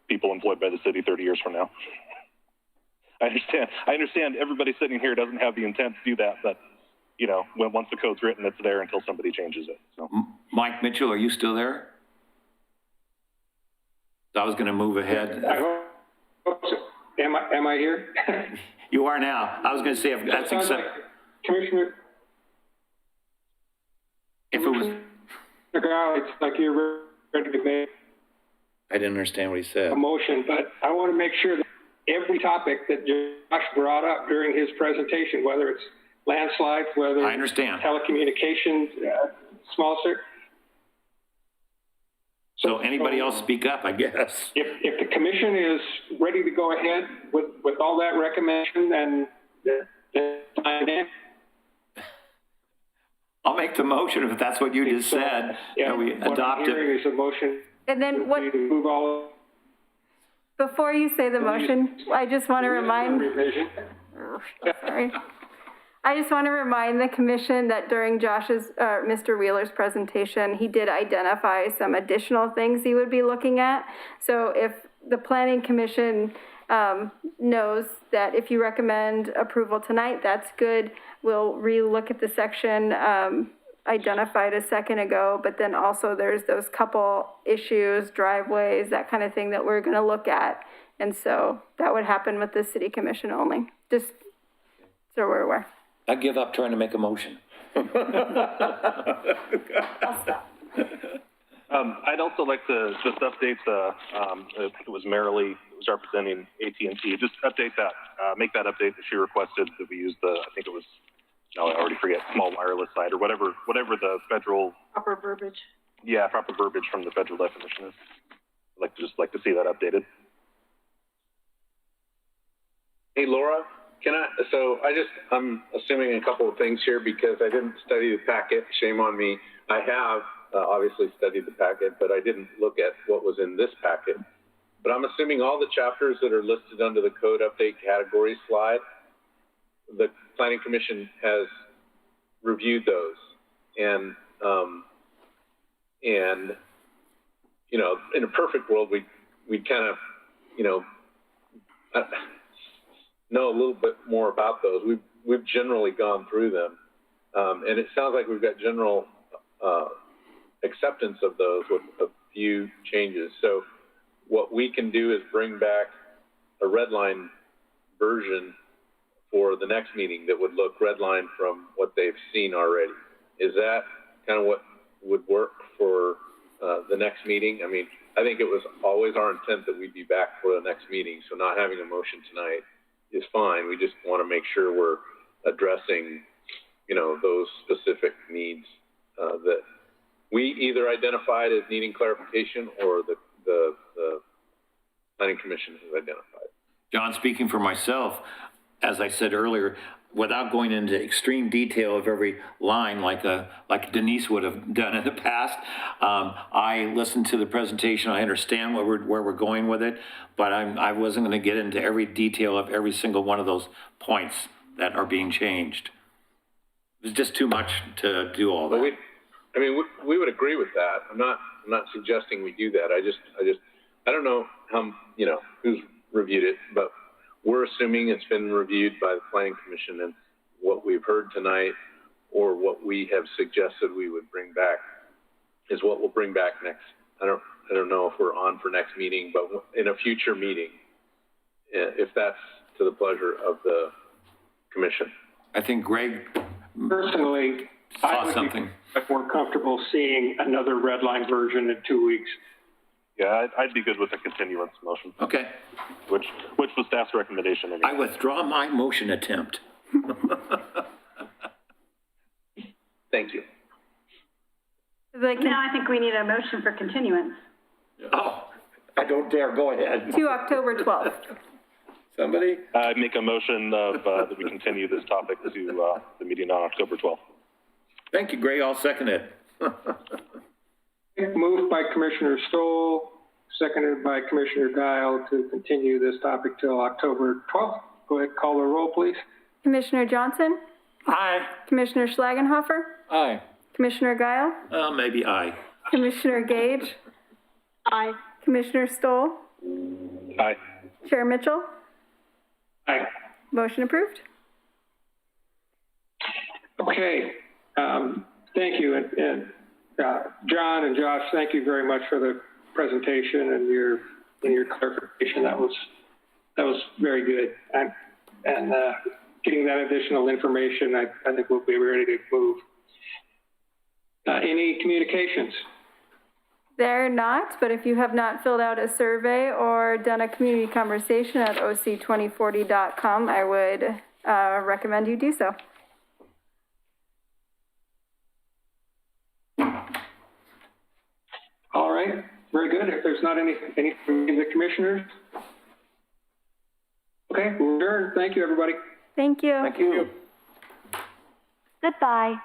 Speaker 9: people employed by the city 30 years from now. I understand everybody sitting here doesn't have the intent to do that, but you know, once the code's written, it's there until somebody changes it. So.
Speaker 4: Mike Mitchell, are you still there? I was going to move ahead.
Speaker 12: I hope so. Am I here?
Speaker 4: You are now. I was going to say if that's acceptable.
Speaker 12: Commissioner.
Speaker 4: If it was.
Speaker 12: It's like you're ready to make.
Speaker 4: I didn't understand what he said.
Speaker 12: A motion, but I want to make sure that every topic that Josh brought up during his presentation, whether it's landslides, whether
Speaker 4: I understand.
Speaker 12: Telecommunications, small cert.
Speaker 4: So anybody else speak up, I guess.
Speaker 12: If the commission is ready to go ahead with all that recommendation, then sign in.
Speaker 4: I'll make the motion if that's what you just said.
Speaker 12: Yeah,
Speaker 4: we adopt
Speaker 12: what I'm hearing is a motion.
Speaker 10: And then what?
Speaker 12: To move all.
Speaker 10: Before you say the motion, I just want to remind. Sorry. I just want to remind the commission that during Mr. Wheeler's presentation, he did identify some additional things he would be looking at. So if the planning commission knows that if you recommend approval tonight, that's good. We'll relook at the section identified a second ago, but then also there's those couple issues, driveways, that kind of thing that we're going to look at. And so that would happen with the city commission only, just so we're aware.
Speaker 4: I give up trying to make a motion.
Speaker 10: I'll stop.
Speaker 9: I'd also like to just update I think it was Marilee who was representing AT&T, just update that, make that update that she requested that we use I think it was, I already forget, small wireless site or whatever the federal.
Speaker 14: Proper verbiage.
Speaker 9: Yeah, proper verbiage from the federal definition is. I'd like to see that updated.
Speaker 8: Hey, Laura, I'm assuming a couple of things here because I didn't study the packet. Shame on me. I have obviously studied the packet, but I didn't look at what was in this packet. But I'm assuming all the chapters that are listed under the code update category slide, the Planning Commission has reviewed those. And you know, in a perfect world, we'd kind of, you know, know a little bit more about those. We've generally gone through them, and it sounds like we've got general acceptance of those with a few changes. So what we can do is bring back a red line version for the next meeting that would look red line from what they've seen already. Is that kind of what would work for the next meeting? I mean, I think it was always our intent that we'd be back for the next meeting, so not having a motion tonight is fine. We just want to make sure we're addressing, you know, those specific needs that we either identified as needing clarification or the Planning Commission has identified.
Speaker 4: John, speaking for myself, as I said earlier, without going into extreme detail of every line like Denise would have done in the past, I listened to the presentation. I understand where we're going with it, but I wasn't going to get into every detail of every single one of those points that are being changed. It was just too much to do all that.
Speaker 8: We would agree with that. I'm not suggesting we do that. I don't know how, you know, who's reviewed it, but we're assuming it's been reviewed by the Planning Commission, and what we've heard tonight or what we have suggested we would bring back is what we'll bring back next. I don't know if we're on for next meeting, but in a future meeting, if that's to the pleasure of the commission.
Speaker 4: I think Greg
Speaker 12: personally
Speaker 4: saw something.
Speaker 12: I'm more comfortable seeing another red line version in 2 weeks.
Speaker 9: Yeah, I'd be good with a continuance motion.
Speaker 4: Okay.
Speaker 9: Which was staff's recommendation.
Speaker 4: I withdraw my motion attempt.
Speaker 8: Thank you.
Speaker 3: Now I think we need a motion for continuance.
Speaker 4: Oh, don't dare, go ahead.
Speaker 10: To October 12th.
Speaker 4: Somebody?
Speaker 9: I make a motion of, that we continue this topic to the meeting on October 12th.
Speaker 4: Thank you, Gray, I'll second it.
Speaker 12: Moved by Commissioner Stoll, seconded by Commissioner Guile to continue this topic till October 12th. Go ahead, call the roll, please.
Speaker 10: Commissioner Johnson?
Speaker 11: Aye.
Speaker 10: Commissioner Schlagenhofer?
Speaker 5: Aye.
Speaker 10: Commissioner Guile?
Speaker 4: Maybe aye.
Speaker 10: Commissioner Gage?
Speaker 13: Aye.
Speaker 10: Commissioner Stoll?
Speaker 9: Aye.
Speaker 10: Chair Mitchell?
Speaker 12: Aye.
Speaker 10: Motion approved.
Speaker 12: Okay, thank you. And John and Josh, thank you very much for the presentation and your clarification. That was very good. And getting that additional information, I think we'll be ready to move. Any communications?
Speaker 10: They're not, but if you have not filled out a survey or done a community conversation at oc2040.com, I would recommend you do so.
Speaker 12: All right, very good. If there's not any from the commissioners. Okay, we're adjourned. Thank you, everybody.
Speaker 10: Thank you.
Speaker 4: Thank you.
Speaker 14: Goodbye.